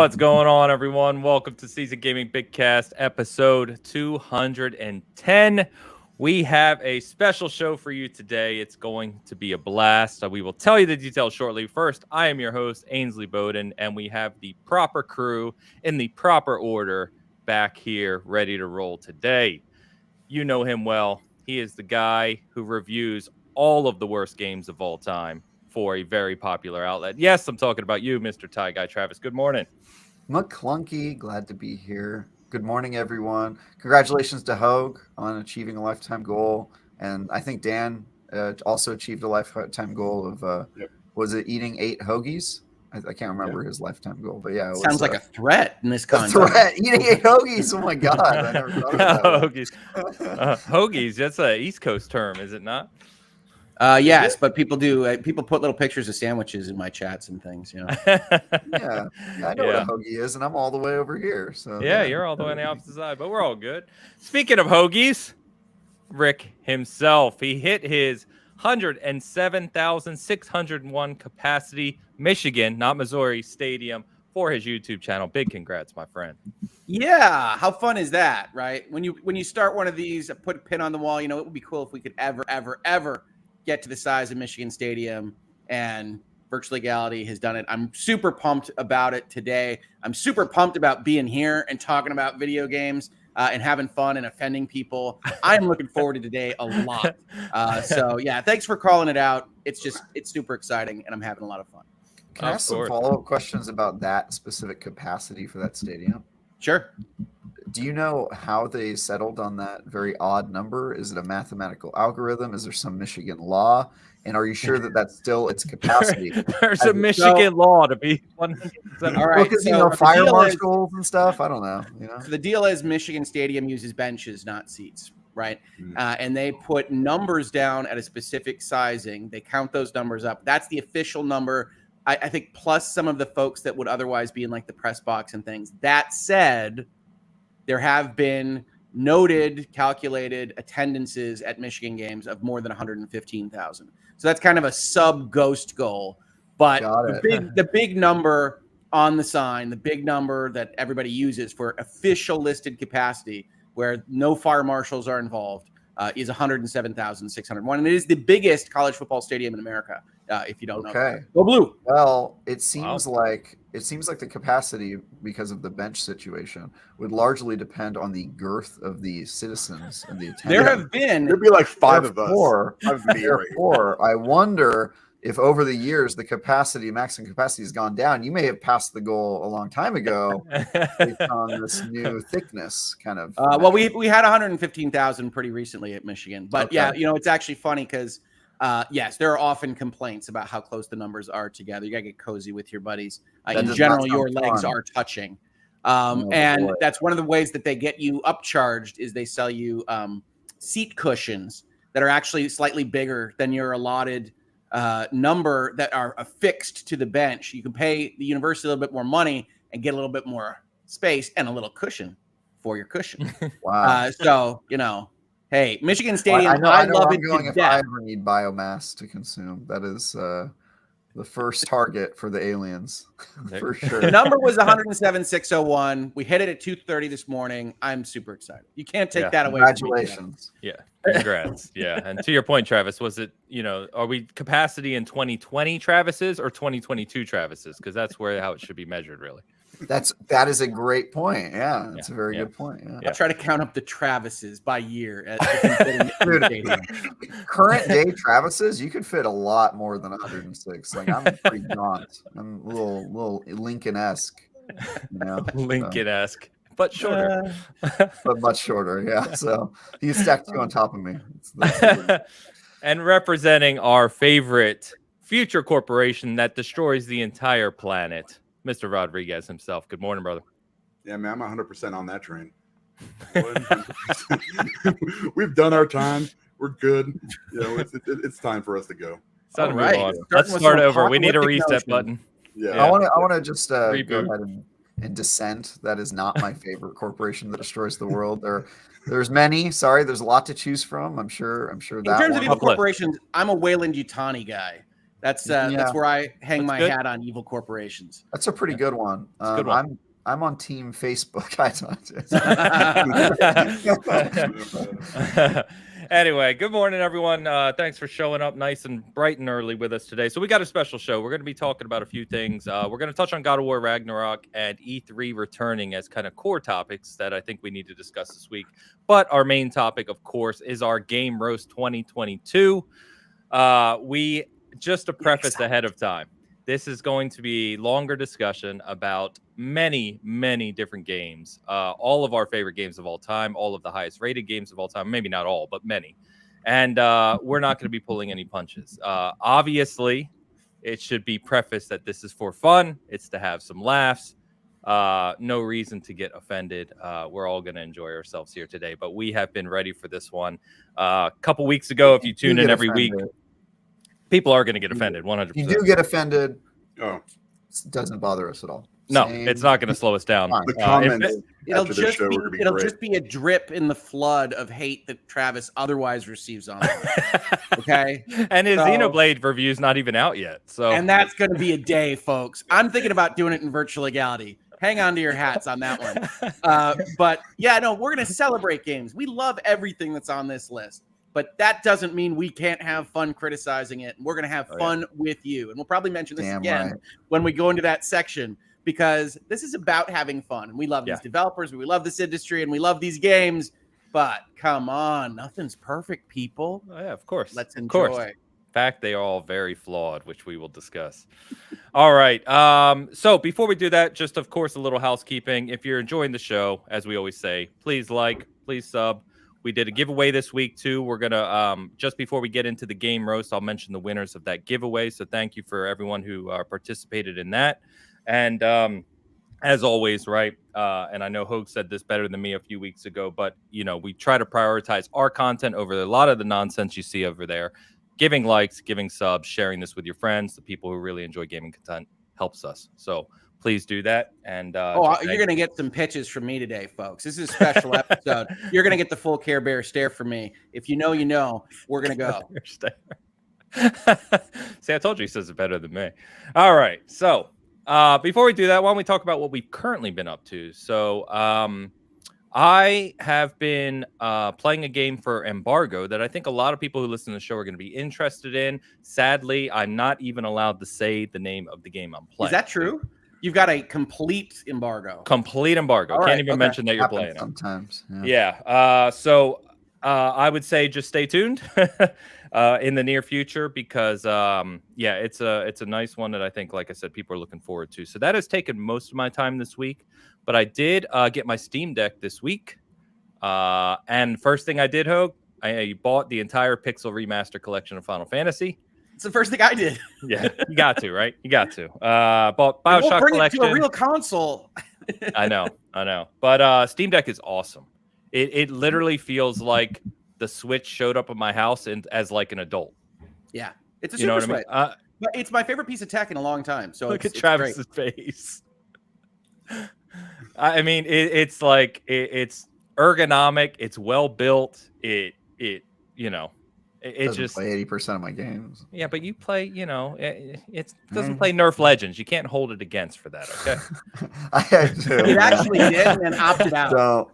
What's going on, everyone? Welcome to Season Gaming Bitcast, episode 210. We have a special show for you today. It's going to be a blast. We will tell you the details shortly. First, I am your host, Ainsley Bowden, and we have the proper crew in the proper order back here ready to roll today. You know him well. He is the guy who reviews all of the worst games of all time for a very popular outlet. Yes, I'm talking about you, Mr. Tie Guy Travis. Good morning. McClunky, glad to be here. Good morning, everyone. Congratulations to Hogue on achieving a lifetime goal. And I think Dan also achieved a lifetime goal of, was it eating 8 hoagies? I can't remember his lifetime goal, but yeah. It sounds like a threat in this context. Threat, eating 8 hoagies. Oh my God. I never thought of that. Hoagies. Hoagies, that's an East Coast term, is it not? Yes, but people do. People put little pictures of sandwiches in my chats and things. You know. Yeah, I know what a hoagie is, and I'm all the way over here. So yeah, you're all the way on the opposite side, but we're all good. Speaking of hoagies, Rick himself, he hit his 107,601 capacity Michigan, not Missouri, stadium for his YouTube channel. Big congrats, my friend. Yeah, how fun is that, right? When you start one of these, put a pin on the wall. You know, it would be cool if we could ever get to the size of Michigan Stadium, and Virtual Legality has done it. I'm super pumped about it today. I'm super pumped about being here and talking about video games and having fun and offending people. I'm looking forward to today a lot. So yeah, thanks for calling it out. It's super exciting, and I'm having a lot of fun. Can I ask some follow-up questions about that specific capacity for that stadium? Sure. Do you know how they settled on that very odd number? Is it a mathematical algorithm? Is there some Michigan law? And are you sure that that's still its capacity? There's a Michigan law to be 100%. All right. Because, fire marshals and stuff. I don't know. So the deal is Michigan Stadium uses benches, not seats, right? And they put numbers down at a specific sizing. They count those numbers up. That's the official number. I think plus some of the folks that would otherwise be in like the press box and things. That said, there have been noted, calculated attendances at Michigan games of more than 115,000. So that's kind of a sub-ghost goal. But the big number on the sign, the big number that everybody uses for official listed capacity, where no fire marshals are involved, is 107,601. And it is the biggest college football stadium in America, if you don't know. Okay. Go Blue. Well, it seems like the capacity, because of the bench situation, would largely depend on the girth of the citizens and the attendance. There'd be like 5 of us. Therefore, I wonder if over the years the maximum capacity has gone down. You may have passed the goal a long time ago based on this new thickness kind of. Well, we had 115,000 pretty recently at Michigan, but yeah, it's actually funny because yes, there are often complaints about how close the numbers are together. You gotta get cozy with your buddies. In general, your legs are touching, and that's one of the ways that they get you upcharged is they sell you seat cushions that are actually slightly bigger than your allotted number that are affixed to the bench. You can pay the university a little bit more money and get a little bit more space and a little cushion for your cushion. Wow. So hey, Michigan Stadium. I love it to if death. I ever need biomass to consume, that is the first target for the aliens, for sure. The number was 107,601. We hit it at 2:30 this morning. I'm super excited. You can't take that away. Congratulations. Yeah, congrats. Yeah, and to your point, Travis, was it are we capacity in 2020 Travis's or 2022 Travis's? Because that's how it should be measured, really. That is a great point. Yeah, that's a very good point. Yeah. I'll try to count up the Travises by year. Current day Travises, you could fit a lot more than 106. Like, I'm pretty gaunt. I'm a little Lincoln-esque. Lincoln-esque, but shorter. But much shorter. Yeah. So he stacked 2 on top of me. And representing our favorite future corporation that destroys the entire planet, Mr. Rodriguez himself. Good morning, brother. Yeah, man, I'm 100% on that train. We've done our time. We're good. It's time for us to go. All right. Let's start over. We need a reset button. Yeah. I want to just go ahead and dissent. That is not my favorite corporation that destroys the world. There's many. Sorry, there's a lot to choose from. I'm sure. In terms of evil corporations, I'm a Wayland Yutani guy. That's Yeah. where I hang That's my good. hat on evil corporations. That's a pretty good one. It's a good one. I'm on Team Facebook. I don't. Anyway, good morning, everyone. Thanks for showing up nice and bright and early with us today. So we got a special show. We're going to be talking about a few things. We're going to touch on God of War Ragnarok and E3 returning as kind of core topics that I think we need to discuss this week. But our main topic, of course, is our Game Roast 2022. We just a preface ahead of time. This is going to be longer discussion about many, many different games. All of our favorite games of all time, all of the highest rated games of all time. Maybe not all, but many. And we're not going to be pulling any punches. Obviously, it should be prefaced that this is for fun. It's to have some laughs. No reason to get offended. We're all going to enjoy ourselves here today. But we have been ready for this one. A couple weeks ago, if you tune in every week, people are going to get offended, 100%. You do get offended. Oh, It doesn't bother us at all. No, Same. it's not going to slow us down. the comments It'll after this show are going to be it'll great. just be a drip in the flood of hate that Travis otherwise receives on it. Okay. And his So- Xenoblade review's not even out yet. So And that's going to be a day, folks. I'm thinking about doing it in virtual legality. Hang on to your hats on that one. But yeah, no, we're going to celebrate games. We love everything that's on this list, but that doesn't mean we can't have fun criticizing it. And we're going to have fun with you. And we'll probably mention this again when we go into that section, because this is about having fun. And we love these developers. We love this industry and we love these games, but come on, nothing's perfect, people. Oh, yeah, of course. Let's Of enjoy. course. In fact, they are all very flawed, which we will discuss. All right. So before we do that, just of course, a little housekeeping. If you're enjoying the show, as we always say, please like, please sub. We did a giveaway this week too. We're gonna just before we get into the game roast, I'll mention the winners of that giveaway. So thank you for everyone who participated in that. And as always, right? And I know Hogue said this better than me a few weeks ago, but we try to prioritize our content over a lot of the nonsense you see over there. Giving likes, giving subs, sharing this with your friends, the people who really enjoy gaming content helps us. So please do that. And you're going to get some pitches from me today, folks. This is a special episode. You're going to get the full Care Bear stare from me. If you know, you know. We're going to go. See, I told you he says it better than me. All right. So before we do that, why don't we talk about what we've currently been up to? So I have been playing a game for embargo that I think a lot of people who listen to the show are going to be interested in. Sadly, I'm not even allowed to say the name of the game I'm playing. Is that true? You've got a complete embargo. Complete embargo. Can't even mention that you're playing it. Sometimes. Yeah. So I would say just stay tuned in the near future because it's a nice one that I think, like I said, people are looking forward to. So that has taken most of my time this week. But I did get my Steamdeck this week. And first thing I did, Hogue, I bought the entire Pixel Remaster collection of Final Fantasy. It's the first thing I did. Yeah, you got to, right? You got to. Bought BioShock bring collection. it to a real console. I know. But Steam Deck is awesome. It literally feels like the Switch showed up at my house as like an adult. Yeah, it's a You know super what I mean? Switch. But it's my favorite piece of tech in a long time. So Look at it's Travis's great. face. I mean, it's like it's ergonomic. It's well built. It Doesn't just play 80% of my games. Yeah, but you play. It doesn't play Nerf Legends. You can't hold it against for that. Okay. I do. It actually did and then opted out. Don't.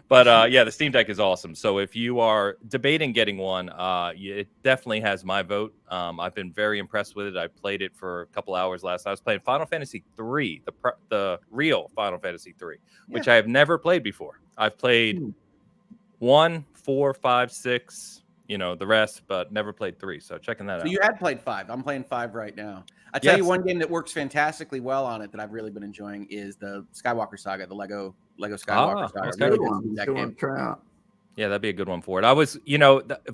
But the Steam Deck is awesome. So if you are debating getting one, it definitely has my vote. I've been very impressed with it. I played it for a couple hours last night. I was playing Final Fantasy 3, the real Final Fantasy 3, which I have never played before. I've played 1, 4, 5, 6, the rest, but never played 3. So checking that out. So you had played 5. I'm playing 5 right now. I tell you, one game that works fantastically well on it that I've really been enjoying is the Skywalker Saga, the Lego Skywalker Saga. Good one. Good one to try out. Yeah, that'd be a good one for it. I was,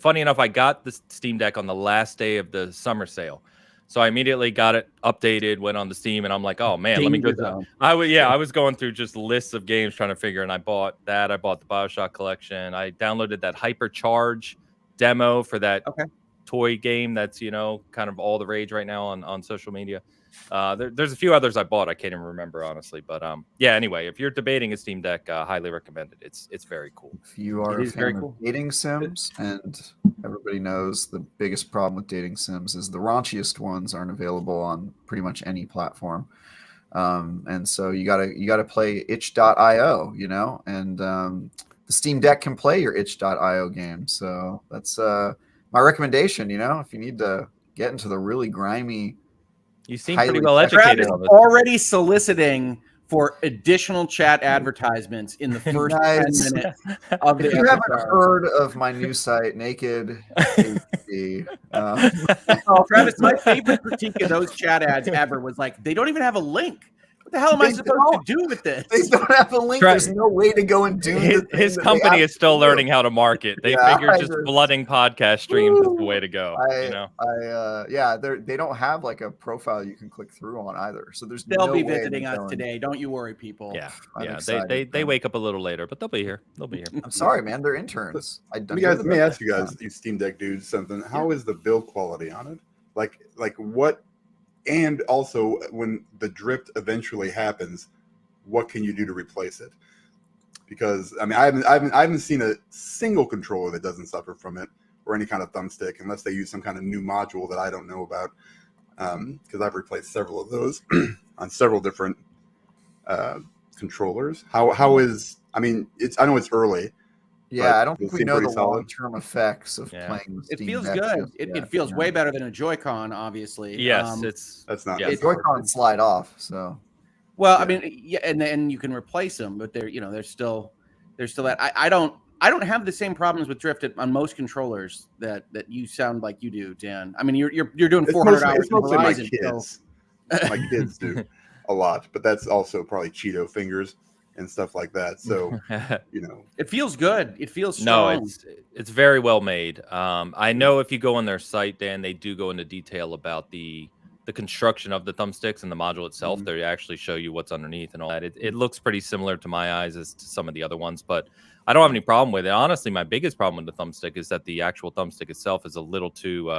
funny enough, I got the Steam Deck on the last day of the summer sale. So I immediately got it updated, went on the Steam, and I'm like, oh man, let me go. I was going through just lists of games trying to figure, and I bought that. I bought the BioShock collection. I downloaded that Hypercharge demo for that toy game that's kind of all the rage right now on social media. There's a few others I bought. I can't even remember honestly, but yeah. Anyway, if you're debating a Steam Deck, highly recommend it. It's very cool. If you are It a is very fan cool. of dating sims, and everybody knows the biggest problem with dating sims is the raunchiest ones aren't available on pretty much any platform. And so you gotta play itch.io, and the Steam Deck can play your itch.io game. So that's my recommendation. If you need to get into the really grimy, You seem pretty highly well technical- educated Travis on this. already soliciting for additional chat advertisements in the first Nice. 10 minutes of the If you haven't episode. heard of my new site, Naked HD, Oh, Travis, my favorite critique of those chat ads ever was like, they don't even have a link. What the hell am I They supposed don't. to do with this? they don't have a link. Try- There's no way to go and do His, the thing his that they company is still absolutely do. learning how to market. They Yeah, figure I just just- flooding podcast streams is the way to go. Yeah, they don't have like a profile you can click through on either. So there's They'll no be way to visiting us go and- today. Don't you worry, people. Yeah, I'm yeah. excited, They man. wake up a little later, but they'll be here. They'll be here. I'm sorry, man. They're interns. Let me ask you guys, you Steam Deck dudes, something. How is the build quality on it? Like what? And also, when the drift eventually happens, what can you do to replace it? Because I mean, I haven't seen a single controller that doesn't suffer from it, or any kind of thumbstick, unless they use some kind of new module that I don't know about. Because I've replaced several of those on several different controllers. How is? I mean, I know it's early. Yeah, I don't They think we seem know the pretty solid. long-term effects of Yeah. playing. The It Steam feels Deck good. just It yet, feels you way know. better than a Joy-Con, obviously. Yes, That's not. Yeah, The that's Joy-Con slide off, so Well, Yeah. I mean, yeah, and then you can replace them, but they're still that. I don't have the same problems with drift on most controllers that you sound like you do, Dan. I mean, you're doing It's 400 mostly, hours it's mostly in my Horizon. kids. My kids do a lot, but that's also probably Cheeto fingers and stuff like that. So It feels good. It feels no, strong. it's very well made. I know if you go on their site, Dan, they do go into detail about the construction of the thumbsticks and the module itself. They actually show you what's underneath and all that. It looks pretty similar to my eyes as to some of the other ones, but I don't have any problem with it. Honestly, my biggest problem with the thumbstick is that the actual thumbstick itself is a little too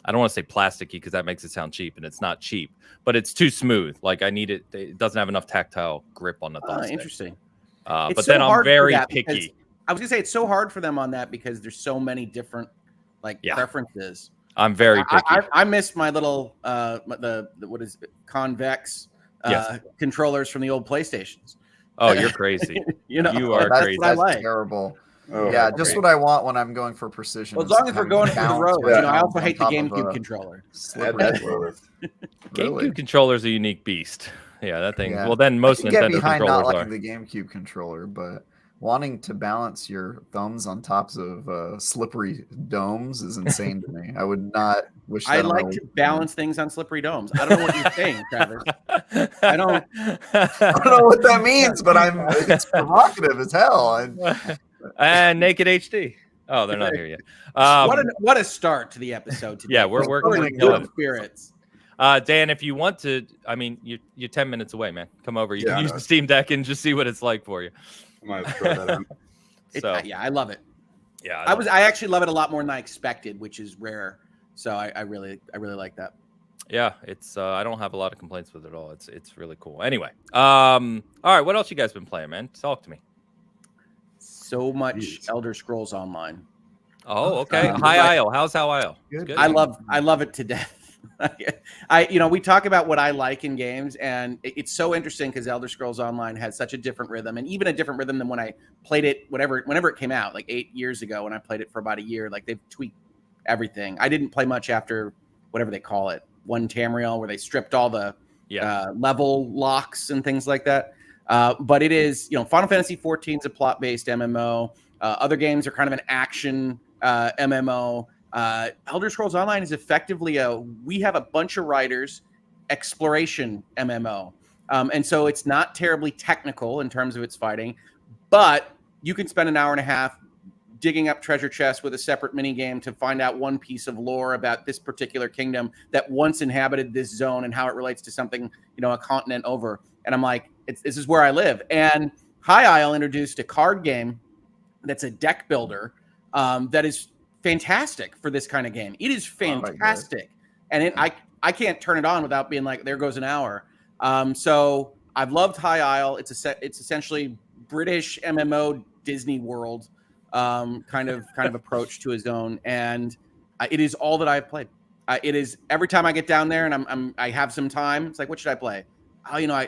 I don't want to say plasticky because that makes it sound cheap, and it's not cheap, but it's too smooth. Like I need it. It doesn't have enough tactile grip on the thumbstick. Interesting. But It's so then I'm hard for very that because- picky. I was gonna say it's so hard for them on that because there's so many different preferences. I'm very picky. I missed my little the what is it, convex controllers from the old PlayStations. Oh, you're crazy. You are that's, crazy. what I That's like. terrible. Oh, Yeah, that's just great. what I want when I'm going for precision. Well, as is long as we're having going through the balance road, with I also on hate the top of GameCube a controller. slippery that's slope. rough. Really? GameCube controller's a unique beast. Yeah, that thing. Yeah. Well, then most I can get Nintendo behind not controllers liking are. the GameCube controller, but wanting to balance your thumbs on tops of slippery domes is insane to me. I would not wish that I on my like worst to enemy. balance things on slippery domes. I don't know what you're saying, Travis. I don't. I don't know what that means, but it's provocative as hell. And Naked HD. Oh, they're not here yet. What a start to the episode today. Yeah, we're in killing good it. spirits. Dan, if you want to, I mean, you're 10 minutes away, man. Come over. You Yeah, can I use know. the Steam Deck and just see what it's like for you. I might have to try that out. So Yeah, I love it. yeah, I actually love it a lot more than I expected, which is rare. So I really like that. yeah, it's I don't have a lot of complaints with it at all. It's really cool. Anyway, all right, what else you guys been playing, man? Talk to me. So much Jeez. Elder Scrolls Online. Oh, okay. Um, High Isle. How's How Isle? Good. Good. I love it to death. We talk about what I like in games, and it's so interesting because Elder Scrolls Online has such a different rhythm, and even a different rhythm than when I played it, whenever it came out, like 8 years ago. When I played it for about a year, like they've tweaked everything. I didn't play much after whatever they call it, one Tamriel, where they stripped all the level locks and things like that. But it is, Final Fantasy 14 is a plot-based MMO. Other games are kind of an action MMO. Elder Scrolls Online is effectively we have a bunch of writers exploration MMO. And so it's not terribly technical in terms of its fighting, but you can spend an hour and a half digging up treasure chests with a separate mini game to find out one piece of lore about this particular kingdom that once inhabited this zone and how it relates to something, a continent over. And I'm like, this is where I live. And High Isle introduced a card game that's a deck builder that is fantastic for this kind of game. It is fantastic. And I can't turn it on without being like, there goes an hour. So I've loved High Isle. It's essentially British MMO Disney World kind of approach to his own, and it is all that I've played. It is every time I get down there and I have some time. It's like, what should I play? Oh,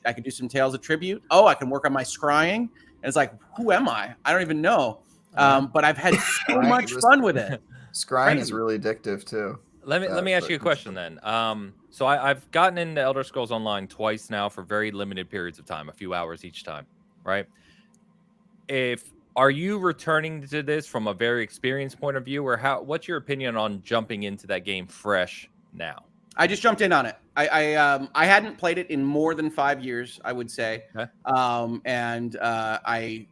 I could do some Tales of Tribute. Oh, I can work on my scrying. And it's like, who am I? I don't even know. But I've had so much fun with it. Scrying is really addictive too. Let me ask you a question then. So I've gotten into Elder Scrolls Online twice now for very limited periods of time, a few hours each time, right? Are you returning to this from a very experienced point of view, or what's your opinion on jumping into that game fresh now? I just jumped in on it. I hadn't played it in more than 5 years, I would say. Okay. I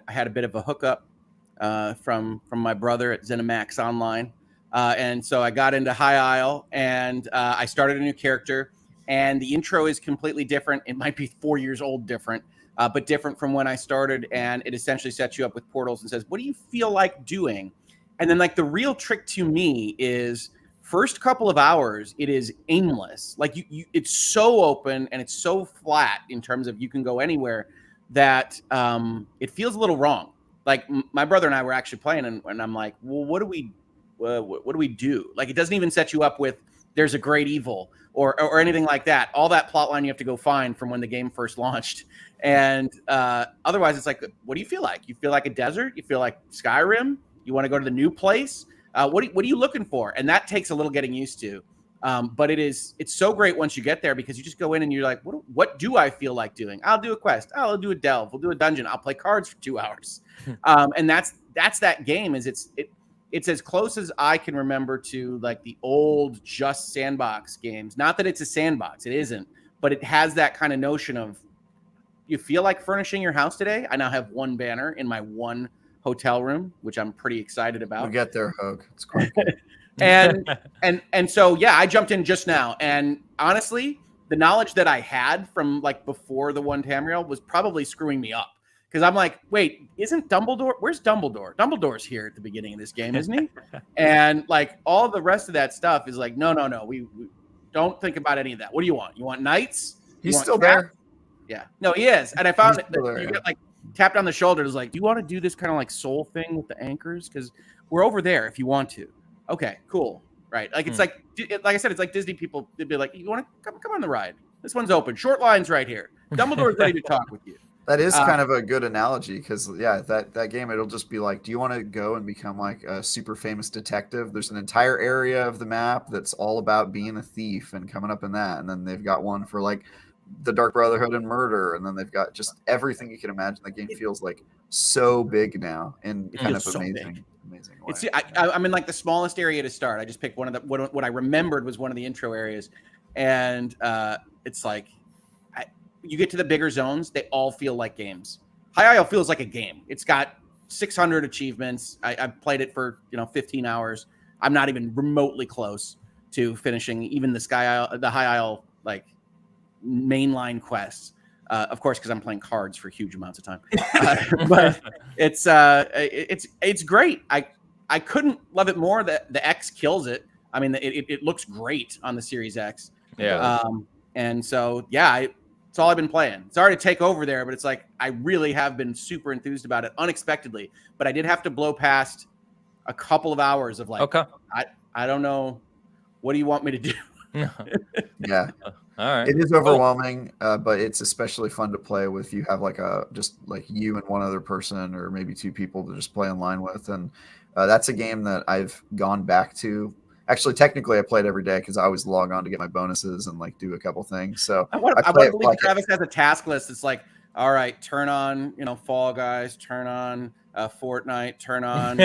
had a bit of a hookup from my brother at ZeniMax Online, and so I got into High Isle, and I started a new character, and the intro is completely different. It might be 4 years old, different, but different from when I started, and it essentially sets you up with portals and says, "What do you feel like doing?" And then like the real trick to me is, first couple of hours, it is aimless. Like it's so open and it's so flat in terms of you can go anywhere that it feels a little wrong. Like my brother and I were actually playing, and I'm like, well, what do we do? Like, it doesn't even set you up with there's a great evil or anything like that. All that plot line you have to go find from when the game first launched. And otherwise, it's like, what do you feel like? You feel like a desert? You feel like Skyrim? You want to go to the new place? What are you looking for? And that takes a little getting used to. But it's so great once you get there, because you just go in and you're like, what do I feel like doing? I'll do a quest. I'll do a delve. We'll do a dungeon. I'll play cards for 2 hours. And that's that game. It's as close as I can remember to like the old just sandbox games. Not that it's a sandbox, it isn't, but it has that kind of notion of, you feel like furnishing your house today? I now have one banner in my one hotel room, which I'm pretty excited about. We'll get there, Hogue. It's quite good. and so yeah, I jumped in just now, and honestly, the knowledge that I had from like before the one Tamriel was probably screwing me up, because I'm like, wait, isn't Dumbledore? Where's Dumbledore? Dumbledore's here at the beginning of this game, isn't he? And like all the rest of that stuff is like, no, we don't think about any of that. What do you want? You want knights? He's still there. Yeah, no, he is. And I found that there, you get like tapped on the shoulder. It's like, do you want to do this kind of like soul thing with the anchors? Because we're over there if you want to. Okay, cool. Right. Like, it's like I said, it's like Disney people. They'd be like, you want to come on the ride? This one's open. Short lines right here. Dumbledore's ready to talk with you. That is kind of a good analogy, because yeah, that game, it'll just be like, do you want to go and become like a super famous detective? There's an entire area of the map that's all about being a thief and coming up in that, and then they've got one for like the Dark Brotherhood and murder, and then they've got just everything you can imagine. The game feels like so big now in kind of amazing way. I'm in like the smallest area to start. I just picked one of the what I remembered was one of the intro areas, and it's like you get to the bigger zones, they all feel like games. High Isle feels like a game. It's got 600 achievements. I've played it for 15 hours. I'm not even remotely close to finishing even the High Isle like mainline quests, of course, because I'm playing cards for huge amounts of time. But it's great. I couldn't love it more. That the X kills it. I mean, it looks great on the Series X. Yeah. And so yeah, it's all I've been playing. Sorry to take over there, but it's like I really have been super enthused about it unexpectedly. But I did have to blow past a couple of hours of like, okay, I don't know, what do you want me to do? Yeah. All right. It is overwhelming, but it's especially fun to play with if you have like just like you and one other person, or maybe two people to just play online with. And that's a game that I've gone back to. Actually, technically, I play it every day because I always log on to get my bonuses and like do a couple things. So I want to believe like Travis has a task list. It's like, all right, turn on Fall Guys, turn on Fortnite, turn on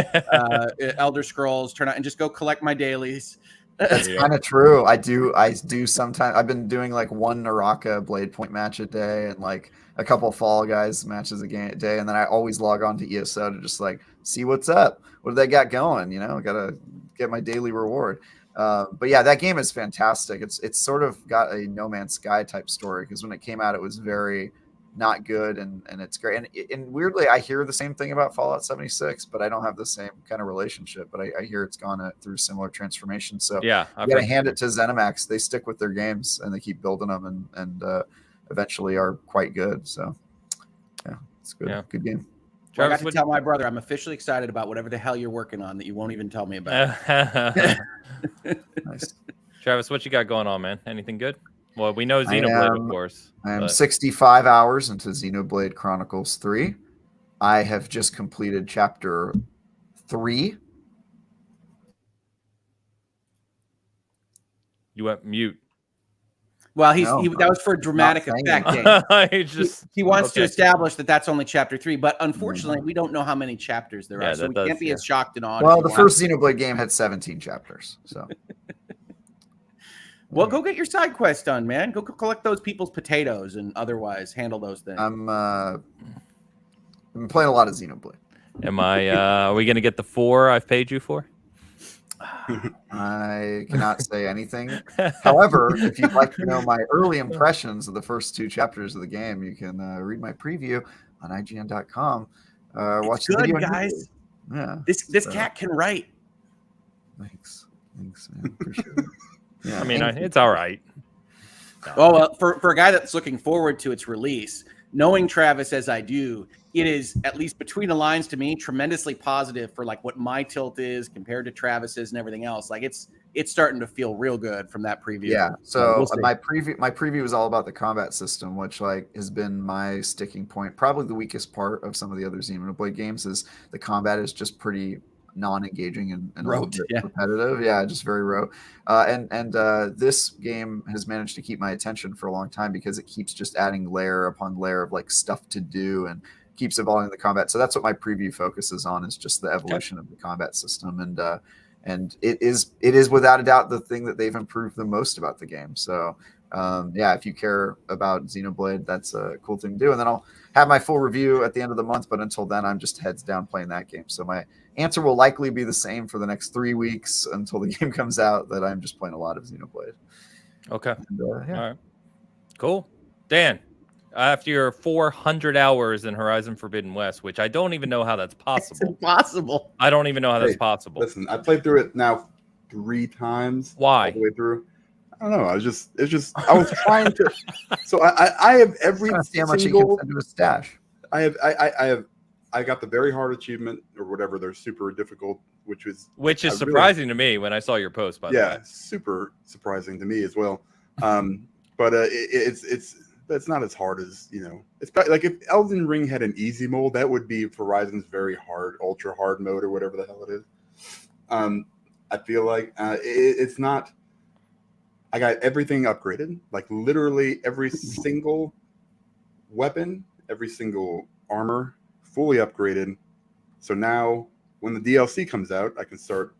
Elder Scrolls, turn on, and just go collect my dailies. That's kind of true. I do sometimes. I've been doing like one Naraka Blade Point match a day and like a couple Fall Guys matches a day, and then I always log on to ESO to just like see what's up. What do they got going? Gotta get my daily reward. But yeah, that game is fantastic. It's sort of got a No Man's Sky type story, because when it came out, it was very not good, and it's great. And weirdly, I hear the same thing about Fallout 76, but I don't have the same kind of relationship. But I hear it's gone through similar transformation. So Yeah, you got to hand it to ZeniMax. They stick with their games and they keep building them, and eventually are quite good. So yeah, it's good. Yeah. Good game. Well, I got to tell my brother I'm officially excited about whatever the hell you're working on that you won't even tell me about. Nice. Travis, what you got going on, man? Anything good? Well, we know Xenoblade, of course. I am 65 hours into Xenoblade Chronicles 3. I have just completed chapter 3. You went mute. Well, that was for dramatic effect. He wants to establish that that's only chapter 3, but unfortunately, we don't know how many chapters there are, so we can't be as shocked and awed. Well, the first Xenoblade game had 17 chapters, so. Well, go get your side quest done, man. Go collect those people's potatoes and otherwise handle those things. I'm playing a lot of Xenoblade. Are we going to get the 4 I've paid you for? I cannot say anything. However, if you'd like to know my early impressions of the first 2 chapters of the game, you can read my preview on IGN.com. Watch the video, guys. Yeah, this cat can write. Thanks, man. Appreciate it. Yeah, I mean, it's all right. No. Well, for a guy that's looking forward to its release, knowing Travis as I do, it is, at least between the lines to me, tremendously positive for like what my tilt is compared to Travis's and everything else. Like it's starting to feel real good from that preview. Yeah. So my preview was all about the combat system, which like has been my sticking point. Probably the weakest part of some of the other Xenoblade games is the combat is just pretty non-engaging and rote, repetitive. Yeah, just very rote. And this game has managed to keep my attention for a long time because it keeps just adding layer upon layer of like stuff to do and keeps evolving the combat. So that's what my preview focuses on, is just the evolution of the combat system. And it is without a doubt the thing that they've improved the most about the game. So yeah, if you care about Xenoblade, that's a cool thing to do. And then I'll have my full review at the end of the month. But until then, I'm just heads down playing that game. So my answer will likely be the same for the next 3 weeks until the game comes out, that I'm just playing a lot of Xenoblade. Okay. And, yeah. All right. Cool. Dan, after your 400 hours in Horizon Forbidden West, which I don't even know how that's possible. It's impossible. I don't even know how that's possible. Listen, I played through it now 3 times. Why? All the way through. I don't know. I was trying to. So I have every see how much you can send to a stash. I got the very hard achievement or whatever. They're super difficult, which is surprising to me when I saw your post. By the way, yeah, super surprising to me as well. But it's not as hard as, you know. It's like if Elden Ring had an easy mode, that would be Horizon's very hard, ultra hard mode or whatever the hell it is. I feel like it's not. I got everything upgraded, like literally every single weapon, every single armor, fully upgraded. So now when the DLC comes out, I can start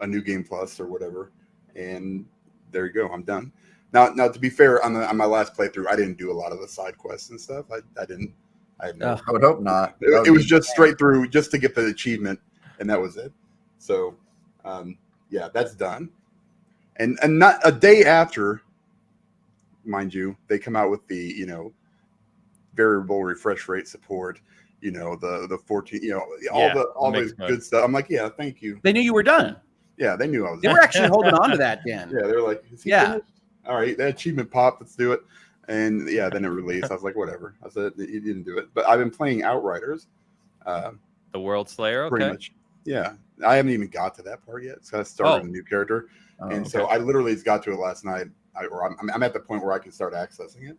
a new game plus or whatever, and there you go. I'm done. Now to be fair, on my last playthrough, I didn't do a lot of the side quests and stuff. I didn't. I would hope not. It was just straight through, just to get the achievement, and that was it. So, yeah, that's done. And not a day after, mind you, they come out with the, you know, variable refresh rate support, you know, the 14, you know, all this good stuff. I'm like, yeah, thank you. They knew you were done. Yeah, they knew I was. They were actually holding on to that, Dan. Yeah, they're like, is he finished? All right, that achievement popped. Let's do it. And yeah, then it released. I was like, whatever. I said, he didn't do it. But I've been playing Outriders. The World Slayer. Okay. Pretty much. Yeah, I haven't even got to that part yet. So I started a new character. So I literally got to it last night. I'm at the point where I can start accessing it.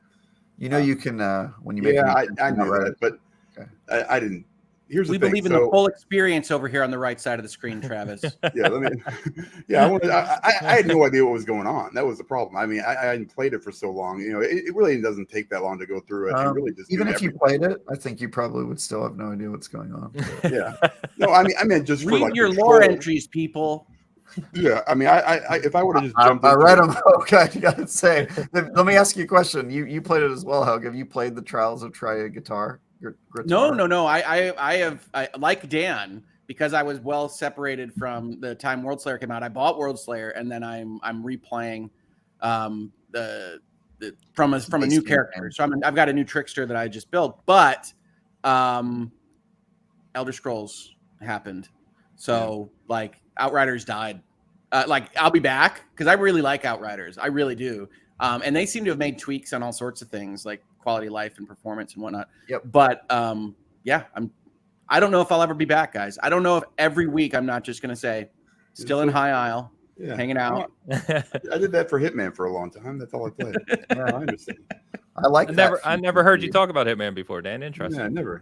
You know, you can when you make. Yeah, I knew that, but okay. I didn't. Here's the thing. We believe in the full experience over here on the right side of the screen, Travis. Yeah, I had no idea what was going on. That was the problem. I mean, I hadn't played it for so long. You know, it really doesn't take that long to go through it. Really just even if you played it, I think you probably would still have no idea what's going on. Yeah. No, I mean, just read for like your lore entries, people. Yeah, I mean, I if I would have just jumped, I read them. Okay, you gotta say. Let me ask you a question. You played it as well, Helg. Have you played the Trials of Guitar? No. I have like Dan, because I was well separated from the time World Slayer came out. I bought World Slayer, and then I'm replaying the from a new character. So I've got a new trickster that I just built, but Elder Scrolls happened. So like Outriders died. Like I'll be back because I really like Outriders. I really do. And they seem to have made tweaks on all sorts of things like quality of life and performance and whatnot. Yep. But I don't know if I'll ever be back, guys. I don't know if every week I'm not just going to say, still in High Isle, hanging out. I did that for Hitman for a long time. That's all I played. I understand. I like that. I never heard you talk about Hitman before, Dan. Interesting. Yeah, never.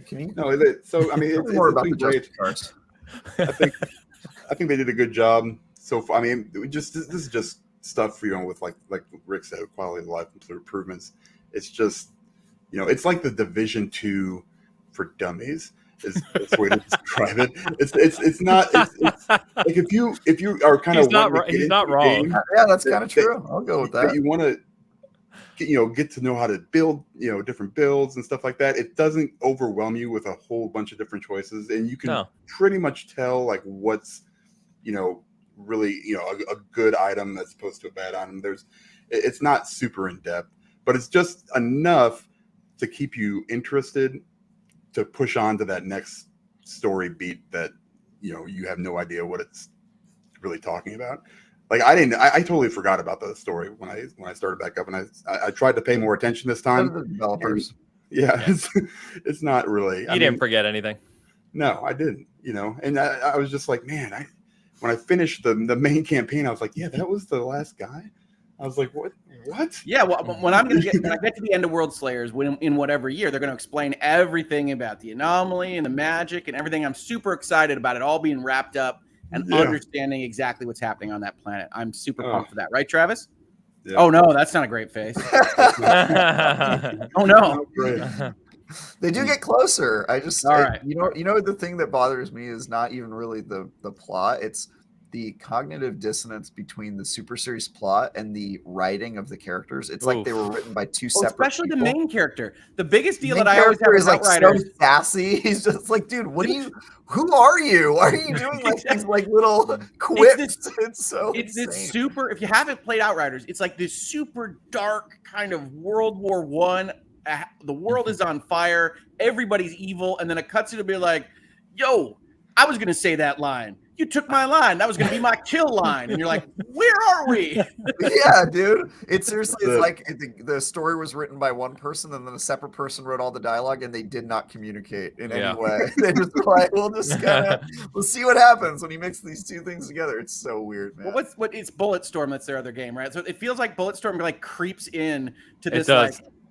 Can you No, so I mean, it's more about been the great. cards? I think they did a good job so far. I mean, this is just stuff with like Rick said, quality of life improvements. It's just it's like the Division 2 for dummies. Is the way to describe it. It's not. It's like if you are kind of he's not wrong. Yeah, that's kind of true. I'll go with that. You want to get to know how to build different builds and stuff like that. It doesn't overwhelm you with a whole bunch of different choices, and you can pretty much tell like what's really a good item as opposed to a bad item. It's not super in depth, but it's just enough to keep you interested, to push on to that next story beat that you have no idea what it's really talking about. Like I totally forgot about the story when I started back up, and I tried to pay more attention this time. The developers. It's not really. You didn't forget anything. No, I didn't. And I was just like, man, when I finished the main campaign, I was like, yeah, that was the last guy. I was like, what? Yeah, well, when I get to the end of World Slayers, in whatever year, they're going to explain everything about the anomaly and the magic and everything. I'm super excited about it all being wrapped up and understanding exactly what's happening on that planet. I'm super pumped for that, right, Travis? Yeah. Oh no, that's not a great face. Oh no. They do get closer. I just right. The thing that bothers me is not even really the plot. It's the cognitive dissonance between the Super Series plot and the writing of the characters. It's like they were written by two separate especially people. The main character. The biggest deal that I always have with Outriders so sassy. He's just like, dude, who are you? Why are you doing like these like little quips? It's this super, if you haven't played Outriders, it's like this super dark kind of World War I. The world is on fire, everybody's evil, and then it cuts to be like, yo, I was gonna say that line. You took my line. That was going to be my kill line. And you're like, where are we? Yeah, dude. It's like the story was written by one person and then a separate person wrote all the dialogue and they did not communicate in any way. They just like, we'll see what happens when you mix these two things together. It's so weird, man. Well, it's Bulletstorm. That's their other game, right? So it feels like Bulletstorm like creeps in to this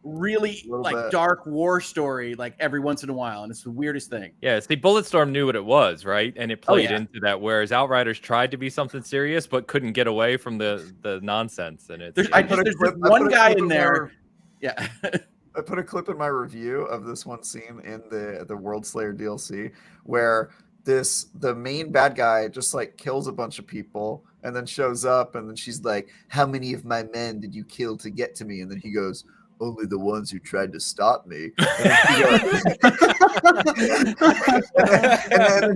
really dark war story like every once in a while, and it's the weirdest thing. Yeah, see, Bulletstorm knew what it was, right? And it played into that, whereas Outriders tried to be something serious but couldn't get away from the nonsense. And there's one guy in there. Yeah. I put a clip in my review of this one scene in the World Slayer DLC where the main bad guy just like kills a bunch of people and then shows up, and then she's like, how many of my men did you kill to get to me? And then he goes, only the ones who tried to stop me. And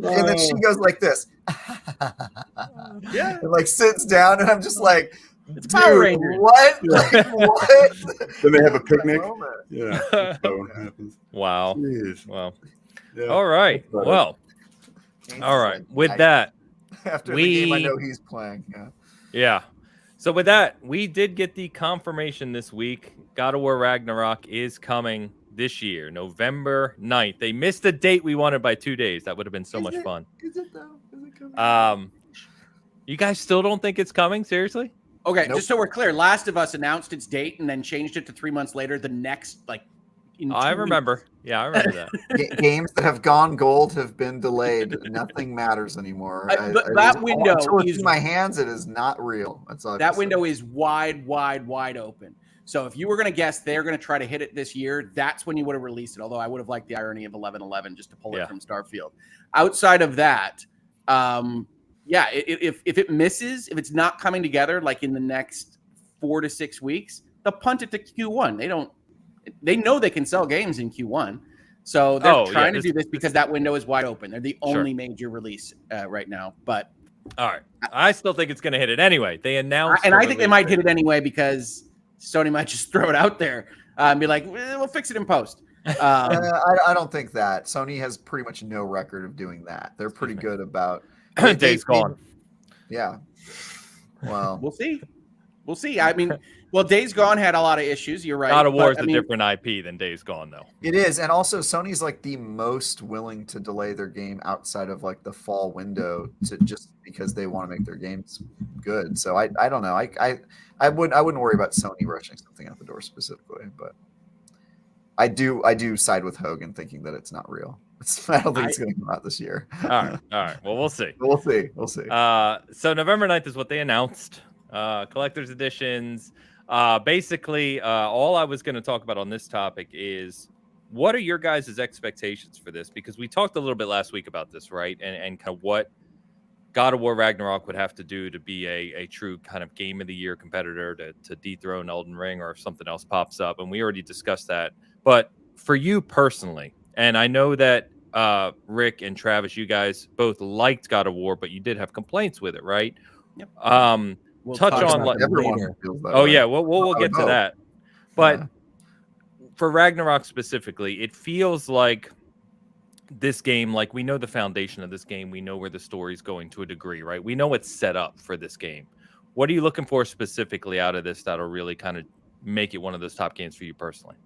then she goes like this. Yeah. And like sits down, and I'm just like, it's Power Rangers. What? Like, what? Then they have a picnic. Yeah. That's what happens. Wow. Jeez. Wow. Yeah. All right. Well. All right. With that, after the game I know he's playing. Yeah. So with that, we did get the confirmation this week. God of War Ragnarok is coming this year, November 9th. They missed the date we wanted by 2 days. That would have been so much fun. Is it though? Is it coming? You guys still don't think it's coming? Seriously? Okay, just so we're clear, Last of Us announced its date and then changed it to 3 months later. The next, I remember. Weeks. Yeah, I remember that. Games that have gone gold have been delayed. Nothing matters anymore. That window until it's in my hands, it is not real. That's all. That window is wide open. So if you were going to guess they're going to try to hit it this year, that's when you would have released it. Although I would have liked the irony of 11/11 just to pull it from Starfield. Outside of that, if it misses, if it's not coming together like in the next 4 to 6 weeks, they'll punt it to Q1. They know they can sell games in Q1. So they're trying to do this because that window is wide open. They're the only major release right now. But all right, I still think it's going to hit it anyway. They announced, and I think they might hit it anyway because Sony might just throw it out there and be like, we'll fix it in post. I don't think that. Sony has pretty much no record of doing that. They're pretty good about Days Gone. Yeah. Well, We'll see. We'll see. I mean, well, Days Gone had a lot of issues. You're right. God of War is but, a different IP than Days Gone, though. it is, and also Sony's like the most willing to delay their game outside of like the fall window to just because they want to make their games good. So I don't know. I wouldn't worry about Sony rushing something out the door specifically, but I do side with Hogan thinking that it's not real. I don't think it's going to come out this year. All right. Well, we'll see. We'll see. So November 9th is what they announced. Collector's editions. Basically, all I was going to talk about on this topic is what are your guys' expectations for this? Because we talked a little bit last week about this, right? And kind of what God of War Ragnarok would have to do to be a true kind of game of the year competitor to dethrone Elden Ring, or if something else pops up. And we already discussed that. But for you personally, and I know that Rick and Travis, you guys both liked God of War, but you did have complaints with it, right? Yep. We'll touch on everyone feels that Oh way. yeah, we'll get to that. But Yeah. for Ragnarok specifically, it feels like this game, like we know the foundation of this game, we know where the story's going to a degree, right? We know it's set up for this game. What are you looking for specifically out of this that'll really kind of make it one of those top games for you personally?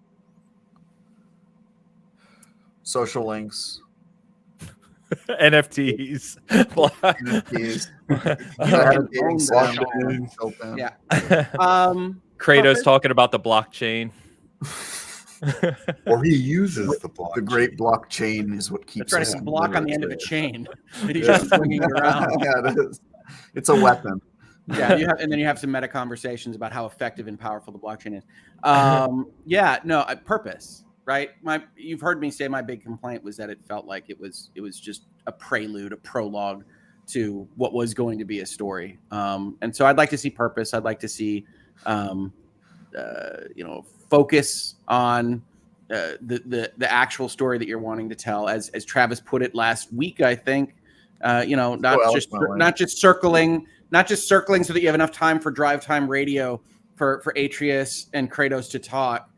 Social links. NFTs. NFTs. Yeah. Kratos Purpose? talking about the blockchain. Or he uses the block. The great blockchain is what keeps That's right. us It's a block on the end of a literate. chain that he's just swinging it around. Yeah, it is. It's a weapon. Yeah, and then you have some meta conversations about how effective and powerful the blockchain is. Purpose, right? You've heard me say my big complaint was that it felt like it was just a prelude, a prologue to what was going to be a story. And so I'd like to see purpose. I'd like to see, focus on the actual story that you're wanting to tell. As Travis put it last week, I think, not just circling so that you have enough time for drive time radio for Atreus and Kratos to talk,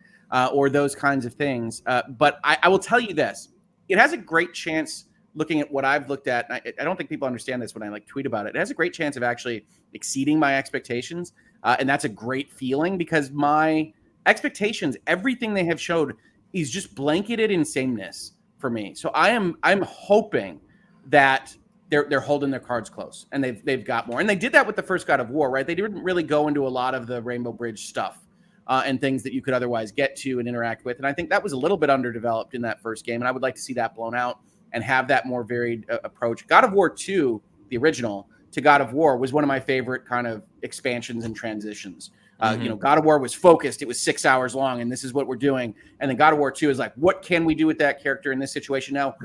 or those kinds of things. But I will tell you this: it has a great chance. Looking at what I've looked at, and I don't think people understand this when I tweet about it. It has a great chance of actually exceeding my expectations, and that's a great feeling because my expectations, everything they have showed, is just blanketed in sameness for me. So I'm hoping that they're holding their cards close and they've got more, and they did that with the first God of War, right? They didn't really go into a lot of the Rainbow Bridge stuff and things that you could otherwise get to and interact with, and I think that was a little bit underdeveloped in that first game, and I would like to see that blown out and have that more varied approach. God of War 2, the original, to God of War was one of my favorite kind of expansions and transitions. God of War was focused. It was 6 hours long, and this is what we're doing. And then God of War 2 is like, what can we do with that character in this situation now?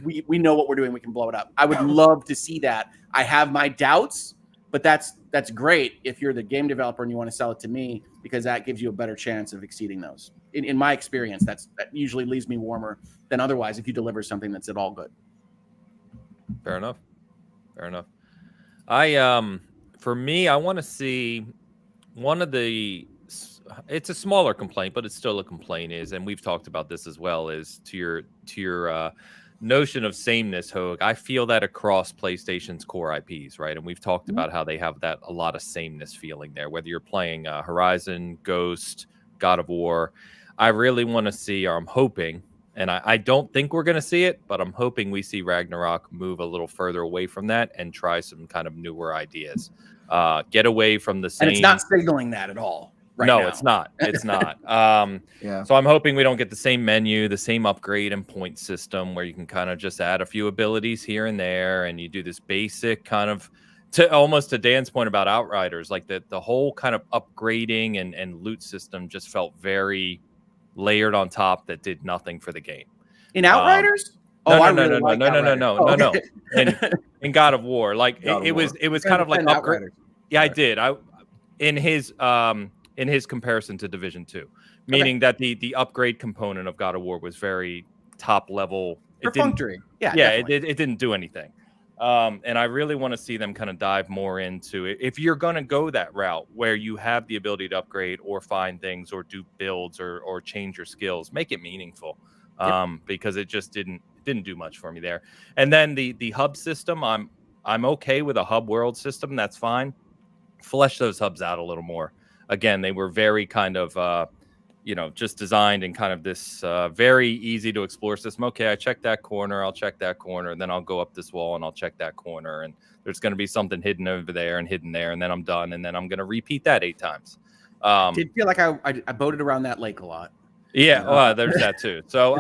We know what we're doing. We can blow it up. I would love to see that. I have my doubts, but that's great if you're the game developer and you want to sell it to me, because that gives you a better chance of exceeding those. In my experience, that usually leaves me warmer than otherwise if you deliver something that's at all good. Fair enough. For me, I want to see one of the, it's a smaller complaint, but it's still a complaint is, and we've talked about this as well, is to your notion of sameness, Hogue. I feel that across PlayStation's core IPs, right? And we've talked about how they have that a lot of sameness feeling there, whether you're playing Horizon, Ghost, God of War. I really want to see, or I'm hoping, and I don't think we're going to see it, but I'm hoping we see Ragnarok move a little further away from that and try some kind of newer ideas. Get away from the same. And it's not signaling that at all. No, now. it's not. It's not. Yeah. So I'm hoping we don't get the same menu, the same upgrade and point system where you can kind of just add a few abilities here and there, and you do this basic kind of, to almost to Dan's point about Outriders, like the whole kind of upgrading and loot system just felt very layered on top that did nothing for the game. In Outriders? No. In God of War, like it was kind of like upgrade. Yeah, I did. In his comparison to Division 2, meaning that the upgrade component of God of War was very top level. Perfunctory. It didn't do anything. And I really want to see them kind of dive more into it. If you're going to go that route where you have the ability to upgrade or find things or do builds or change your skills, make it meaningful. Because it just didn't do much for me there. And then the hub system, I'm okay with a hub world system. That's fine. Flesh those hubs out a little more. Again, they were very kind of just designed in kind of this very easy to explore system. Okay, I check that corner, I'll check that corner, and then I'll go up this wall and I'll check that corner, and there's going to be something hidden over there and hidden there, and then I'm done, and then I'm going to repeat that 8 times. I did feel like I boated around that lake a lot. Yeah, there's that too. So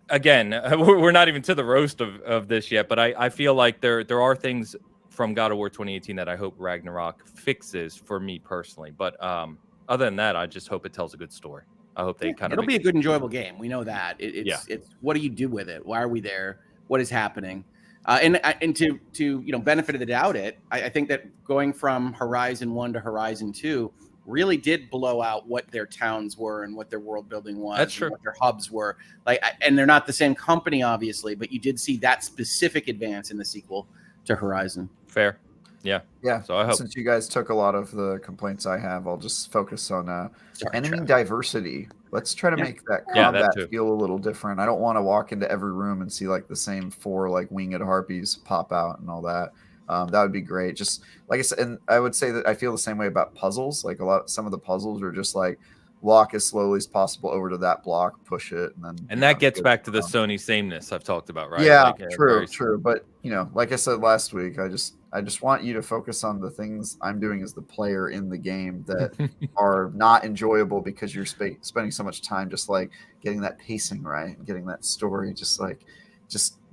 again, we're not even to the roast of this yet, but I feel like there are things from God of War 2018 that I hope Ragnarok fixes for me personally. But other than that, I just hope it tells a good story. I hope they it'll be a good, enjoyable game. We know that. It's what do you do with it? Why are we there? What is happening? And to benefit of the doubt, I think that going from Horizon 1 to Horizon 2 really did blow out what their towns were and what their world building was. That's true. And what their hubs were. And they're not the same company, obviously, but you did see that specific advance in the sequel to Horizon. Fair. Yeah. So I hope, since you guys took a lot of the complaints I have, I'll just focus on enemy diversity. Let's try to make that combat feel a little different. I don't want to walk into every room and see like the same 4 like winged harpies pop out and all that. That would be great. Just like I said, and I would say that I feel the same way about puzzles. Like some of the puzzles are just like walk as slowly as possible over to that block, push it, and then. And that gets back to the Sony sameness I've talked about, right? Yeah, true. But like I said last week, I just want you to focus on the things I'm doing as the player in the game that are not enjoyable because you're spending so much time just like getting that pacing right and getting that story, just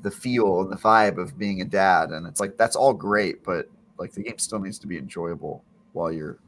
the feel and the vibe of being a dad. And it's like, that's all great, but like the game still needs to be enjoyable while you're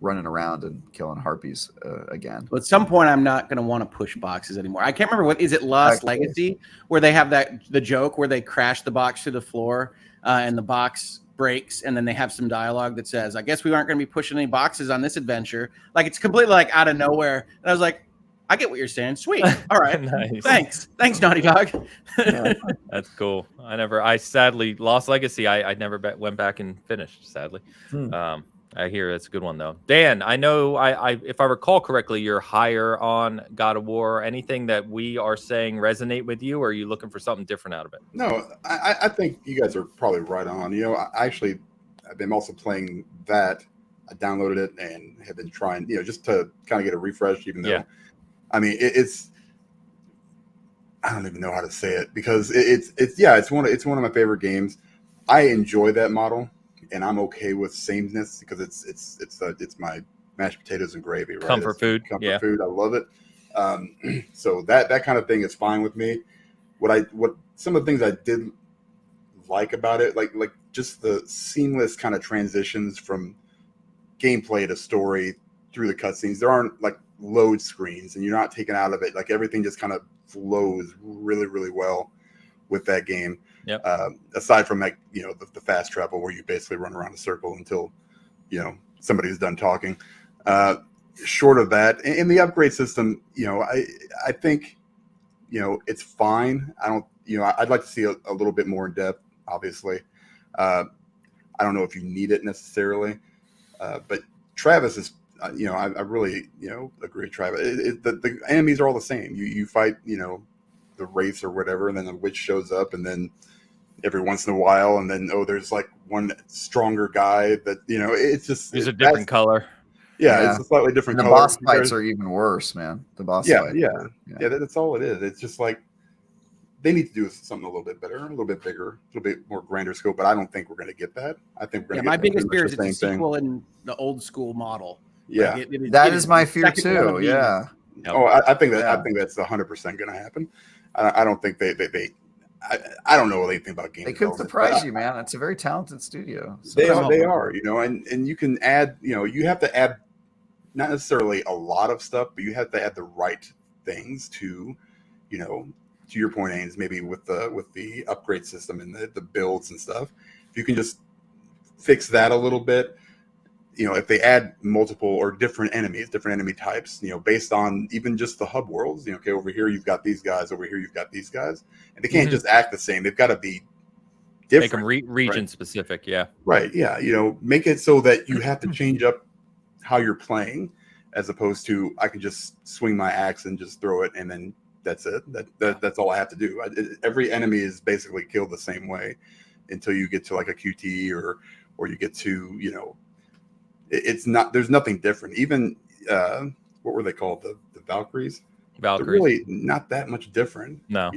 running around and killing harpies again. Well, at some point, I'm not going to want to push boxes anymore. I can't remember what is it, Lost Legacy, where they have the joke where they crash the box through the floor and the box breaks, and then they have some dialogue that says, "I guess we aren't going to be pushing any boxes on this adventure." Like it's completely like out of nowhere, and I was like, "I get what you're saying. Sweet, all right, Nice. thanks, Naughty Dog." That's cool. I sadly Lost Legacy. I never went back and finished. Sadly. I hear it's a good one though. Dan, I know if I recall correctly, you're higher on God of War. Anything that we are saying resonate with you, or are you looking for something different out of it? No, I think you guys are probably right on. I've been also playing that. I downloaded it and have been trying, just to kind of get a refresh, even though, I mean, it's, I don't even know how to say it because it's one of my favorite games. I enjoy that model. And I'm okay with sameness because it's my mashed potatoes and gravy, right? Comfort food. I love it. So that kind of thing is fine with me. What some of the things I did like about it, like just the seamless kind of transitions from gameplay to story through the cutscenes. There aren't like load screens, and you're not taken out of it. Like everything just kind of flows really, really well with that game. Yep. Aside from like the fast travel where you basically run around a circle until somebody's done talking. Short of that, in the upgrade system, I think it's fine. I don't I'd like to see a little bit more in depth. Obviously, I don't know if you need it necessarily, but Travis is I really agree with Travis. The enemies are all the same. You fight the wraiths or whatever, and then the witch shows up, and then every once in a while, and then there's like one stronger guy that it's just a different color. Yeah, it's a slightly different color. The boss fights are even worse, man. The boss fight. Yeah. That's all it is. It's just like they need to do something a little bit better, a little bit bigger, a little bit more grander scope. But I don't think we're going to get that. I think we're going to. My biggest fear is it's a sequel in the old school model. Yeah, that is my fear too. Yeah. Oh, I think that. I think that's 100% going to happen. I don't think they I don't know anything about games. They could surprise you, man. It's a very talented studio. So they are, and you can add, you have to add not necessarily a lot of stuff, but you have to add the right things to your point, Ains, maybe with the upgrade system and the builds and stuff. If you can just fix that a little bit, if they add multiple or different enemy types, based on even just the hub worlds, okay, over here you've got these guys, over here you've got these guys, and they can't just act the same. They've got to be Make them different. region right? specific. Yeah. Right. Yeah. Make it so that you have to change up how you're playing, as opposed to I can just swing my axe and just throw it, and then that's it. That's all I have to do. Every enemy is basically killed the same way until you get to like a QT or you get to it's not. There's nothing different. Even what were they called? The Valkyries. They're Valkyries. really not that much different. No.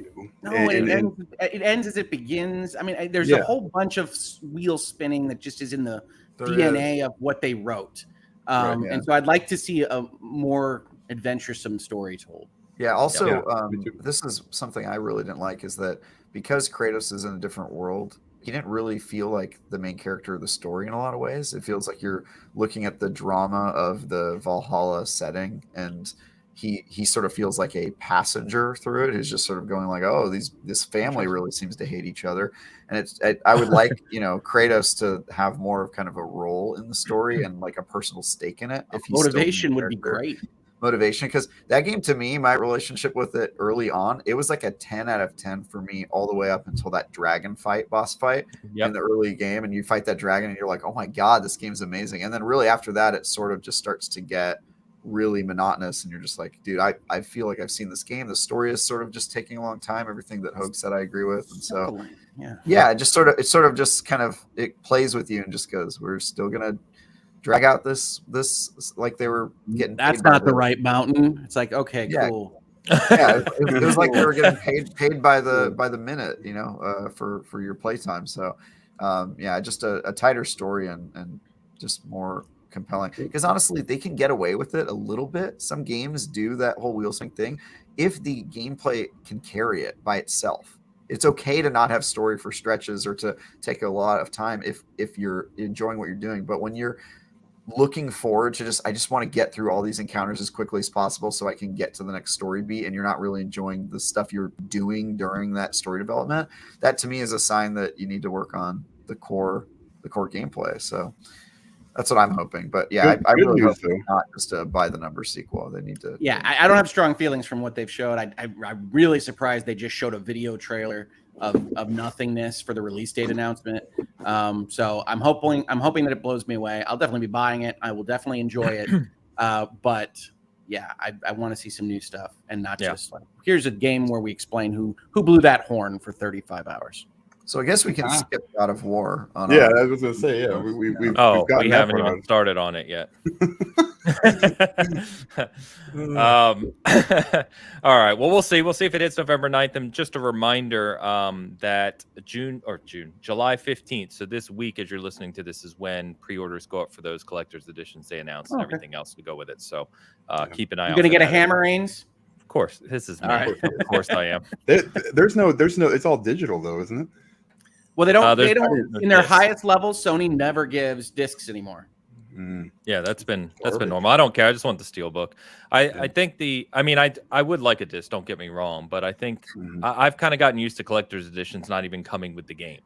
No, And it ends as it begins. I mean, there's Yeah. a whole bunch of wheels spinning that just is in the There DNA of what they wrote. Right, yeah. And so I'd like to see a more adventuresome story told. Yeah. Also, Yeah, me too. this is something I really didn't like, is that because Kratos is in a different world, he didn't really feel like the main character of the story in a lot of ways. It feels like you're looking at the drama of the Valhalla setting, and he sort of feels like a passenger through it. He's just sort of going like, oh, this family really seems to hate each other, and I would like Kratos to have more of kind of a role in the story and like a personal stake in it. If he's still the Motivation would be character. great. Motivation, because that game, to me, my relationship with it early on, it was like a 10 out of 10 for me all the way up until that dragon boss fight in the early game, and you fight that dragon and you're like, oh my god, this game's amazing. And then really after that, it sort of just starts to get really monotonous, and you're just like, dude, I feel like I've seen this game. The story is sort of just taking a long time. Everything that Hogue said I agree with. And so yeah, it sort of just kind of, it plays with you and just goes, we're still gonna drag out this like they were getting That's not the right mountain. It's like, okay, cool. Yeah, it was like they were getting paid by the minute, for your playtime. So yeah, just a tighter story and just more compelling, because honestly they can get away with it a little bit. Some games do that whole wheel swing thing if the gameplay can carry it by itself. It's okay to not have story for stretches or to take a lot of time if you're enjoying what you're doing. But when you're looking forward to I just want to get through all these encounters as quickly as possible so I can get to the next story beat, and you're not really enjoying the stuff you're doing during that story development, that to me is a sign that you need to work on the core gameplay. So that's what I'm hoping. But yeah, I really hope not just a by the numbers sequel. They need to. Yeah, I don't have strong feelings from what they've showed. I'm really surprised they just showed a video trailer of nothingness for the release date announcement. So I'm hoping that it blows me away. I'll definitely be buying it. I will definitely enjoy it. But yeah, I want to see some new stuff and not just like, here's a game where we explain who blew that horn for 35 hours. So I guess we can skip God of War. I was going to say, yeah. We haven't even started on it yet. All right. Well, we'll see. We'll see if it hits November 9th. And just a reminder that July 15th. So this week, as you're listening to this, is when pre-orders go up for those collector's editions they announced and everything else to go with it. So keep an eye out. You're going to get a hammer, Ains? Of course. This is me. Right. Of course I am. There's no, it's all digital though, isn't it? Well, they don't in their highest levels, Sony never gives discs anymore. Yeah, that's been normal. I don't care. I just want the steelbook. I think I would like a disc, don't get me wrong, but I think I've kind of gotten used to collector's editions not even coming with the game.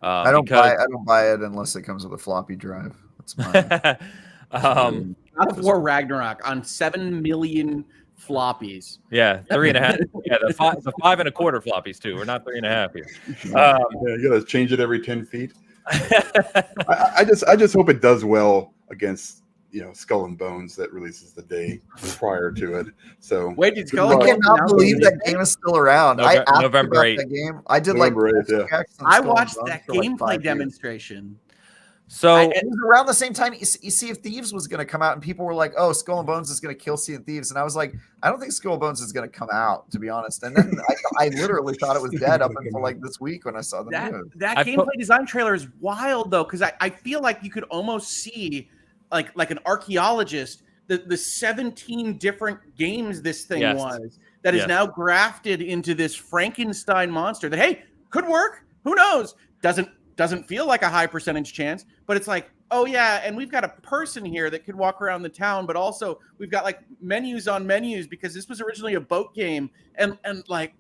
I don't buy it unless it comes with a floppy drive. That's mine. God of War Ragnarok on 7 million floppies. Yeah, 3.5. Yeah, the 5 1/4 floppies too. We're not 3.5 here. You gotta change it every 10 feet. I just hope it does well against Skull and Bones that releases the day prior to it. So wait, did Skull and Bones? I cannot believe that game is still around. November 8th. The game. I did November 8th, I watched that gameplay demonstration. So it was around the same time Sea of Thieves was going to come out, and people were like, "Oh, Skull and Bones is going to kill Sea of Thieves," and I was like, "I don't think Skull and Bones is going to come out, to be honest." And then I literally thought it was dead up until like this week when I saw the news. That gameplay design trailer is wild though, because I feel like you could almost see like an archaeologist the 17 different games this thing was that is now grafted into this Frankenstein monster that, hey, could work. Who knows? Doesn't feel like a high percentage chance, but it's like, oh yeah, and we've got a person here that could walk around the town, but also we've got like menus on menus because this was originally a boat game, and like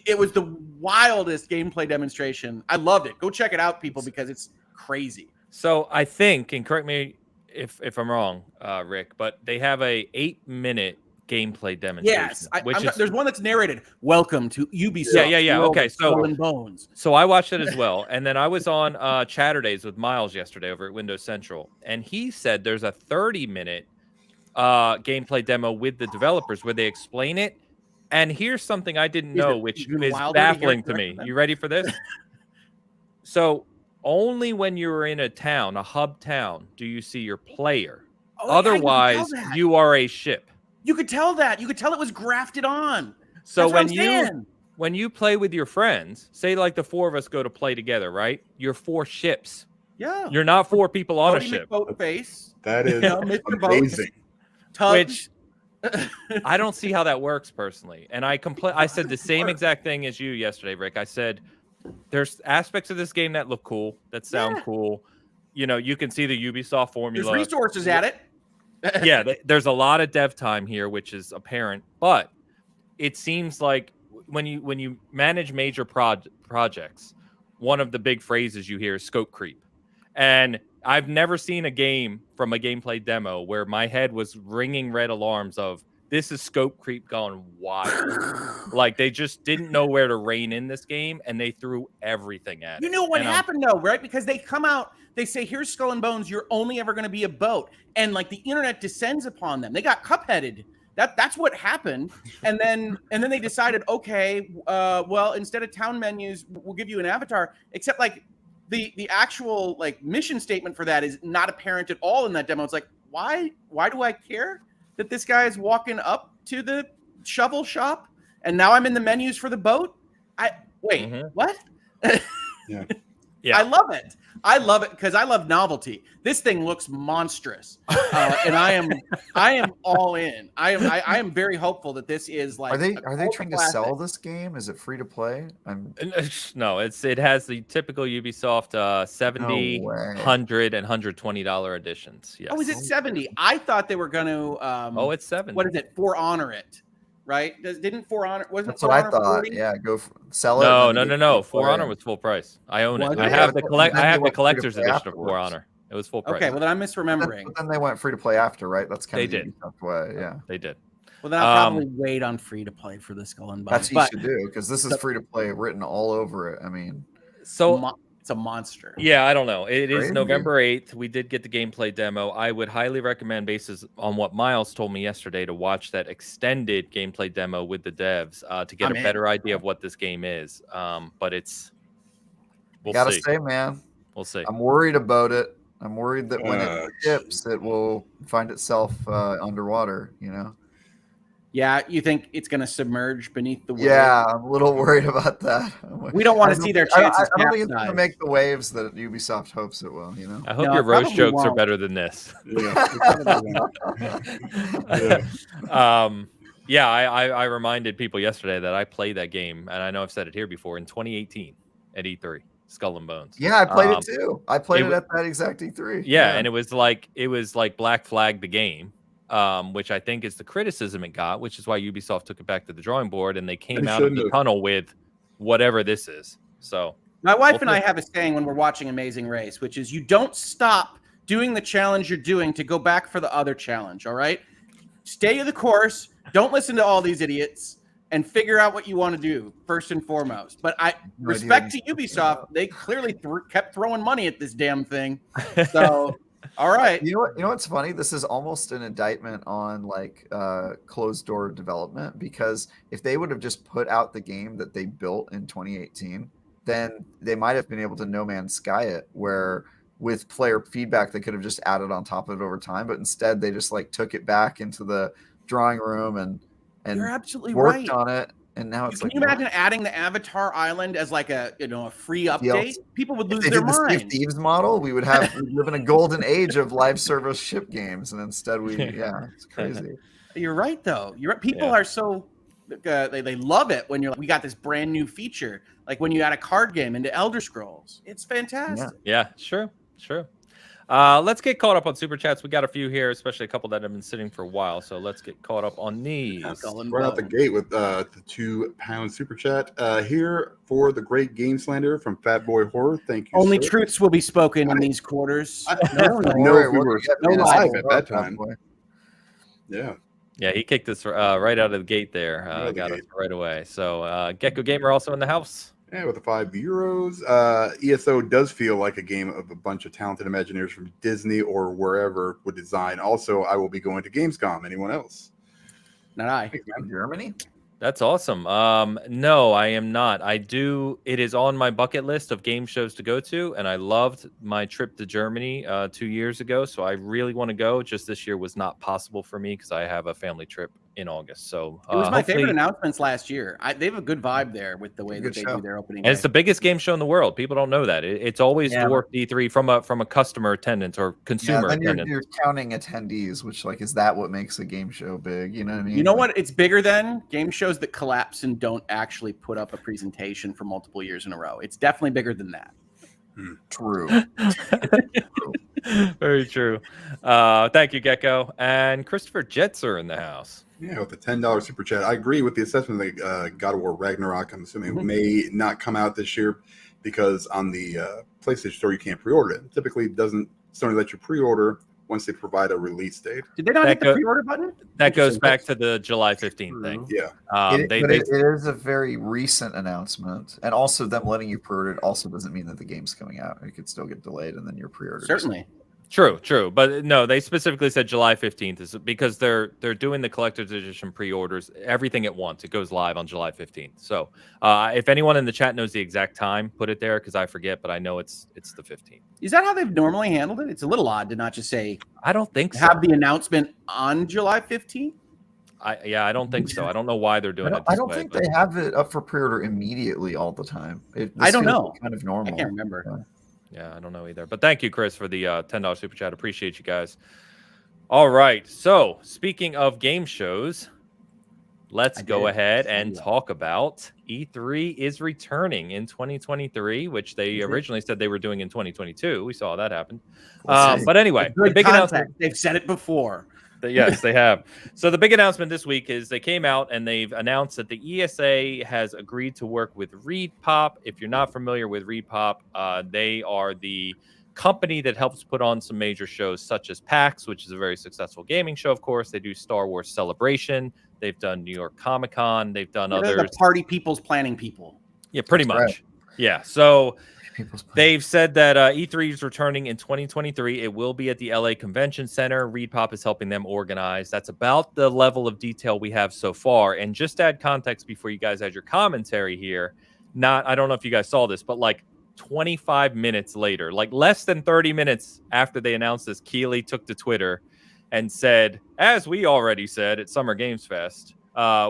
it was the wildest gameplay demonstration. I loved it. Go check it out, people, because it's crazy. So I think, and correct me if I'm wrong, Rick, but they have a 8-minute gameplay demonstration. Yes, there's one that's narrated. Welcome to Ubisoft. Yeah. World Okay, of Skull and Bones. So I watched it as well, and then I was on Chatter Days with Miles yesterday over at Windows Central, and he said there's a 30-minute gameplay demo with the developers where they explain it. And here's something I didn't know, which is baffling to me. You ready for this? So only when you're in a town, a hub town, do you see your player. Otherwise, you are a ship. You could tell that. You could tell it was grafted on. So when you play with your friends, say like the 4 of us go to play together, right? You're 4 ships. Yeah. You're not 4 people on a ship. Face. That is amazing. Which I don't see how that works personally. And I said the same exact thing as you yesterday, Rick. I said there's aspects of this game that look cool, that sound cool. You know, you can see the Ubisoft formula. There's resources at it. Yeah, there's a lot of dev time here, which is apparent. But it seems like when you manage major projects, one of the big phrases you hear is scope creep. And I've never seen a game from a gameplay demo where my head was ringing red alarms of this is scope creep gone wild. Like they just didn't know where to rein in this game, and they threw everything at it. You know what happened though, right? Because they come out, they say, "Here's Skull and Bones. You're only ever going to be a boat," and like the internet descends upon them. They got cupheaded. That's what happened. And then they decided, okay, well, instead of town menus, we'll give you an avatar. Except like the actual like mission statement for that is not apparent at all in that demo. It's like, why do I care that this guy is walking up to the shovel shop and now I'm in the menus for the boat? What? Yeah. I love it because I love novelty. This thing looks monstrous, and I am all in. I am very hopeful that this is like. Are they trying to sell this game? Is it free to play? No, it has the typical Ubisoft $70, $100, and $120 editions. Yes. Oh, is it 70? I thought they were going to. It's 70. What is it? For Honor it. Right? Didn't For Honor? Wasn't That's For what Honor I thought. 40? Yeah, sell it. No. For Honor was full price. I own it. I have the collector's edition of For Honor. It was full price. Okay, well then I'm misremembering. But then they went free to play after, right? That's kind of the Ubisoft way. Yeah, they did. Well, then I'll probably wait on free to play for the Skull and Bones. That's what you should do because this is free to play, written all over it. I mean, it's a monster. Yeah, I don't know. It is November 8th. We did get the gameplay demo. I would highly recommend, basis on what Miles told me yesterday, to watch that extended gameplay demo with the devs to get a better idea of what this game is. But we'll gotta see. say, man, we'll see. I'm worried about it. I'm worried that when it ships, it will find itself underwater. You know. Yeah, you think it's going to submerge beneath the waves? Yeah, I'm a little worried about that. We don't want to see their chances. I don't think it's going to make the waves that Ubisoft hopes it will. You know. I hope your roast jokes are better than this. Yeah. I reminded people yesterday that I played that game, and I know I've said it here before, in 2018 at E3, Skull and Bones. Yeah, I played it too. I played it at that exact E3. Yeah, and it was like Black Flag the game. Which I think is the criticism it got, which is why Ubisoft took it back to the drawing board and they came out of the tunnel with whatever this is. So my wife and I have a saying when we're watching Amazing Race, which is you don't stop doing the challenge you're doing to go back for the other challenge. All right, stay the course. Don't listen to all these idiots and figure out what you want to do first and foremost. But I respect to Ubisoft. They clearly kept throwing money at this damn thing. So. All right. You know what's funny? This is almost an indictment on like closed door development, because if they would have just put out the game that they built in 2018, then they might have been able to No Man's Sky it, where with player feedback they could have just added on top of it over time. But instead they just like took it back into the drawing room and you're absolutely worked on it. And now it's Can you imagine adding the Avatar Island as like a free update? People would lose their mind. The Sea of Thieves model, we would live in a golden age of live service ship games, and instead it's crazy. You're right though. You're right. People are so they love it when you're like, we got this brand new feature, like when you add a card game into Elder Scrolls. It's fantastic. Yeah, sure. Let's get caught up on super chats. We got a few here, especially a couple that have been sitting for a while. So let's get caught up on these. Right out the gate with the £2 super chat here for the great game slander from Fat Boy Horror. Thank you. Only truths will be spoken in these quarters. No, we were live at that time. Yeah. Yeah, he kicked us right out of the gate there. Out of the Got us gate. right away. So Gecko Gamer also in the house. Yeah, with the €5. ESO does feel like a game of a bunch of talented Imagineers from Disney or wherever would design. Also, I will be going to Gamescom. Anyone else? Not I. Thanks, man. Germany? That's awesome. No, I am not. I do. It is on my bucket list of game shows to go to, and I loved my trip to Germany 2 years ago. So I really want to go. Just this year was not possible for me because I have a family trip in August. So It was my favorite hopefully, announcements last year. They have a good vibe there with the way Good that they show. do their opening. and it's the biggest game show in the world. People don't know that. It's always Yeah, dwarfed E3 from a customer attendance or Yeah, consumer then attendance. you're counting attendees, which like is that what makes a game show big? You know what I mean? You know Like, what? It's bigger than game shows that collapse and don't actually put up a presentation for multiple years in a row. It's definitely bigger than that. True. Very true. Thank you, Gecko. And Christopher Jetzer in the house. Yeah, with the $10 super chat. I agree with the assessment that God of War Ragnarok, I'm assuming, may not come out this year because on the PlayStation Store you can't pre-order it. Typically, doesn't Sony let you pre-order once they provide a release date. Did they not hit the That pre-order button? That goes Interesting. back to the July 15th thing. Yeah, But it is a very recent announcement, and also them letting you pre-order it also doesn't mean that the game's coming out. It could still get delayed, and then your pre-order. Certainly. True. But no, they specifically said July 15th is because they're doing the collector's edition pre-orders, everything at once. It goes live on July 15th. So if anyone in the chat knows the exact time, put it there because I forget, but I know it's the 15th. Is that how they've normally handled it? It's a little odd to not just say I don't think so. have the announcement on July 15th. I don't think so. I don't know why they're doing it I this don't way. think but- they have it up for pre-order immediately all the time. I don't feels know. Kind of I normal. can't remember. Yeah, I don't know either. But thank you, Chris, for the $10 super chat. Appreciate you guys. All right. So speaking of game shows, let's go ahead and talk about E3 is returning in 2023, which they originally said they were doing in 2022. We saw that happen. But anyway, the Good big announcement. context. They've said it before. Yes, they have. So the big announcement this week is they came out and they've announced that the ESA has agreed to work with ReedPop. If you're not familiar with ReedPop, they are the company that helps put on some major shows such as PAX, which is a very successful gaming show, of course. They do Star Wars Celebration. They've done New York Comic Con. They've done others. The party people's planning people. Yeah, pretty That's much. right. Yeah. So People's plan. they've said that E3 is returning in 2023. It will be at the LA Convention Center. ReedPop is helping them organize. That's about the level of detail we have so far. And just to add context before you guys add your commentary here, I don't know if you guys saw this, but like 25 minutes later, like less than 30 minutes after they announced this, Keighley took to Twitter and said, as we already said at Summer Games Fest,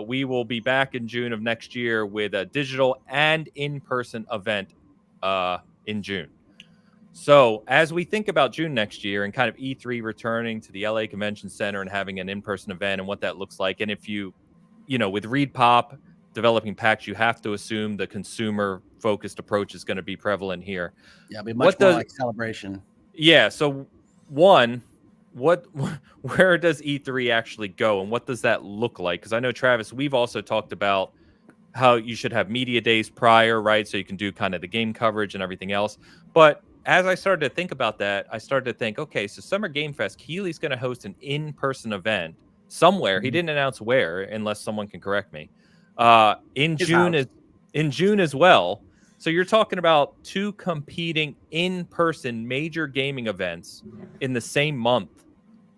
we will be back in June of next year with a digital and in-person event in June. So as we think about June next year and kind of E3 returning to the LA Convention Center and having an in-person event and what that looks like, and if you with ReedPop developing PAX, you have to assume the consumer-focused approach is going to be prevalent here. Yeah, it'll be much more like Celebration. Yeah. So where does E3 actually go, and what does that look like? Because I know, Travis, we've also talked about how you should have media days prior, right? So you can do kind of the game coverage and everything else. But as I started to think about that, I started to think, okay, so Summer Game Fest, Keighley's going to host an in-person event somewhere. He didn't announce where, unless someone can correct me. In June as well. So you're talking about two competing in-person major gaming events in the same month.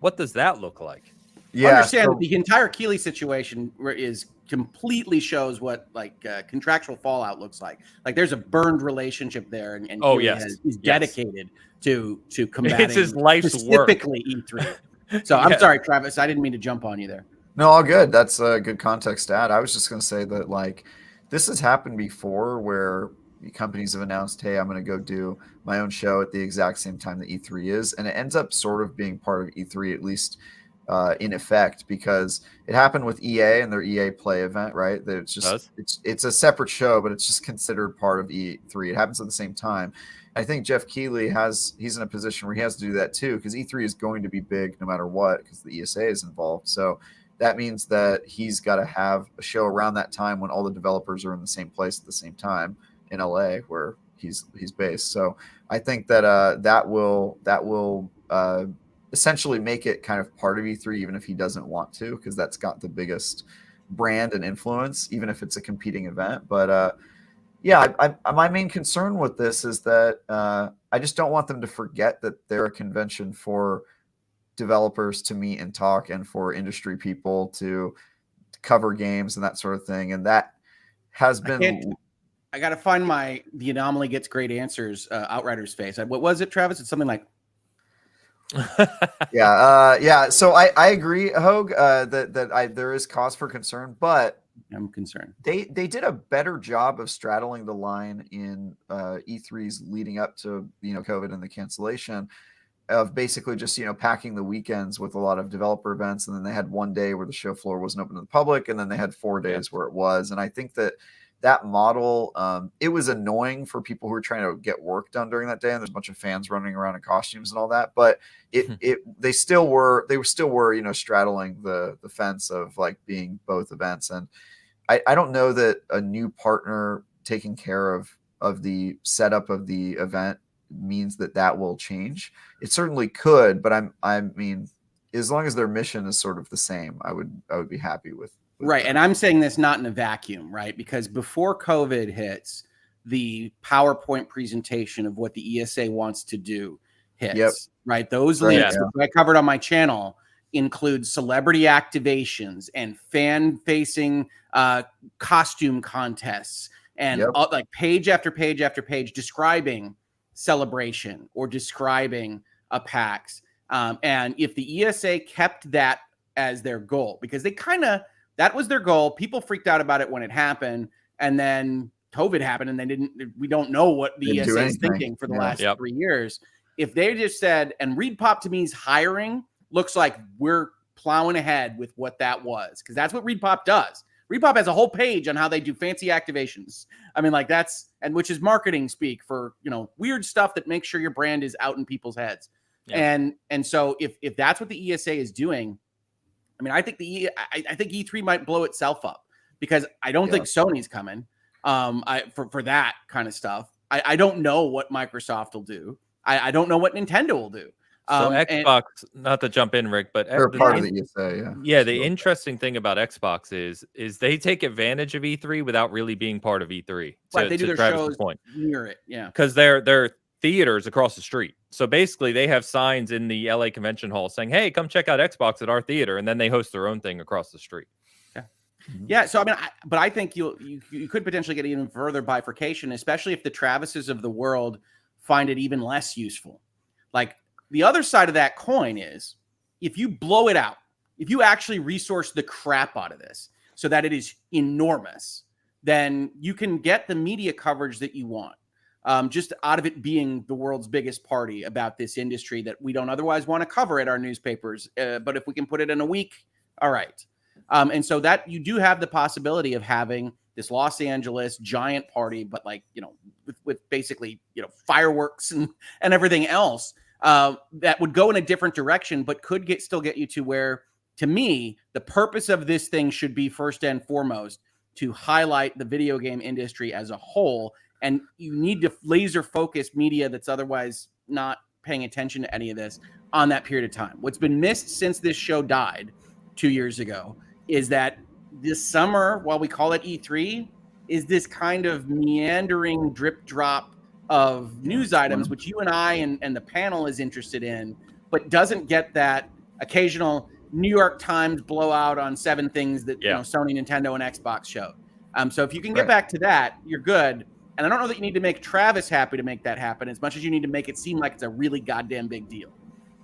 What does that look like? Yeah, Understand that the entire Keighley situation is completely shows what contractual fallout looks like. Like there's a burned relationship there, and Keighley is dedicated to combating it's his life's specifically work. E3. So I'm sorry, Travis, I didn't mean to jump on you there. No, all good. That's a good context to add. I was just going to say that like this has happened before where companies have announced, hey, I'm going to go do my own show at the exact same time that E3 is. And it ends up sort of being part of E3, at least in effect, because it happened with EA and their EA Play event, right? That it's just it's a separate show, but it's just considered part of E3. It happens at the same time. I think Jeff Keighley he's in a position where he has to do that too, because E3 is going to be big no matter what, because the ESA is involved. So that means that he's got to have a show around that time when all the developers are in the same place at the same time in LA where he's based. So I think that that will essentially make it kind of part of E3, even if he doesn't want to, because that's got the biggest brand and influence, even if it's a competing event. But yeah, my main concern with this is that I just don't want them to forget that they're a convention for developers to meet and talk, and for industry people to cover games and that sort of thing. And that has been. I got to find the anomaly gets great answers Outriders face. What was it, Travis? It's something like. Yeah. So I agree, Hogue, that there is cause for concern, but I'm concerned. They did a better job of straddling the line in E3s leading up to COVID and the cancellation, of basically just packing the weekends with a lot of developer events, and then they had one day where the show floor wasn't open to the public, and then they had 4 days where it was. And I think that model, it was annoying for people who were trying to get work done during that day, and there's a bunch of fans running around in costumes and all that, but they still were straddling the fence of like being both events. And I don't know that a new partner taking care of the setup of the event means that will change. It certainly could, but I mean, as long as their mission is sort of the same, I would be happy with right. that. And I'm saying this not in a vacuum, right? Because before COVID hits, the PowerPoint presentation of what the ESA wants to do hits, right? Those links that I covered on my channel include celebrity activations and fan-facing costume contests, and like page after page after page describing Celebration or describing a PAX. And if the ESA kept that as their goal, because that was their goal. People freaked out about it when it happened, and then COVID happened, and we don't know what the ESA is thinking for the last 3 years. If they just said, and Reed Pop to me's hiring looks like we're plowing ahead with what that was, because that's what Reed Pop does. Reed Pop has a whole page on how they do fancy activations. I mean, like which is marketing speak for, weird stuff that makes sure your brand is out in people's heads. Yeah. And so if that's what the ESA is doing, I mean, I think I think E3 might blow itself up, because I don't think Sony's coming for that kind of stuff. I don't know what Microsoft will do. I don't know what Nintendo will do. So Xbox, not to jump in, Rick, but they're part of the ESA. Yeah, the interesting thing about Xbox is they take advantage of E3 without really being part of E3. Right, they do their shows near it, because they're theaters across the street. So basically, they have signs in the LA Convention Hall saying, "Hey, come check out Xbox at our theater," and then they host their own thing across the street. Yeah, so I mean, but I think you could potentially get even further bifurcation, especially if the Travises of the world find it even less useful. Like, the other side of that coin is, if you blow it out, if you actually resource the crap out of this so that it is enormous, then you can get the media coverage that you want, just out of it being the world's biggest party about this industry that we don't otherwise want to cover at our newspapers. But if we can put it in a week, all right. And so that you do have the possibility of having this Los Angeles giant party, but like, with basically, fireworks and everything else, that would go in a different direction, but could still get you to where, to me, the purpose of this thing should be first and foremost to highlight the video game industry as a whole. And you need to laser focus media that's otherwise not paying attention to any of this on that period of time. What's been missed since this show died 2 years ago is that this summer, while we call it E3, is this kind of meandering drip drop of news items, which you and I and the panel is interested in, but doesn't get that occasional New York Times blowout on 7 things that Sony, Nintendo, and Xbox showed. So if you can get back to that, you're good. And I don't know that you need to make Travis happy to make that happen as much as you need to make it seem like it's a really goddamn big deal.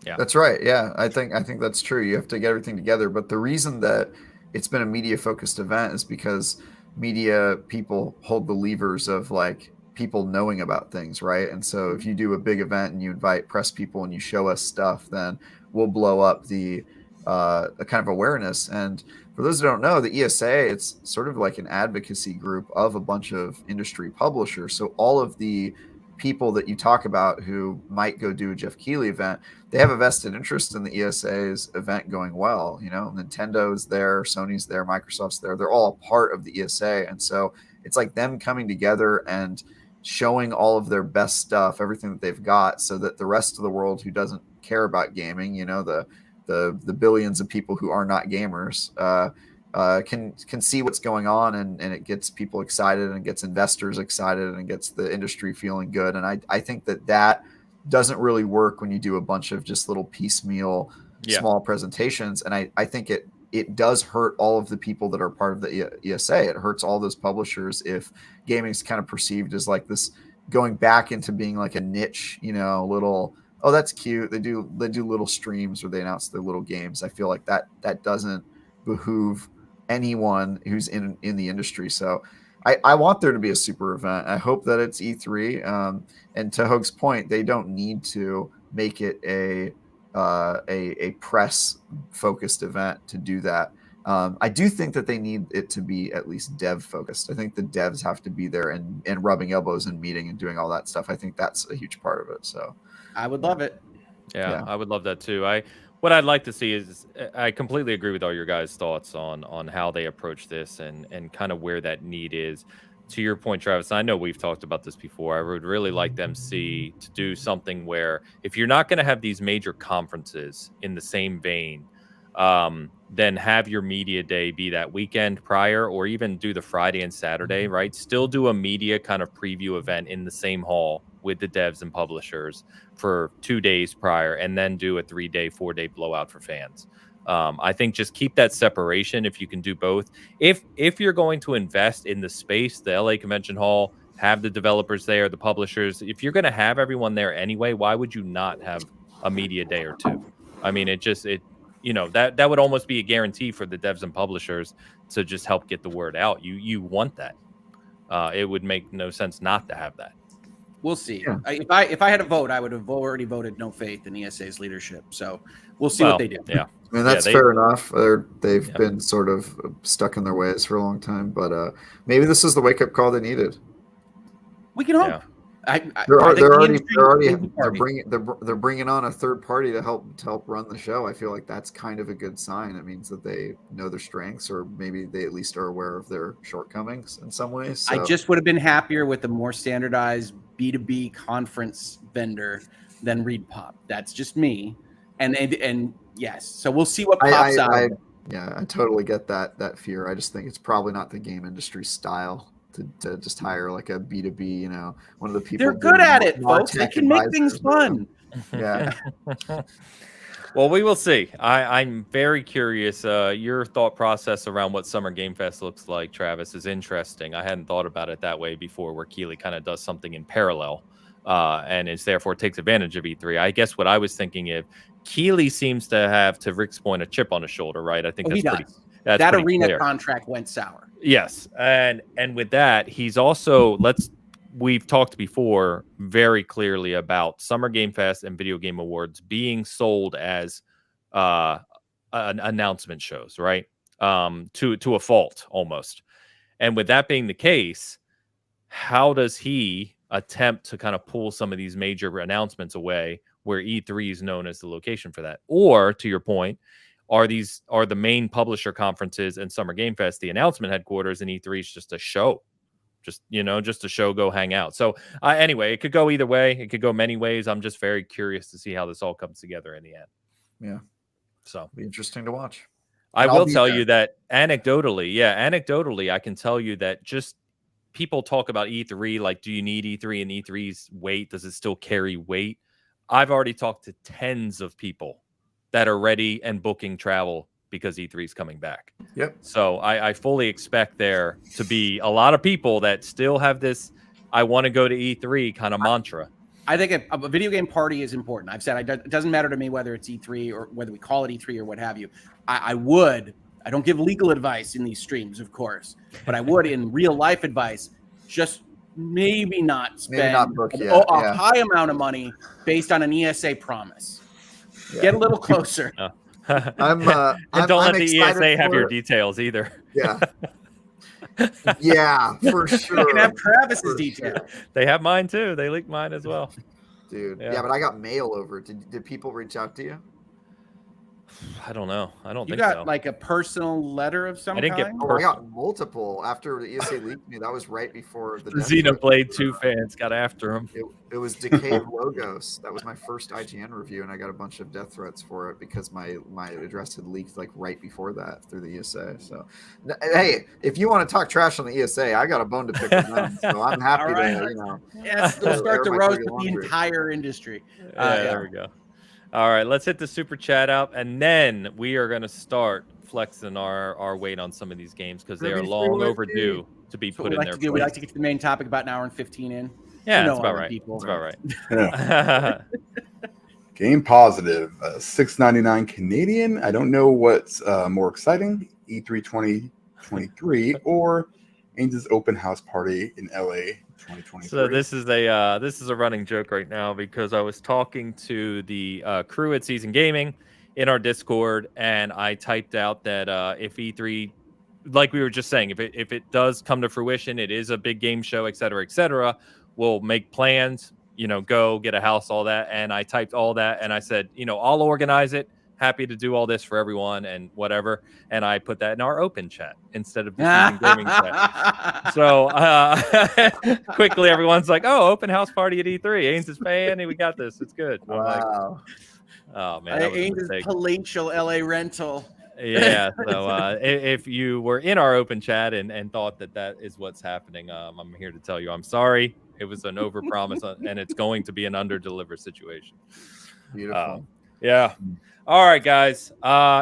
Yeah, that's right. Yeah, I think that's true. You have to get everything together. But the reason that it's been a media focused event is because media people hold the levers of like people knowing about things, right? And so if you do a big event and you invite press people and you show us stuff, then we'll blow up the kind of awareness. And for those who don't know, the ESA, it's sort of like an advocacy group of a bunch of industry publishers. So all of the people that you talk about who might go do a Jeff Keighley event, they have a vested interest in the ESA's event going well. Nintendo's there, Sony's there, Microsoft's there. They're all a part of the ESA. And so it's like them coming together and showing all of their best stuff, everything that they've got, so that the rest of the world who doesn't care about gaming, the billions of people who are not gamers, can see what's going on, and it gets people excited and gets investors excited and gets the industry feeling good. And I think that doesn't really work when you do a bunch of just little piecemeal small presentations. And I think it does hurt all of the people that are part of the ESA. It hurts all those publishers if gaming is kind of perceived as like this going back into being like a niche, little, oh, that's cute. They do little streams where they announce their little games. I feel like that doesn't behoove anyone who's in the industry. So I want there to be a super event. I hope that it's E3. And to Hoag's point, they don't need to make it a press focused event to do that. I do think that they need it to be at least dev focused. I think the devs have to be there and rubbing elbows and meeting and doing all that stuff. I think that's a huge part of it. So I would love it. Yeah, I would love that too. What I'd like to see is, I completely agree with all your guys' thoughts on how they approach this and kind of where that need is. To your point, Travis, I know we've talked about this before. I would really like them to do something where if you're not going to have these major conferences in the same vein, then have your media day be that weekend prior, or even do the Friday and Saturday, right? Still do a media kind of preview event in the same hall with the devs and publishers for 2 days prior, and then do a 3-day, 4-day blowout for fans. I think just keep that separation if you can do both. If you're going to invest in the space, the LA Convention Hall, have the developers there, the publishers, if you're going to have everyone there anyway, why would you not have a media day or two? I mean, that would almost be a guarantee for the devs and publishers to just help get the word out. You want that. It would make no sense not to have that. We'll see. Yeah. If I had a vote, I would have already voted no faith in ESA's leadership. So we'll see what they do. Yeah. I mean, that's fair enough. They've been sort of stuck in their ways for a long time, but maybe this is the wake-up call they needed. We can hope. They're bringing on a third party to help run the show. I feel like that's kind of a good sign. It means that they know their strengths, or maybe they at least are aware of their shortcomings in some ways. So. I just would have been happier with a more standardized B2B conference vendor than ReadPop. That's just me. And yes, so we'll see what pops out. I totally get that fear. I just think it's probably not the game industry style to just hire like a B2B, one of the people. They're good at it, folks. They can make things fun. Yeah. Well, we will see. I'm very curious. Your thought process around what Summer Game Fest looks like, Travis, is interesting. I hadn't thought about it that way before, where Keighley kind of does something in parallel and is therefore takes advantage of E3. I guess what I was thinking, if Keighley seems to have, to Rick's point, a chip on his shoulder, right? I think that arena clear. Contract went sour. Yes, and with that, he's also we've talked before very clearly about Summer Game Fest and Video Game Awards being sold as announcement shows, right? To a fault almost. And with that being the case, how does he attempt to kind of pull some of these major announcements away where E3 is known as the location for that? Or to your point, are the main publisher conferences and Summer Game Fest the announcement headquarters, and E3 is just a show, just a show, go hang out. So anyway, it could go either way. It could go many ways. I'm just very curious to see how this all comes together in the end. Yeah. So be interesting to watch. I will tell you that anecdotally, I can tell you that just people talk about E3, like, do you need E3 and E3's weight? Does it still carry weight? I've already talked to tens of people that are ready and booking travel because E3 is coming back. Yep. So I fully expect there to be a lot of people that still have this, I want to go to E3 kind of mantra. I think a video game party is important. I've said it doesn't matter to me whether it's E3 or whether we call it E3 or what have you. I don't give legal advice in these streams, of course, but I would in real life advice, just maybe not spend a high amount of money based on an ESA promise. Yeah. Get a little closer. And don't let the ESA have your details either. Yeah. Yeah, for sure. You can have Travis's details. They have mine too. They leaked mine as well. Dude. Yeah, but I got mail over. Did people reach out to you? I don't know. I don't You think got so. like a personal letter of some I didn't get kind? Oh, I got multiple after the ESA leaked me. That was right before the death threat. Xenoblade 2 fans got after him. It was Decayed Logos. That was my first IGN review, and I got a bunch of death threats for it because my address had leaked like right before that through the ESA. So, hey, if you want to talk trash on the ESA, I got a bone to pick with them. So I'm happy All right. to, you know. Yes, they'll start to air my roast dirty with the laundry. entire industry. Yeah, there we go. All right, let's hit the super chat out, and then we are going to start flexing our weight on some of these games because they are long overdue to be So put we in like their to do. We like place. to get to the main topic about an hour and 15 in. Yeah, You know that's about all the right. people. That's about right. Yeah. Game Positive, $6.99 Canadian. I don't know what's more exciting, E3 2023 or Ainge's open house party in LA 2023. So this is a running joke right now because I was talking to the crew at Season Gaming in our Discord, and I typed out that if E3, like we were just saying, if it does come to fruition, it is a big game show, et cetera, we'll make plans, go get a house, all that. And I typed all that, and I said, I'll organize it. Happy to do all this for everyone and whatever. And I put that in our open chat instead of the Season Gaming chat. So quickly, everyone's like, "Oh, open house party at E3. Ains is paying, and we got this. It's good." I'm like, Wow. "Oh man, that was a Ains' mistake." palatial LA rental. Yeah. So if you were in our open chat and thought that is what's happening, I'm here to tell you I'm sorry. It was an overpromise, and it's going to be an under-deliver situation. Beautiful. Yeah. All right, guys.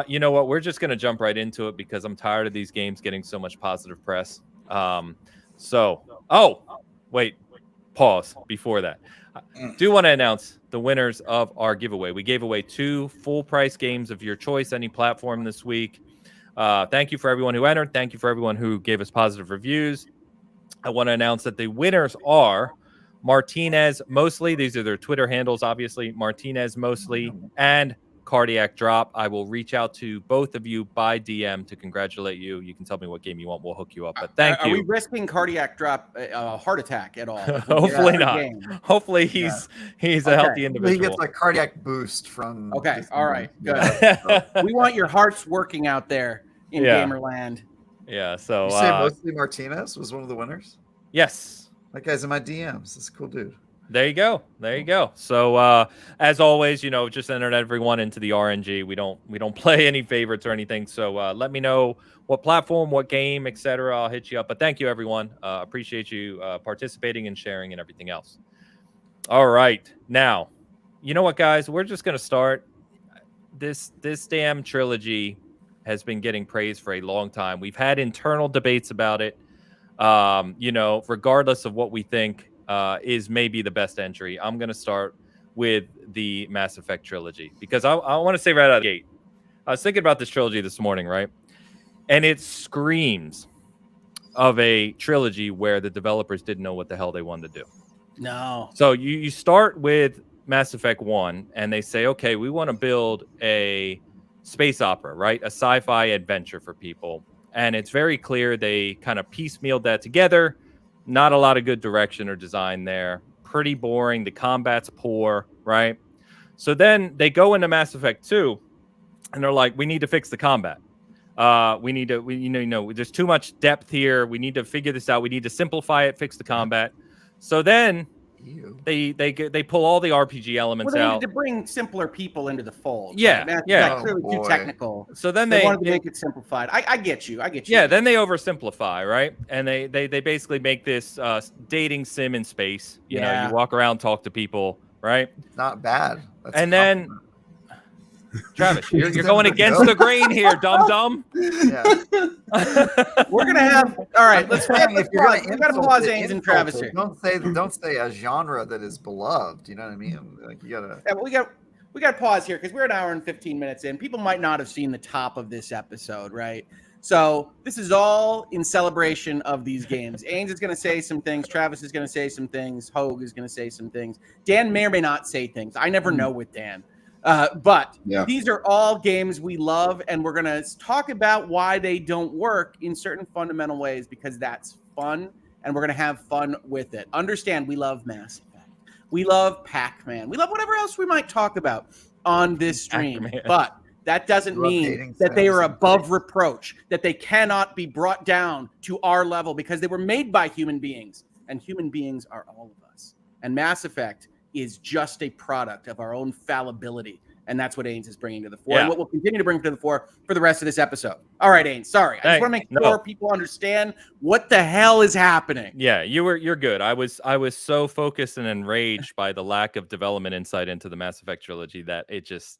You know what? We're just going to jump right into it because I'm tired of these games getting so much positive press. Wait, pause before that. I do want to announce the winners of our giveaway. We gave away 2 full-price games of your choice, any platform this week. Thank you for everyone who entered. Thank you for everyone who gave us positive reviews. I want to announce that the winners are Martinez Mostly. These are their Twitter handles, obviously. Martinez Mostly and Cardiac Drop. I will reach out to both of you by DM to congratulate you. You can tell me what game you want. We'll hook you up. But thank you. Are we risking Cardiac Drop a heart attack at all? Hopefully not. Hopefully he's a healthy individual. He gets a cardiac boost from. Okay. All right. Good. Yeah. We want your hearts working out there in Gamerland. Yeah. So you say Mostly Martinez was one of the winners? Yes. That guy's in my DMs. This is a cool dude. There you go. There you go. So as always, just entered everyone into the RNG. We don't play any favorites or anything. So let me know what platform, what game, etc. I'll hit you up. But thank you, everyone. Appreciate you participating and sharing and everything else. All right. Now, you know what, guys? We're just gonna start. This damn trilogy has been getting praise for a long time. We've had internal debates about it. Regardless of what we think is maybe the best entry, I'm going to start with the Mass Effect trilogy because I want to say right out of the gate, I was thinking about this trilogy this morning, right? And it screams of a trilogy where the developers didn't know what the hell they wanted to do. No. So you start with Mass Effect 1 and they say, okay, we want to build a space opera, right? A sci-fi adventure for people. And it's very clear they kind of piecemealed that together. Not a lot of good direction or design there. Pretty boring. The combat's poor, right? So then they go into Mass Effect 2, and they're like, we need to fix the combat. There's too much depth here. We need to figure this out. We need to simplify it, fix the combat. So then they pull all the RPG elements they out. needed to bring simpler people into the fold. Yeah, right? yeah. Clearly too technical. So then they wanted to make it simplified. I get you. Yeah, then they oversimplify, right? And they basically make this dating sim in space. You know, you walk around, talk to people, right? Not bad. That's and then, Travis, you're going against the grain here, dum-dum. Yeah. We're gonna have all right. Let's if you're going to pause Ains and Travis here. Don't say a genre that is beloved. You know what I mean? Like you gotta. Yeah, we got to pause here because we're an hour and 15 minutes in. People might not have seen the top of this episode, right? So this is all in celebration of these games. Ains is going to say some things. Travis is going to say some things. Hogue is going to say some things. Dan may or may not say things. I never know with Dan. But these are all games we love, and we're going to talk about why they don't work in certain fundamental ways because that's fun, and we're going to have fun with it. Understand, we love Mass Effect. We love Pac-Man. We love whatever else we might talk about on this stream. Pac-Man. But That doesn't Love mean dating that they sims. are above reproach, that they cannot be brought down to our level because they were made by human beings, and human beings are all of us. And Mass Effect is just a product of our own fallibility, and that's what Ains is bringing to the fore, and what we'll continue to bring to the fore for the rest of this episode. All right, Ains, sorry. I just want to make sure people understand what the hell is happening. Yeah, you're good. I was so focused and enraged by the lack of development insight into the Mass Effect trilogy that it just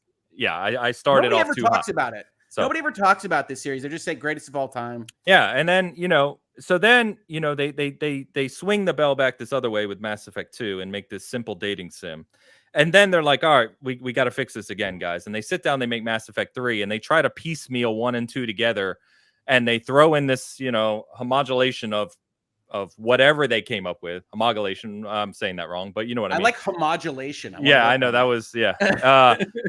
I started Nobody off ever too talks hot. about it. So, Nobody ever talks about this series. They just say greatest of all time. Yeah, and then they swing the bell back this other way with Mass Effect 2 and make this simple dating sim. And then they're like, all right, we got to fix this again, guys. And they sit down, they make Mass Effect 3, and they try to piecemeal 1 and 2 together, and they throw in this, homogulation of whatever they came up with. Homogulation, I'm saying that wrong, but you know what I mean. I like homogulation. I know that was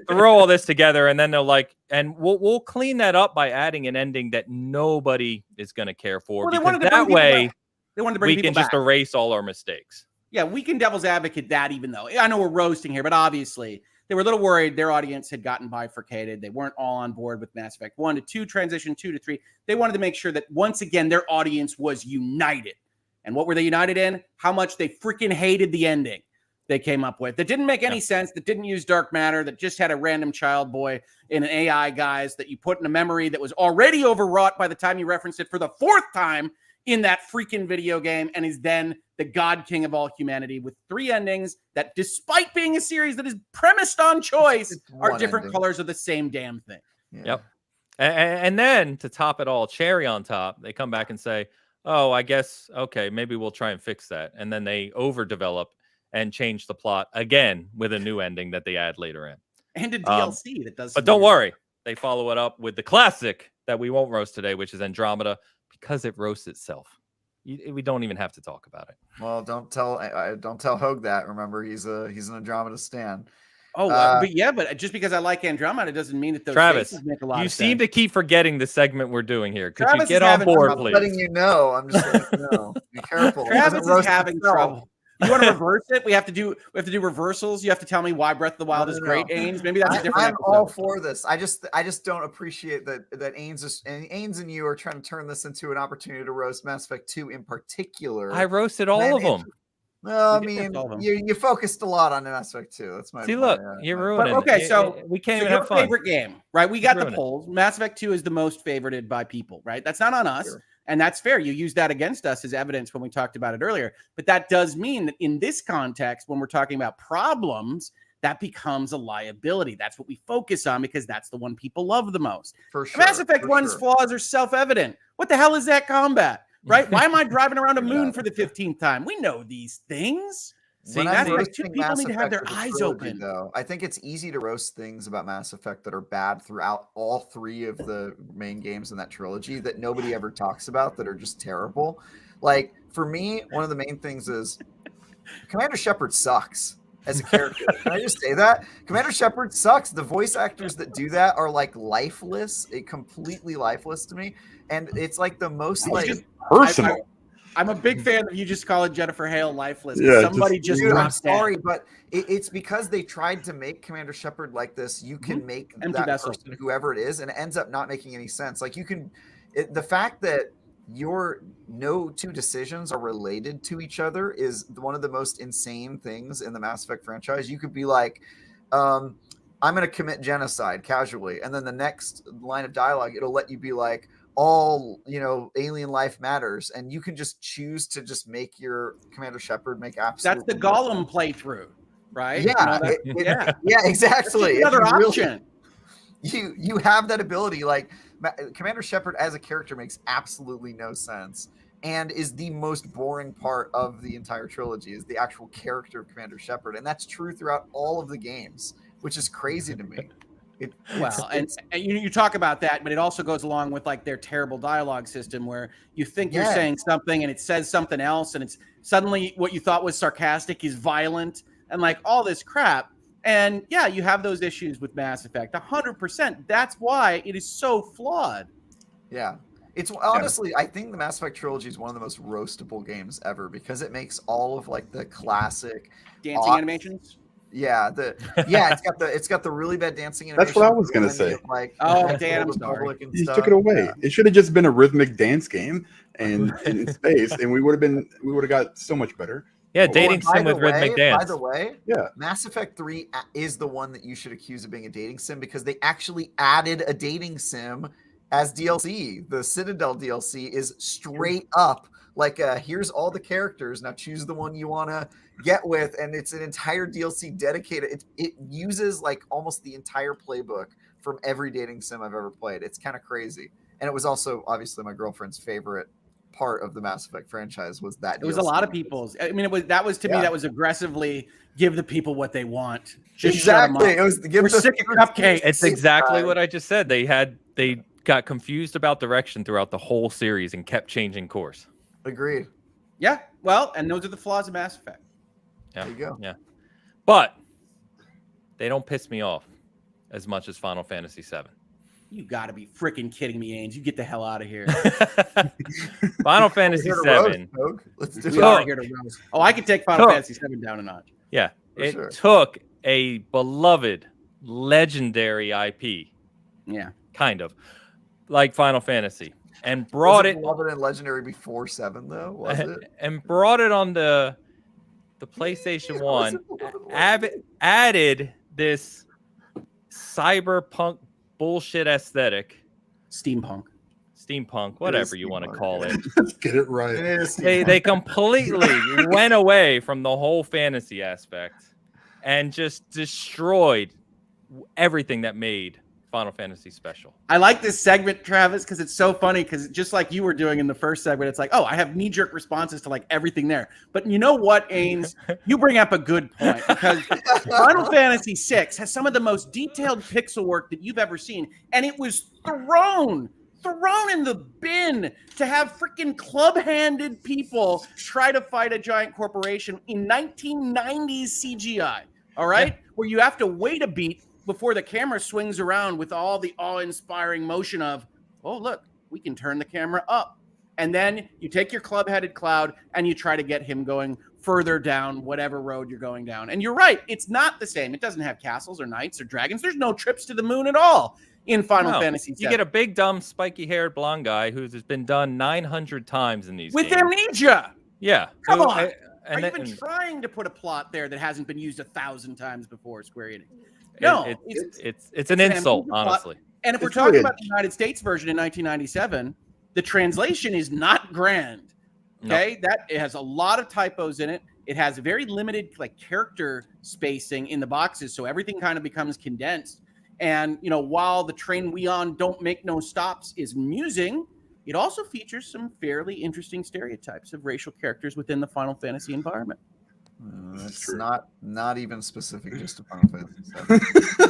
throw all this together, and then they're like, and we'll clean that up by adding an ending that nobody is going to care for, because that way we can just erase all our mistakes. Yeah, we can devil's advocate that, even though I know we're roasting here, but obviously they were a little worried their audience had gotten bifurcated. They weren't all on board with Mass Effect 1 to 2, transition 2 to 3. They wanted to make sure that once again their audience was united. And what were they united in? How much they freaking hated the ending they came up with. That didn't make any sense, that didn't use dark matter, that just had a random child boy in an AI guise that you put in a memory that was already overwrought by the time you referenced it for the 4th time in that freaking video game, and is then the God King of all humanity with 3 endings that, despite being a series that is premised on choice, are different colors of the same damn thing. Yeah. Yep. And then to top it all, cherry on top, they come back and say, oh, I guess, okay, maybe we'll try and fix that. And then they overdevelop and change the plot again with a new ending that they add later in. And a DLC that does. But don't worry, they follow it up with the classic that we won't roast today, which is Andromeda, because it roasts itself. We don't even have to talk about it. Well, don't tell Hogue that. Remember, he's an Andromeda stan. Oh, but just because I like Andromeda doesn't mean that those Travis, make a lot you of seem sense. to keep forgetting the segment we're doing here. Could Travis you get on board, I'm please? letting you know. I'm just letting you know. Be careful. Travis is having trouble. You want to reverse it? We have to do reversals. You have to tell me why Breath of the Wild is great, Ains. Maybe that's a different I'm episode. all for this. I just don't appreciate that Ains and you are trying to turn this into an opportunity to roast Mass Effect 2 in particular. I roasted all of them. Well, I mean, you focused a lot on Mass Effect 2. That's my look, you're ruining. Okay, so we can't even your have fun. favorite game, right? We got the polls. Mass Effect 2 is the most favorited by people, right? That's not on us. Sure. And that's fair. You used that against us as evidence when we talked about it earlier. But that does mean that in this context, when we're talking about problems, that becomes a liability. That's what we focus on because that's the one people love the most. For sure. Mass Effect 1's flaws are self-evident. What the hell is that combat? Right? Why am I driving around a moon for the 15th time? We know these things. See, Mass Effect 2 people need to have their eyes open. Though I think it's easy to roast things about Mass Effect that are bad throughout all 3 of the main games in that trilogy that nobody ever talks about, that are just terrible. Like, for me, one of the main things is Commander Shepard sucks as a character. Can I just say that? Commander Shepard sucks. The voice actors that do that are like lifeless, completely lifeless to me. And it's like the most like personal. I'm a big fan of you just calling Jennifer Hale lifeless. Yeah, somebody just dude, I'm dropped sorry, down. but it's because they tried to make Commander Shepard like this. You can make that person, whoever it is, and it ends up not making any sense. Like the fact that your no 2 decisions are related to each other is one of the most insane things in the Mass Effect franchise. You could be like, I'm going to commit genocide casually, and then the next line of dialogue, it'll let you be like, all alien life matters, and you can just choose to just make your Commander Shepard make absolutely. That's the Gollum playthrough, right? Yeah, yeah, exactly. Another option. You have that ability. Like Commander Shepard as a character makes absolutely no sense, and is the most boring part of the entire trilogy. Is the actual character of Commander Shepard, and that's true throughout all of the games, which is crazy to me. And you talk about that, but it also goes along with like their terrible dialogue system where you think you're saying something and it says something else, and it's suddenly what you thought was sarcastic is violent, and like all this crap. And yeah, you have those issues with Mass Effect 100%. That's why it is so flawed. Yeah. It's honestly, I think the Mass Effect trilogy is one of the most roastable games ever because it makes all of like the classic dancing animations. It's got the really bad dancing animation. That's what I was gonna say. Like, Oh, damn, I'm sorry. You took it away. It should have just been a rhythmic dance game and in space, and we would have got so much better. Yeah, dating sim with rhythmic dance. By the way, Yeah, Mass Effect 3 is the one that you should accuse of being a dating sim because they actually added a dating sim as DLC. The Citadel DLC is straight up like, here's all the characters. Now choose the one you want to get with, and it's an entire DLC dedicated. It uses like almost the entire playbook from every dating sim I've ever played. It's kind of crazy, and it was also obviously my girlfriend's favorite part of the Mass Effect franchise was that it was a lot of people's. I mean, that was aggressively give the people what they want. Just exactly. It was we're sick of cupcakes. It's exactly what I just said. They got confused about direction throughout the whole series and kept changing course. Agreed. Yeah. Well, and those are the flaws of Mass Effect. Yeah. There you go. Yeah. But they don't piss me off as much as Final Fantasy VII. You got to be freaking kidding me, Ains. You get the hell out of here. Final Fantasy VII. Let's do We it. are here to roast. Oh, I could take Final Fantasy VII down a notch. Yeah. For It sure. took a beloved, legendary IP, Yeah. kind of, like Final Fantasy, and brought it beloved and legendary before 7 though, was it? and brought it on the PlayStation 1, added this cyberpunk bullshit aesthetic, Steampunk, whatever you want to steampunk, call it. let's get it right. It is They completely went away from the whole fantasy aspect and just destroyed everything that made Final Fantasy special. I like this segment, Travis, because it's so funny. Because just like you were doing in the first segment, it's like, oh, I have knee-jerk responses to like everything there. But you know what, Ains? You bring up a good point because Final Fantasy VI has some of the most detailed pixel work that you've ever seen, and it was thrown in the bin to have freaking club-handed people try to fight a giant corporation in 1990s CGI. All right, where you have to wait a beat before the camera swings around with all the awe-inspiring motion of, oh, look, we can turn the camera up. And then you take your club-headed Cloud and you try to get him going further down whatever road you're going down. And you're right, it's not the same. It doesn't have castles or knights or dragons. There's no trips to the moon at all in Final Fantasy VII. You get a big, dumb, spiky-haired blonde guy who's been done 900 times in these with games. amnesia. Yeah. Come on. And Are you even trying to put a plot there that hasn't been used 1,000 times before, Square Enix? No, it's an insult, honestly. And if we're talking about the United States version in 1997, the translation is not grand. Okay, that it has a lot of typos in it. It has very limited like character spacing in the boxes, so everything kind of becomes condensed. And you know, while the train we on don't make no stops is amusing, it also features some fairly interesting stereotypes of racial characters within the Final Fantasy environment. It's not even specific just to Final Fantasy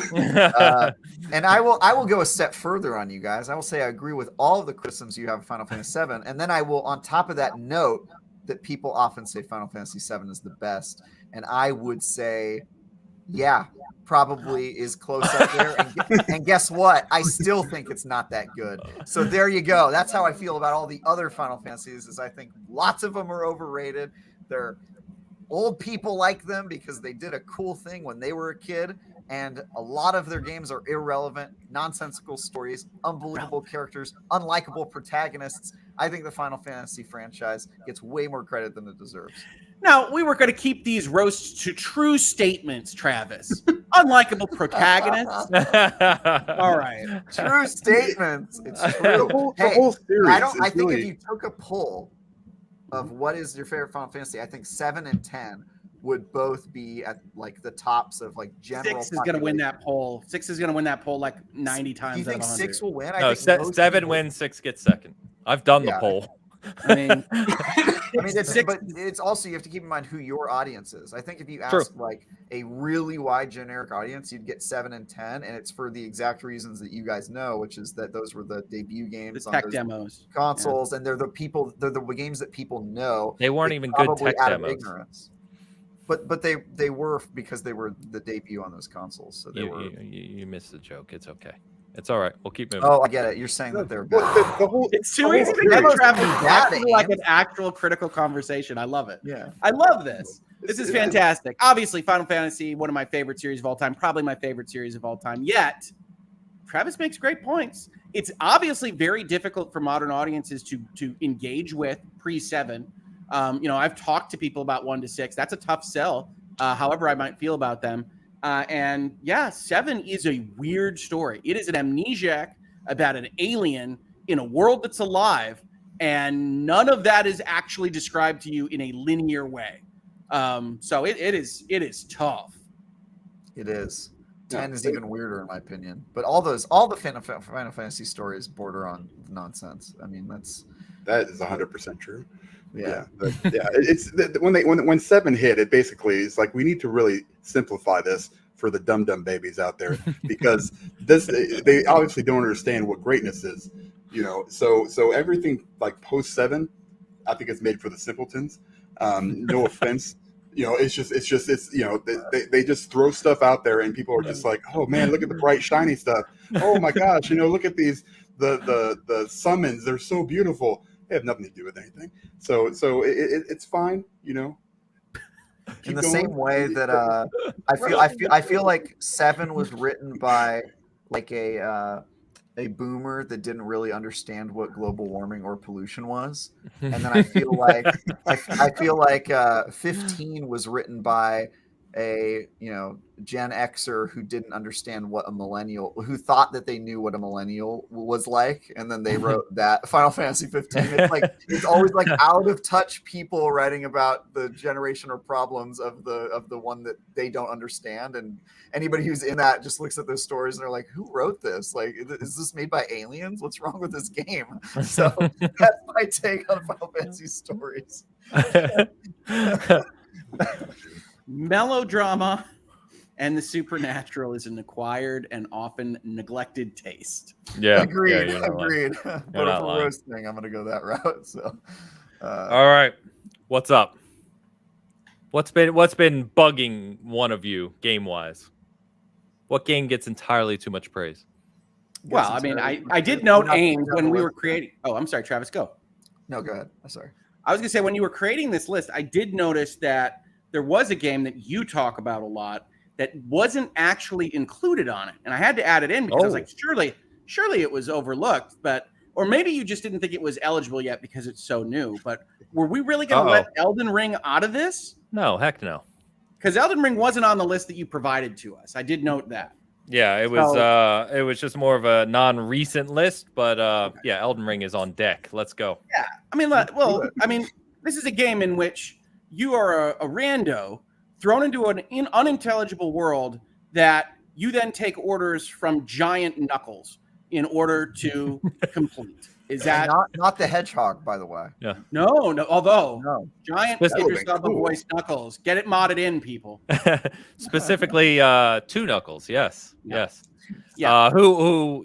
VII. And I will go a step further on you guys. I will say I agree with all of the criticisms you have of Final Fantasy VII, and then I will, on top of that, note that people often say Final Fantasy VII is the best, and I would say, yeah, probably is close up there. And guess what? I still think it's not that good. So there you go. That's how I feel about all the other Final Fantasies. Is I think lots of them are overrated. They're old people like them because they did a cool thing when they were a kid, and a lot of their games are irrelevant, nonsensical stories, unbelievable characters, unlikable protagonists. I think the Final Fantasy franchise gets way more credit than it deserves. Now, we were going to keep these roasts to true statements, Travis. Unlikable protagonists. All right. True statements. It's true. The whole series. I think if you took a poll of what is your favorite Final Fantasy, I think 7 and 10 would both be at like the tops of like general. 6 is going to win that poll. 6 is going to win that poll like 90 times. Do you think 6 will win? No, 7 wins, 6 gets second. I've done the poll. I mean, it's also, you have to keep in mind who your audience is. I think if you ask like a really wide generic audience, you'd get 7 and 10, and it's for the exact reasons that you guys know, which is that those were the debut games, the tech demos, consoles, and they're the games that people know. They weren't even good tech demos. Ignorance. But they were, because they were the debut on those consoles. So you missed the joke. It's okay. It's all right. We'll keep moving. Oh, I get it. You're saying that they're bad. It's too easy to get Travis back to like an actual critical conversation. I love it. Yeah, I love this. This is fantastic. Obviously, Final Fantasy, one of my favorite series of all time, probably my favorite series of all time. Yet, Travis makes great points. It's obviously very difficult for modern audiences to engage with pre-7. I've talked to people about 1 to 6. That's a tough sell, however I might feel about them. And yeah, 7 is a weird story. It is an amnesiac about an alien in a world that's alive, and none of that is actually described to you in a linear way. So it is tough. It is. 10 is even weirder in my opinion. But all the Final Fantasy stories border on nonsense. I mean, that is 100% true. Yeah. It's when 7 hit, it basically is like we need to really simplify this for the dumb babies out there because they obviously don't understand what greatness is. So everything like post 7, I think it's made for the simpletons. No offense. It's they just throw stuff out there and people are just like, oh man, look at the bright shiny stuff. Oh my gosh, look at these the summons, they're so beautiful. They have nothing to do with anything. So it's fine. In the same way that I feel like 7 was written by like a boomer that didn't really understand what global warming or pollution was, and then I feel like 15 was written by a Gen Xer who didn't understand what a millennial, who thought that they knew what a millennial was like, and then they wrote that Final Fantasy 15. It's always like out of touch people writing about the generational problems of the one that they don't understand, and anybody who's in that just looks at those stories and they're like, who wrote this? Like, is this made by aliens? What's wrong with this game? So that's my take on Final Fantasy stories. Melodrama and the supernatural is an acquired and often neglected taste. Yeah, agreed. Yeah, Agreed. But if we're roasting, I'm gonna go that route. So, all right, what's up? What's been bugging one of you game wise? What game gets entirely too much praise? Well, I mean, I did note Ames when we were creating. Oh, I'm sorry, Travis, go. No, go ahead. I'm sorry. I was gonna say when you were creating this list, I did notice that there was a game that you talk about a lot that wasn't actually included on it. And I had to add it in because I was like, surely it was overlooked, or maybe you just didn't think it was eligible yet because it's so new. But were we really going to let Elden Ring out of this? No, heck no. Because Elden Ring wasn't on the list that you provided to us. I did note that. Yeah, it was just more of a non-recent list, but yeah, Elden Ring is on deck. Let's go. Yeah. I mean, this is a game in which you are a rando thrown into an unintelligible world that you then take orders from giant Knuckles in order to complete. Is that not the hedgehog, by the way? Yeah. No. Although giant cool. voice Knuckles, get it modded in, people. Specifically, 2 Knuckles. Yes. Yeah. Yes. Yeah. Who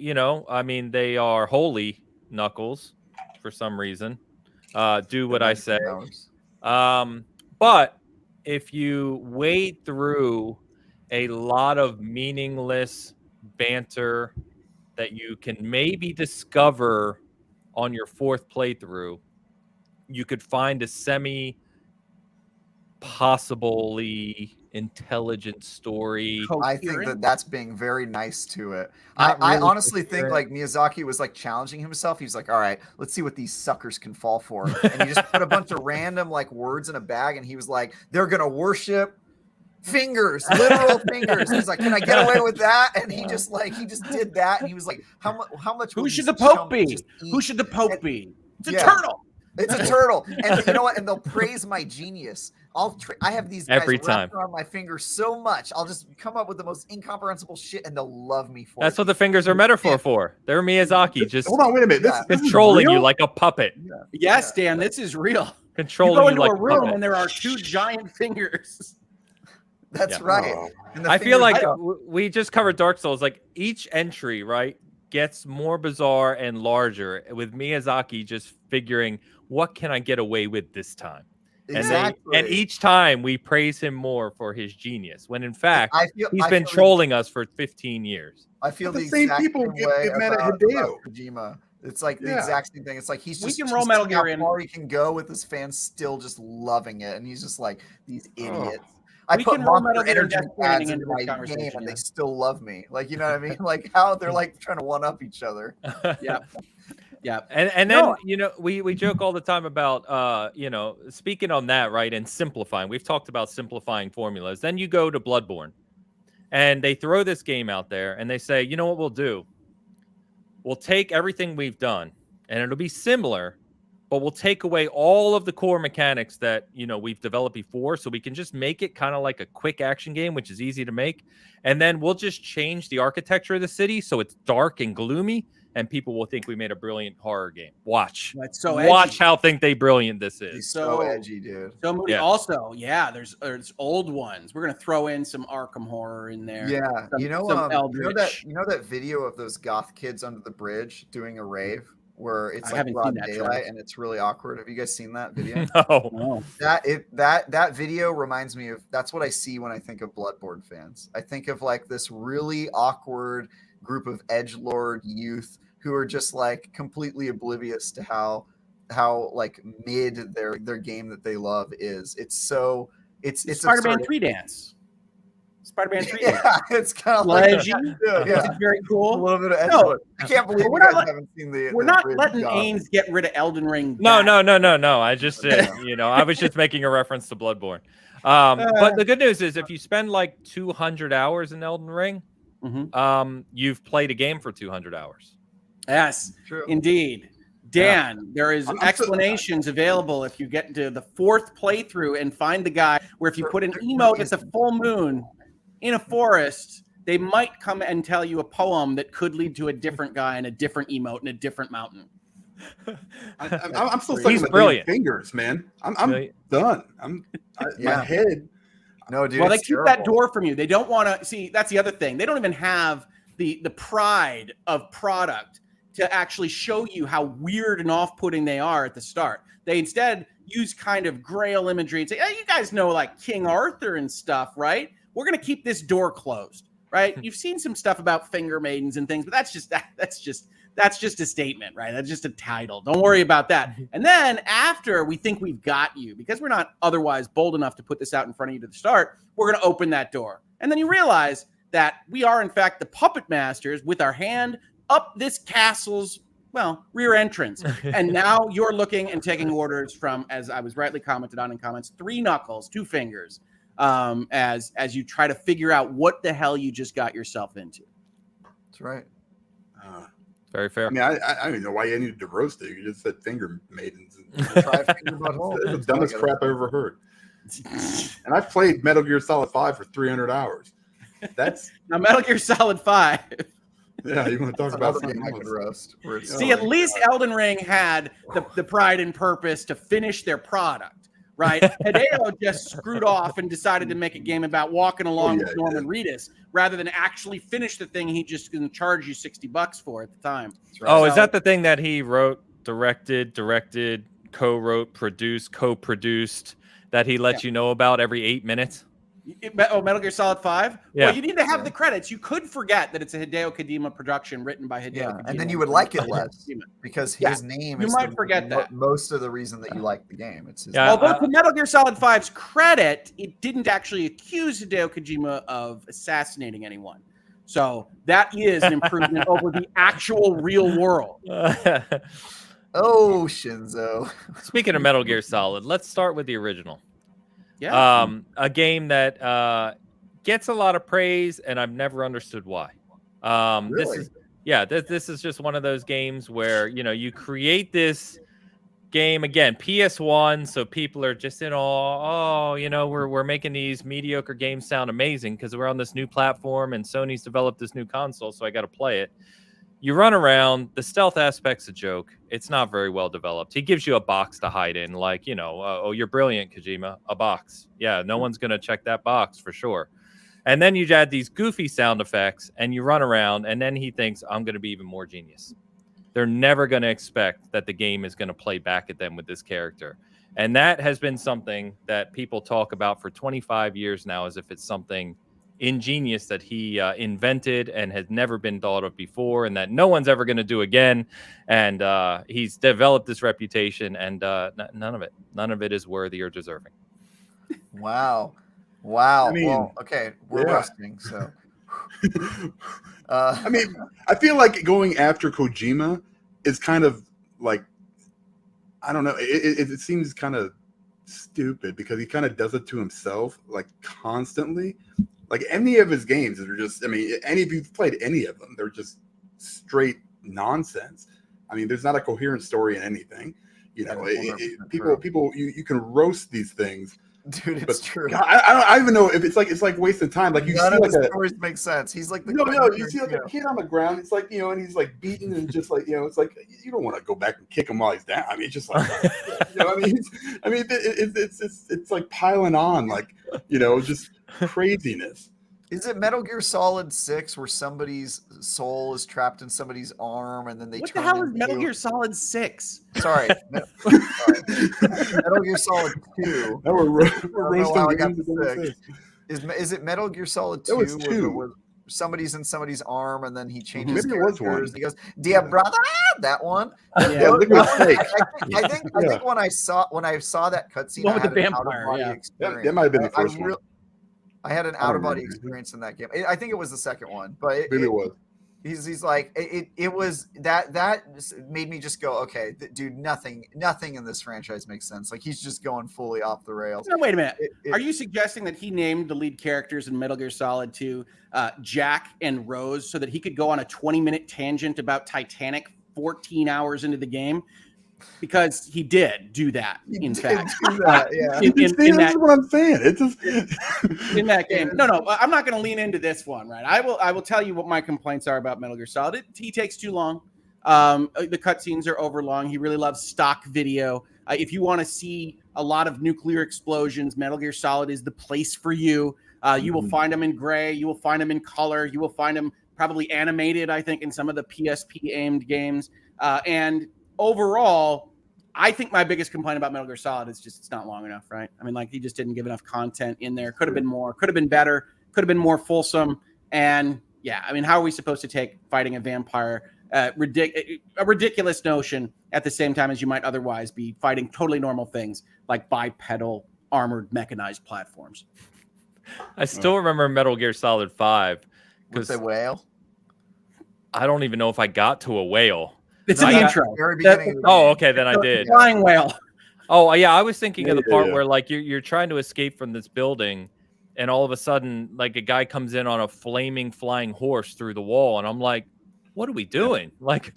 I mean, they are holy Knuckles for some reason. Do what I say. But if you wade through a lot of meaningless banter that you can maybe discover on your 4th playthrough, you could find a possibly intelligent story. I think that's being very nice to it. I honestly think like Miyazaki was like challenging himself. He's like, all right, let's see what these suckers can fall for. And he just put a bunch of random like words in a bag, and he was like, they're gonna worship fingers, literal fingers. He's like, can I get away with that? And he just did that, and he was like, how much? Who should the Pope be? Who should the Pope be? It's a turtle. It's a turtle. And you know what? And they'll praise my genius. I have these guys every time wrapped around my finger so much. I'll just come up with the most incomprehensible shit, and they'll love me for it. That's what the fingers are metaphor for. They're Miyazaki just hold on, wait a minute. This controlling you like a puppet. Yeah. Yes, Dan, this is real. Controlling you go into like a room puppet. and there are 2 giant fingers. That's right. I feel like we just covered Dark Souls. Like each entry, right, gets more bizarre and larger with Miyazaki just figuring, what can I get away with this time? Exactly. And each time we praise him more for his genius, when in fact he's been feel trolling us for 15 years. I feel the the same exact people same get way mad at about Hideo. Kojima. It's like the Yeah. exact same thing. It's like he's We just can roll Metal seeing how Gear in. far he can go with his fans still just loving it, and he's just like these idiots. I We put can roll Monster Metal Gear and Energy Death Stranding ads into into this my game, conversation, and yeah. they still love me. Like, you know what I mean? Like how they're like trying to one up each other. Yeah. Yeah. And No. then we joke all the time about speaking on that, right, and simplifying. We've talked about simplifying formulas. Then you go to Bloodborne, and they throw this game out there, and they say, you know what we'll do? We'll take everything we've done, and it'll be similar, but we'll take away all of the core mechanics that we've developed before, so we can just make it kind of like a quick action game, which is easy to make. And then we'll just change the architecture of the city so it's dark and gloomy, and people will think we made a brilliant horror game. Watch. That's so Watch edgy. how think they brilliant this He's is. so edgy, dude. So moody. Yeah. Also, there's old ones. We're gonna throw in some Arkham horror in there. Yeah, Some you know that Eldritch. video of those goth kids under the bridge doing a rave where it's I like haven't broad seen that, daylight Travis. and it's really awkward. Have you guys seen that video? No. No. That video reminds me of, that's what I see when I think of Bloodborne fans. I think of like this really awkward group of edgelord youth who are just like completely oblivious to how like mid their game that they love is. It's Spider-Man absurd. 3 dance. Spider-Man 3 dance. Yeah, it's kind of like Edgy. yeah. It's very A cool. little bit of No, edgelord. I can't believe we're you not guys haven't seen the. We're the not bridge letting goth. Ains get rid of Elden Ring. No. back. I just said, I was just making a reference to Bloodborne. But the good news is if you spend like 200 hours in Elden Ring, you've played a game for 200 hours. Yes, True. indeed. Dan, there is I'm explanations available if you get into the 4th playthrough and find the guy where if you put an emote at the full moon in a forest, they might come and tell you a poem that could lead to a different guy and a different emote in a different mountain. I'm still He's stuck in the brilliant. fingers, man. I'm Brilliant. done. Yeah. My head. No, dude. Well, they it's keep that terrible. door from you. They don't want to see. That's the other thing. They don't even have the pride of product to actually show you how weird and off-putting they are at the start. They instead use kind of grail imagery and say, "Hey, you guys know like King Arthur and stuff, right? We're going to keep this door closed, right? You've seen some stuff about finger maidens and things, but that's just a statement, right? That's just a title. Don't worry about that." And then after we think we've got you, because we're not otherwise bold enough to put this out in front of you to the start, we're going to open that door. And then you realize that we are, in fact, the puppet masters with our hand up this castle's, rear entrance. And now you're looking and taking orders from, as I was rightly commented on in comments, 3 knuckles, 2 fingers, as you try to figure out what the hell you just got yourself into. That's right. Very fair. I mean, I don't even know why you needed to roast it. You just said finger maidens. Try a finger butthole. It's the dumbest crap I ever heard. And I've played Metal Gear Solid 5 for 300 hours. That's Now Metal Gear Solid 5. yeah. You want to talk That's about another game something I else? could roast. Where it's See, at least Elden Ring had the pride and purpose to finish their product, right? Hideo just screwed off and decided to make a game about walking along with Norman Reedus rather than actually finish the thing he just going to charge you $60 for at the time. right. Oh, So- is that the thing that he wrote, directed, co-wrote, produced, co-produced, that he lets you know about every 8 minutes? Metal Gear Solid 5? Yeah. Well, you need to have the credits. You could forget that it's a Hideo Kojima production written by Hideo Yeah, Kojima. and then you would like it less Kojima. because Yeah, his name you is might forget that. most of the reason that you like the game. It's his Yeah, name. Although to Metal Gear Solid 5's credit, it didn't actually accuse Hideo Kojima of assassinating anyone. So that is an improvement over the actual real world. Oh, Shinzo. Speaking of Metal Gear Solid, let's start with the original. Yeah. A game that gets a lot of praise, and I've never understood why. Really? This is just one of those games where you create this game again, PS1, so people are just in awe. Oh, we're making these mediocre games sound amazing because we're on this new platform and Sony's developed this new console, so I got to play it. You run around, the stealth aspect's a joke. It's not very well developed. He gives you a box to hide in, like, oh, you're brilliant, Kojima, a box. Yeah, no one's going to check that box for sure. And then you add these goofy sound effects and you run around, and then he thinks, I'm going to be even more genius. They're never going to expect that the game is going to play back at them with this character. And that has been something that people talk about for 25 years now as if it's something ingenious that he invented and has never been thought of before, and that no one's ever going to do again. And he's developed this reputation, and none of it is worthy or deserving. Wow. I mean, Well, okay, we're yeah. roasting, so. I mean, I feel like going after Kojima is kind of like, I don't know, it seems kind of stupid because he kind of does it to himself, like constantly. Like any of his games are just, I mean, any of you've played any of them, they're just straight nonsense. I mean, there's not a coherent story in anything. You know, people, you can roast these things. Dude, it's true. God, I don't even know if it's like wasted time. Like you None see of like the stories make sense. He's like you see like a kid on the ground. It's like, you know, and he's like beaten and just like, you know, it's like you don't want to go back and kick him while he's down. I mean, it's just like, you know, it's like piling on, like, you know, just craziness. Is it Metal Gear Solid 6 where somebody's soul is trapped in somebody's arm and then they What turn the hell is into... Metal Gear Solid 6? Sorry. Metal Gear Solid 2. No, we're roasting games. Is it Metal Gear Solid 2? It was 2. Where somebody's in somebody's arm and then he changes Maybe it was characters. one. He goes, "Dear brother," that one. Yeah, look at fake. I think when I saw that cutscene, One I with had the an vampire, out-of-body yeah. experience. That might have been the first one. I had an out-of-body experience in that game. I think it was the second one, but Maybe it was. He's like it was that made me just go, okay, dude, nothing in this franchise makes sense. Like he's just going fully off the rails. No, wait a minute. Are you suggesting that he named the lead characters in Metal Gear Solid 2 Jack and Rose so that he could go on a 20-minute tangent about Titanic 14 hours into the game? Because he did do that, in fact. Yeah. That's what I'm saying. It's just in that game. No, I'm not going to lean into this one, right? I will tell you what my complaints are about Metal Gear Solid. He takes too long. The cutscenes are over long. He really loves stock video. If you want to see a lot of nuclear explosions, Metal Gear Solid is the place for you. You will find them in gray. You will find them in color. You will find them probably animated, I think, in some of the PSP aimed games. And overall, I think my biggest complaint about Metal Gear Solid is just it's not long enough, right? I mean, like he just didn't give enough content in there. Could have been more, could have been better, could have been more fulsome. And yeah, I mean, how are we supposed to take fighting a vampire, a ridiculous notion at the same time as you might otherwise be fighting totally normal things like bipedal armored mechanized platforms? I still remember Metal Gear Solid 5 because a whale. I don't even know if I got to a whale. It's in the intro. Okay, then I did. Flying whale. Oh, yeah, I was thinking of the part where like you're trying to escape from this building, and all of a sudden, like a guy comes in on a flaming flying horse through the wall, and I'm like, "What are we doing?" Like,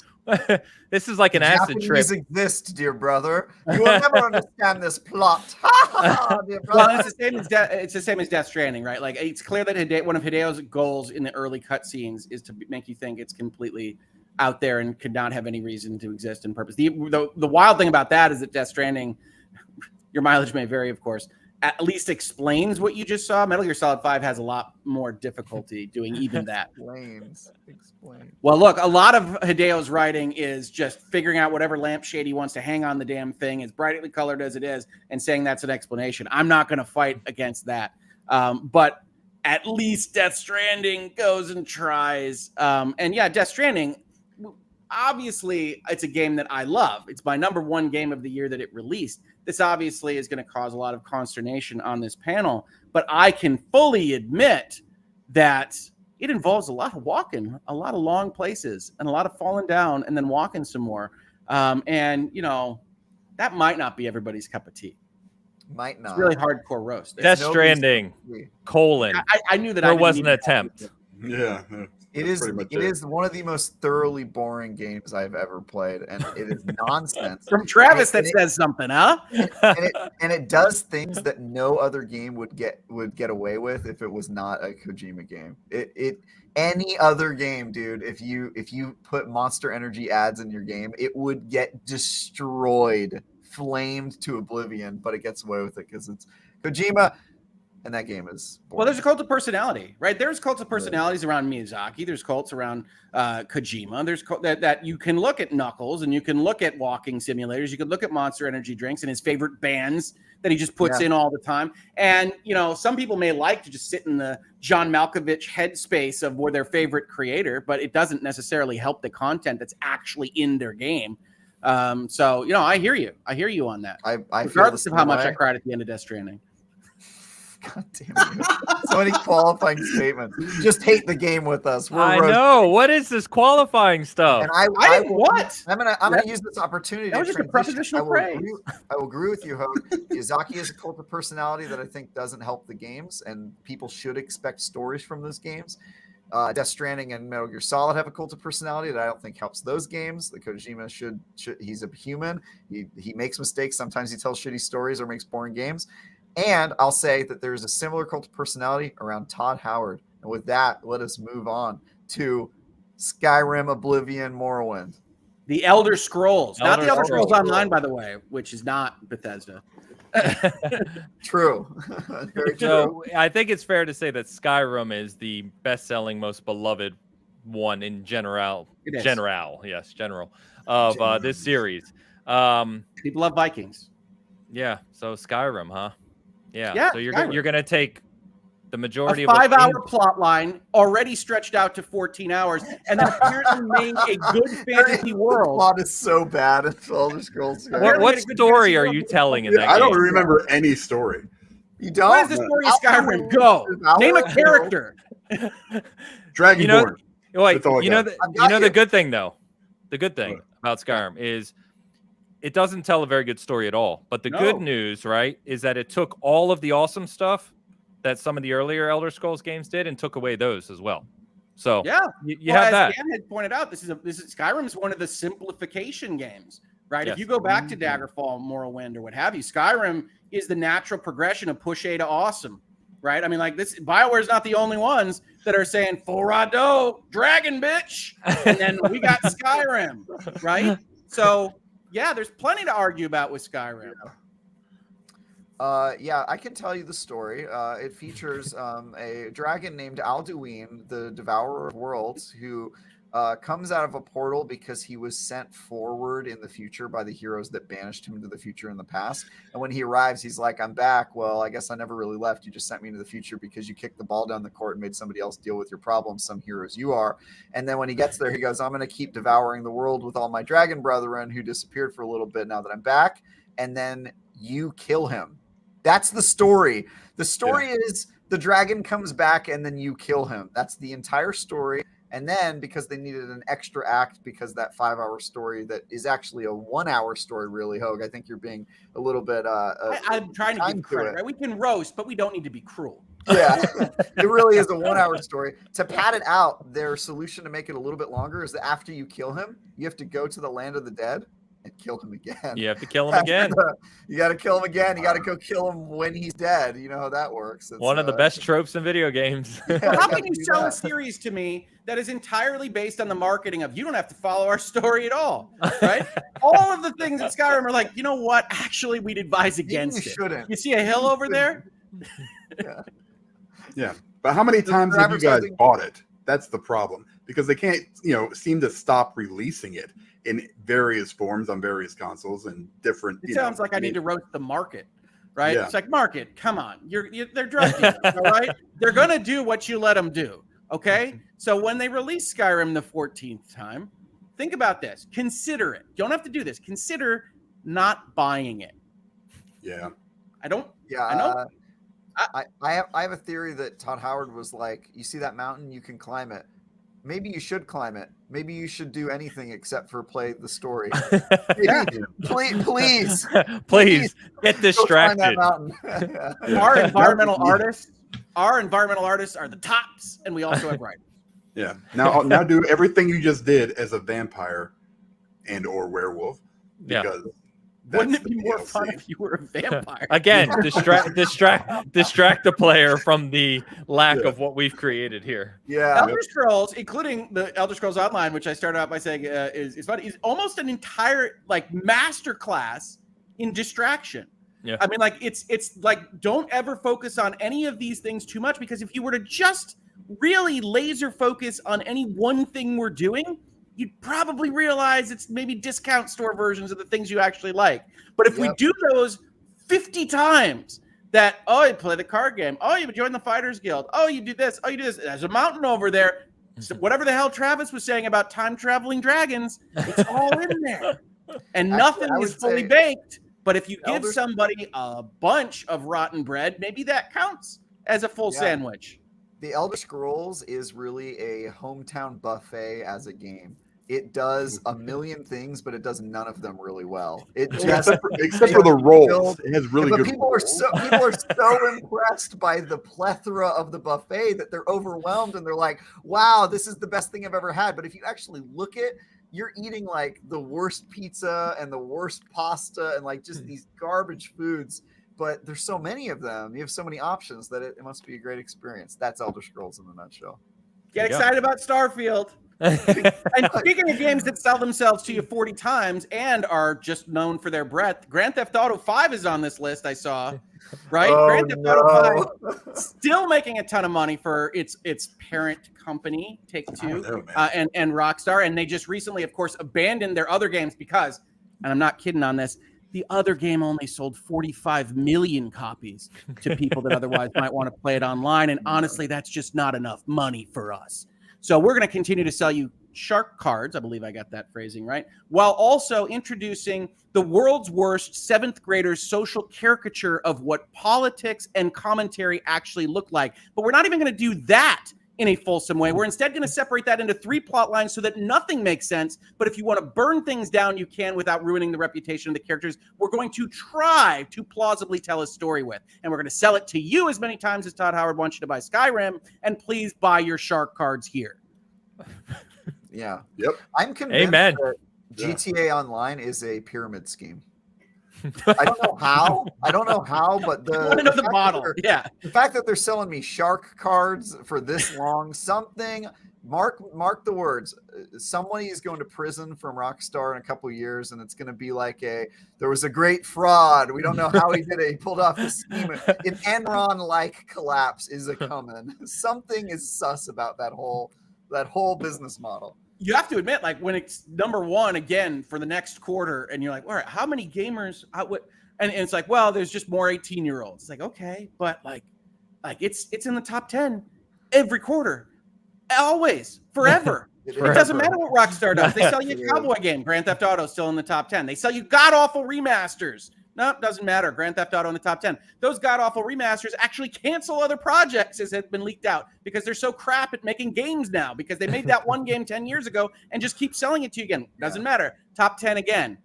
this is like an acid trip. Japanese exist, dear brother. You will never understand this plot. Dear brother. Well, it's the same as Death Stranding, right? Like it's clear that one of Hideo's goals in the early cutscenes is to make you think it's completely out there and could not have any reason to exist in purpose. The wild thing about that is that Death Stranding, your mileage may vary, of course, at least explains what you just saw. Metal Gear Solid 5 has a lot more difficulty doing even that. Explain. Well, look, a lot of Hideo's writing is just figuring out whatever lampshade he wants to hang on the damn thing, as brightly colored as it is, and saying that's an explanation. I'm not going to fight against that. But at least Death Stranding goes and tries. And yeah, Death Stranding, obviously, it's a game that I love. It's my number one game of the year that it released. This obviously is going to cause a lot of consternation on this panel, but I can fully admit that it involves a lot of walking, a lot of long places, and a lot of falling down and then walking some more. And, you know, that might not be everybody's cup of tea. Might not. It's really hardcore roast. Death Stranding, : I knew that there was an attempt. Yeah. It is one of the most thoroughly boring games I've ever played, and it is nonsense. From Travis, that says something, huh? And it does things that no other game would get away with if it was not a Kojima game. Any other game, dude, if you put Monster Energy ads in your game, it would get destroyed, flamed to oblivion. But it gets away with it because it's Kojima. and that game is boring. Well, there's a cult of personality, right? There's cults of personalities around Miyazaki. There's cults around Kojima. There's that you can look at Knuckles, and you can look at walking simulators. You can look at Monster Energy drinks and his favorite bands that he just puts in all the time. And, you know, some people may like to just sit in the John Malkovich headspace of their favorite creator, but it doesn't necessarily help the content that's actually in their game. So, you know, I hear you. I hear you on that. I Regardless feel of how much I cried at the end of Death Stranding. God damn it. So many qualifying statements. Just hate the game with us. I know. What is this qualifying stuff? And I didn't what? I'm gonna use this opportunity That was to just a prepositional phrase. I will agree with you, Hope. Miyazaki is a cult of personality that I think doesn't help the games, and people should expect stories from those games. Death Stranding and Metal Gear Solid have a cult of personality that I don't think helps those games. The Kojima should he's a human. He makes mistakes. Sometimes he tells shitty stories or makes boring games. And I'll say that there's a similar cult of personality around Todd Howard. And with that, let us move on to Skyrim, Oblivion, Morrowind. The Elder Scrolls. Not the Elder Scrolls Scrolls. Online, by the way, which is not Bethesda. True. Very true. So I think it's fair to say that Skyrim is the best-selling, most beloved one in general. It is. General of this series. People love Vikings. Yeah. So Skyrim, huh? Yeah. Yeah, So you're Skyrim. gonna take the majority A of 5-hour plot line already stretched out to 14 hours, and then apparently made a good fantasy The world. plot is so bad in Elder Scrolls. What story are you telling in that I don't game? remember any story. You don't? What is the story of Skyrim? Go. Name a character. Dragonborn. Wait, That's all I you know, got. the good thing though. The good thing about Skyrim is it doesn't tell a very good story at all. But the good news, right, is that it took all of the awesome stuff that some of the earlier Elder Scrolls games did and took away those as well. So Yeah, you have as that. Dan had pointed out, this is Skyrim is one of the simplification games, right? Yes. If you go back to Daggerfall, Morrowind, or what have you, Skyrim is the natural progression of push A to awesome, right? I mean, like this, BioWare's not the only ones that are saying Forado, dragon bitch, and then we got Skyrim, right? So yeah, there's plenty to argue about with Skyrim. Yeah, I can tell you the story. It features a dragon named Alduin, the Devourer of Worlds, who comes out of a portal because he was sent forward in the future by the heroes that banished him into the future in the past. And when he arrives, he's like, I'm back. Well, I guess I never really left. You just sent me into the future because you kicked the ball down the court and made somebody else deal with your problems, some heroes you are. And then when he gets there, he goes, I'm going to keep devouring the world with all my dragon brethren who disappeared for a little bit now that I'm back. And then you kill him. That's the story. The story is the dragon comes back and then you kill him. That's the entire story. And then because they needed an extra act, because that 5-hour story that is actually a 1-hour story, really, Hogue. I think you're being a little bit. I'm trying to give credit, right? We can roast, but we don't need to be cruel. Yeah, it really is a 1-hour story. To pad it out, their solution to make it a little bit longer is that after you kill him, you have to go to the land of the dead and kill him again. You have to kill him again. You got to kill him again. You got to go kill him when he's dead. You know how that works. It's, one of the best tropes in video games. How can you sell a series to me that is entirely based on the marketing of you don't have to follow our story at all, right? All of the things in Skyrim are like, you know what? Actually, we'd advise against it. Shouldn't. You see a hill over there? Yeah. But how many times have you guys bought it? That's the problem. Because they can't, seem to stop releasing it in various forms on various consoles and different. It sounds like I need to roast the market, right? Yeah. It's like, market, come on. They're drug dealers, all right? They're going to do what you let them do, okay? So when they release Skyrim the 14th time, think about this. Consider it. You don't have to do this. Consider not buying it. Yeah. I don't. Yeah. I know. I have a theory that Todd Howard was like, you see that mountain, you can climb it. Maybe you should climb it. Maybe you should do anything except for play the story. Please get distracted. Our environmental artists are the tops, and we also have rights. Yeah. Now do everything you just did as a vampire and or werewolf. Because wouldn't it be more fun if you were a vampire? Again, distract the player from the lack of what we've created here. Yeah. Elder Scrolls, including the Elder Scrolls Online, which I started out by saying is funny, is almost an entire masterclass in distraction. Yeah. I mean, like it's like don't ever focus on any of these things too much, because if you were to just really laser focus on any one thing we're doing, you'd probably realize it's maybe discount store versions of the things you actually like. But if we do those 50 times, that, oh, you play the card game, oh, you join the Fighters Guild, oh, you do this, oh, you do this, there's a mountain over there. So whatever the hell Travis was saying about time traveling dragons, it's all in there. And nothing is fully baked. But if you give somebody a bunch of rotten bread, maybe that counts as a full sandwich. The Elder Scrolls is really a hometown buffet as a game. It does a million things, but it does none of them really well. It just except for the rolls, it has really good. People are so impressed by the plethora of the buffet that they're overwhelmed and they're like, "Wow, this is the best thing I've ever had." But if you actually look at, you're eating like the worst pizza and the worst pasta and like just these garbage foods. But there's so many of them. You have so many options that it must be a great experience. That's Elder Scrolls in a nutshell. Get excited about Starfield. And speaking of games that sell themselves to you 40 times and are just known for their breadth, Grand Theft Auto 5 is on this list, I saw. Right? Grand Theft Auto 5 still making a ton of money for its parent company, Take-Two, and Rockstar. And they just recently, of course, abandoned their other games because, and I'm not kidding on this, the other game only sold 45 million copies to people that otherwise might want to play it online. And honestly, that's just not enough money for us. So we're going to continue to sell you shark cards, I believe I got that phrasing right, while also introducing the world's worst 7th graders social caricature of what politics and commentary actually look like. But we're not even going to do that in a fulsome way. We're instead going to separate that into 3 plot lines so that nothing makes sense. But if you want to burn things down, you can without ruining the reputation of the characters we're going to try to plausibly tell a story with. And we're going to sell it to you as many times as Todd Howard wants you to buy Skyrim. And please buy your shark cards here. Yeah. Yep. I'm convinced that GTA Online is a pyramid scheme. I don't know how, but the model. Yeah. The fact that they're selling me shark cards for this long, something, mark the words. Somebody is going to prison from Rockstar in a couple of years, and it's going to be like there was a great fraud. We don't know how he did it. He pulled off the scheme. An Enron-like collapse is a coming. Something is sus about that whole business model. You have to admit, like when it's number 1 again for the next quarter, and you're like, all right, how many gamers? And it's like, well, there's just more 18-year-olds. It's like, okay, but like it's in the top 10 every quarter, always, forever. It doesn't matter what Rockstar does. They sell you a cowboy game. Grand Theft Auto still in the top 10. They sell you god-awful remasters. No, doesn't matter. Grand Theft Auto in the top 10. Those god-awful remasters actually cancel other projects, as have been leaked out, because they're so crap at making games now, because they made that one game 10 years ago and just keep selling it to you again. Doesn't matter. Top 10 again.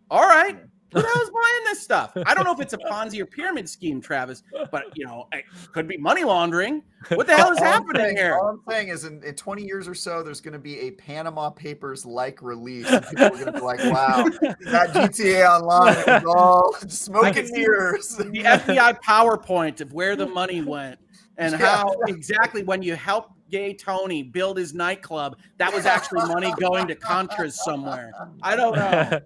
All right. Who the hell is buying this stuff? I don't know if it's a Ponzi or pyramid scheme, Travis, but, it could be money laundering. What the hell is happening here? All I'm saying is in 20 years or so, there's going to be a Panama Papers-like release. And people are going to be like, wow, that GTA Online is all smoking mirrors. The FBI PowerPoint of where the money went and how exactly when you help Gay Tony build his nightclub, that was actually money going to Contras somewhere. I don't know.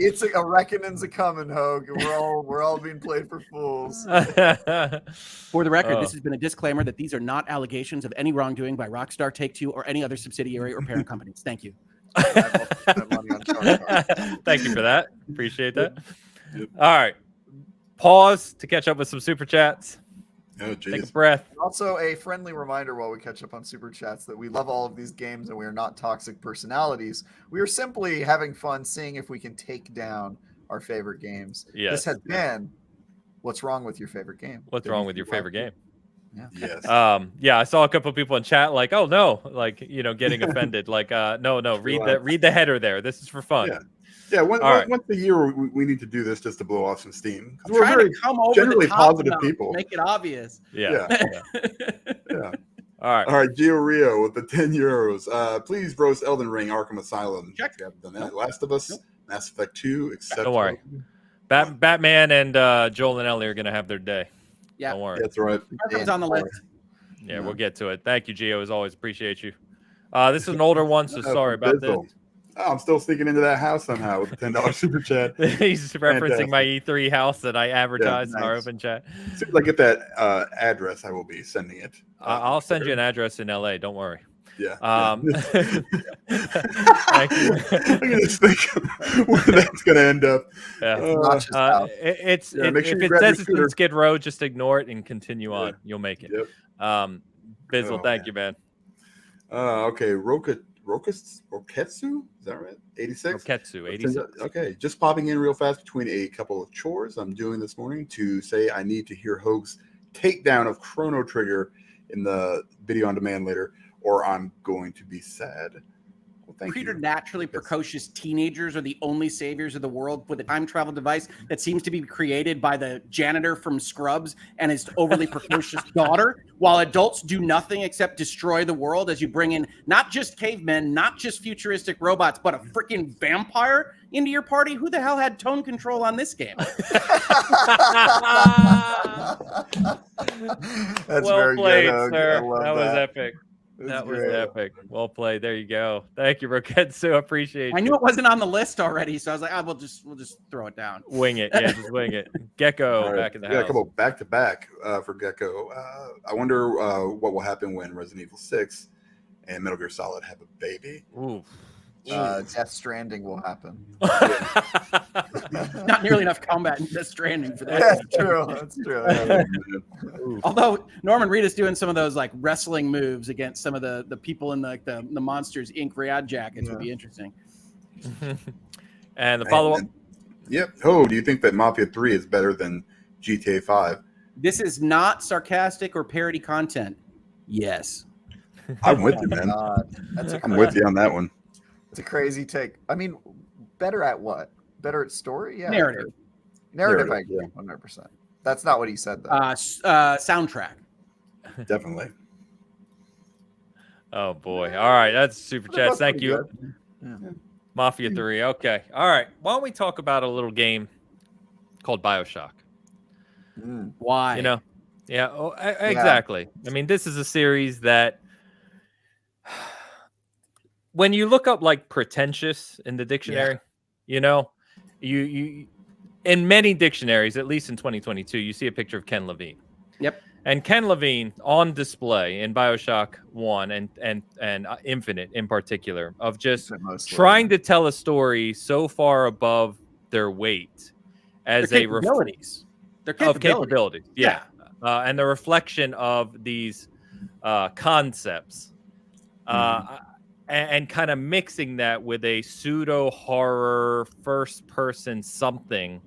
It's a reckoning's a coming, Hogue. We're all being played for fools. For the record, this has been a disclaimer that these are not allegations of any wrongdoing by Rockstar, Take-Two, or any other subsidiary or parent companies. Thank you. Thank you for that. Appreciate that. All right. Pause to catch up with some super chats. Oh, take a breath. Also, a friendly reminder while we catch up on super chats that we love all of these games and we are not toxic personalities. We are simply having fun seeing if we can take down our favorite games. Yes. This has been What's Wrong with Your Favorite Game? What's wrong with your favorite game? Yeah. Yes. I saw a couple of people in chat like, oh no, like, getting offended. Like, no, read the header there. This is for fun. Yeah, once a year we need to do this just to blow off some steam. We're very generally positive people. Make it obvious. Yeah. All right, Gio Rio with the 10 euros. Please roast Elden Ring, Arkham Asylum. Check. We haven't done that. Last of Us, Mass Effect 2, etc. Don't worry. Batman and Joel and Ellie are going to have their day. Yeah. Don't worry. That's right. Arkham's on the list. Yeah, we'll get to it. Thank you, Gio. As always, appreciate you. This is an older one, so sorry about this. Oh, I'm still sneaking into that house somehow with a $10 super chat. He's referencing my Fantastic. E3 house that I advertised in our nice. open chat. As soon as I get that address, I will be sending it. I'll send you an address in LA. Don't worry. Yeah. Thank you. I can just think where that's going to end up. Yeah. Not just house. Make sure If you it grab says your it's in scooter. Skid Row, just ignore it and continue on. You'll make it. Yep. Bizzle, Oh, thank man. you, man. Okay, Roketsu? Is that right? 86? Ketsu, 86. Okay, just popping in real fast between a couple of chores I'm doing this morning to say I need to hear Hoag's takedown of Chrono Trigger in the video on demand later, or I'm going to be sad. Well, thank you. Preternaturally precocious teenagers are the only saviors of the world with a time travel device that seems to be created by the janitor from Scrubs and his overly precocious daughter, while adults do nothing except destroy the world as you bring in not just cavemen, not just futuristic robots, but a freaking vampire into your party. Who the hell had tone control on this game? That's well very played, good, Hoag. sir. I love That was epic. That's That was great. epic. Well played. There you go. Thank you, Roketsu. Appreciate I you. knew it wasn't on the list already, so I was like, we'll just throw it down. Wing it. Yeah, just wing it. Gecko All right. back in the Yeah, a house. couple back to back for Gecko. I wonder what will happen when Resident Evil 6 and Metal Gear Solid have a baby. Ooh. Death Stranding will happen. Not nearly enough combat in Death Stranding for that. That's true. That's true. Ooh. Although Norman Reedus doing some of those like wrestling moves against some of the people in the Monsters Inc. Riyadh jackets would be interesting. And the follow-up. Yep. Oh, do you think that Mafia 3 is better than GTA 5? This is not sarcastic or parody content. Yes. I'm with you, man. I'm with you on that one. It's a crazy take. I mean, better at what? Better at story? Yeah. Narrative. Narrative, I agree, 100%. That's not what he said, though. Soundtrack. Definitely. Oh boy. All right. That's super chats. That's Thank pretty you. good. Yeah. Mafia 3. Okay. All right. Why don't we talk about a little game called BioShock? Why? You know? Yeah. Oh, exactly. I mean, this is a series that when you look up like pretentious in the dictionary, you know, you in many dictionaries, at least in 2022, you see a picture of Ken Levine. Yep. And Ken Levine on display in BioShock 1 and Infinite in particular of just trying to tell a story so far above their weight as their a capabilities. Their capabilities. Yeah. And the reflection of these concepts. And kind of mixing that with a pseudo horror first person something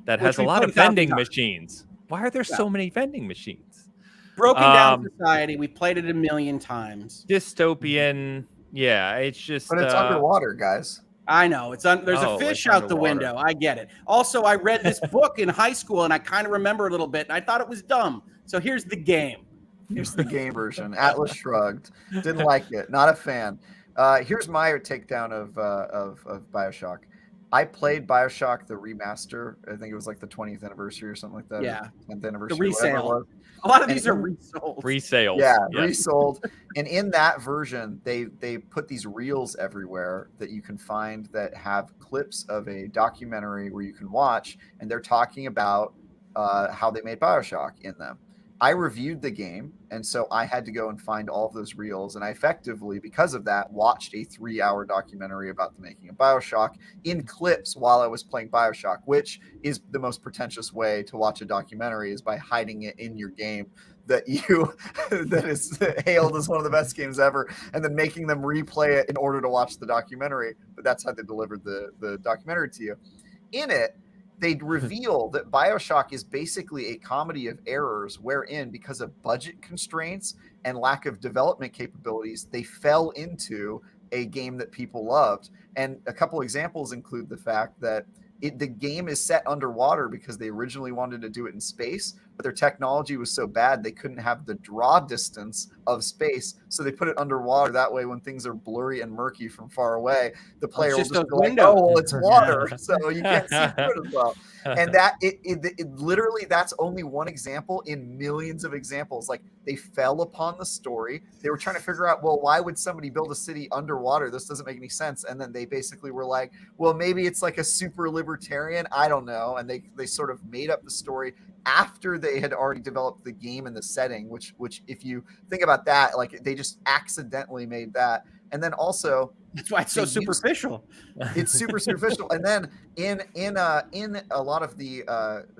that has a lot of vending machines. Why are there so many vending machines? Broken down society. We played it a million times. Dystopian. Yeah, it's just. But it's underwater, guys. I know. There's a fish out the window. I get it. Also, I read this book in high school and I kind of remember a little bit and I thought it was dumb. So here's the game. Here's the game version. Atlas shrugged. Didn't like it. Not a fan. Here's my takedown of BioShock. I played BioShock the remaster. I think it was like the 20th anniversary or something like that. Yeah. 10th anniversary. The resale. A lot of these are resold. Resales. Yeah, resold. And in that version, they put these reels everywhere that you can find that have clips of a documentary where you can watch, and they're talking about how they made BioShock in them. I reviewed the game, and so I had to go and find all of those reels. And I effectively, because of that, watched a 3-hour documentary about the making of BioShock in clips while I was playing BioShock, which is the most pretentious way to watch a documentary, is by hiding it in your game that is hailed as one of the best games ever, and then making them replay it in order to watch the documentary. But that's how they delivered the documentary to you. In it, they reveal that BioShock is basically a comedy of errors wherein, because of budget constraints and lack of development capabilities, they fell into a game that people loved. And a couple examples include the fact that the game is set underwater because they originally wanted to do it in space, but their technology was so bad they couldn't have the draw distance of space, so they put it underwater. That way, when things are blurry and murky from far away, the player will just go like, "Oh, well, it's water, so you can't see through it as well." And that it literally, that's only one example in millions of examples. Like, they fell upon the story. They were trying to figure out, well, why would somebody build a city underwater? This doesn't make any sense. And then they basically were like, well, maybe it's like a super libertarian. I don't know. And they sort of made up the story after they had already developed the game and the setting, which if you think about that, like, they just accidentally made that. And then also, that's why it's so superficial. It's super superficial. And then in a lot of the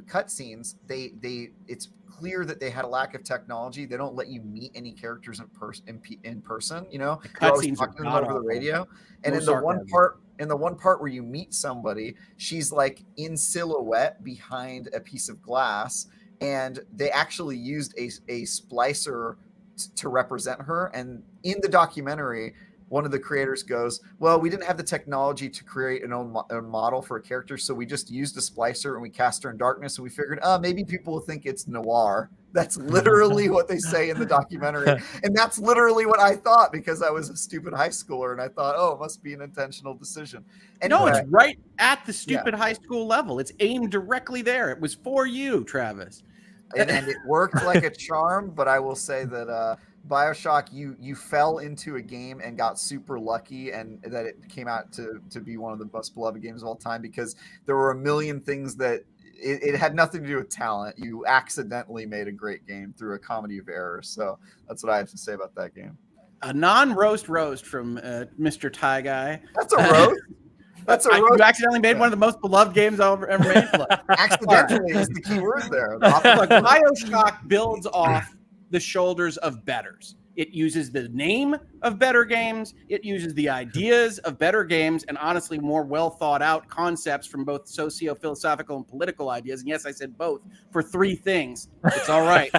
cutscenes, it's clear that they had a lack of technology. They don't let you meet any characters in person. You know, you're always talking to them over the radio. And in the one part where you meet somebody, she's like in silhouette behind a piece of glass, and they actually used a splicer to represent her. And in the documentary, one of the creators goes, well, we didn't have the technology to create an own model for a character, so we just used a splicer and we cast her in darkness, and we figured, maybe people will think it's noir. That's literally what they say in the documentary. And that's literally what I thought, because I was a stupid high schooler, and I thought, it must be an intentional decision. And no, it's right at the stupid high school level. It's aimed directly there. It was for you, Travis. And it worked like a charm, but I will say that BioShock, you fell into a game and got super lucky, and that it came out to be one of the most beloved games of all time, because there were a million things that it had nothing to do with talent. You accidentally made a great game through a comedy of errors. So that's what I have to say about that game. A non-roast from Mr. Tie Guy. That's a roast. That's a roast. You accidentally made one of the most beloved games I've ever made. Accidentally is the key word there. Look, BioShock builds off the shoulders of betters. It uses the name of better games. It uses the ideas of better games, and honestly, more well thought out concepts from both socio-philosophical and political ideas. And yes, I said both for 3 things. It's all right.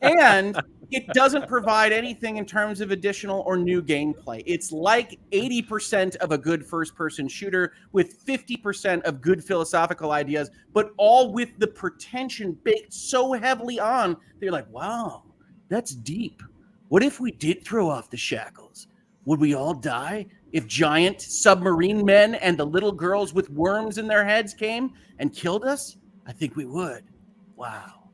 And it doesn't provide anything in terms of additional or new gameplay. It's like 80% of a good first-person shooter with 50% of good philosophical ideas, but all with the pretension baked so heavily on that you're like, wow, that's deep. What if we did throw off the shackles? Would we all die if giant submarine men and the little girls with worms in their heads came and killed us? I think we would. Wow.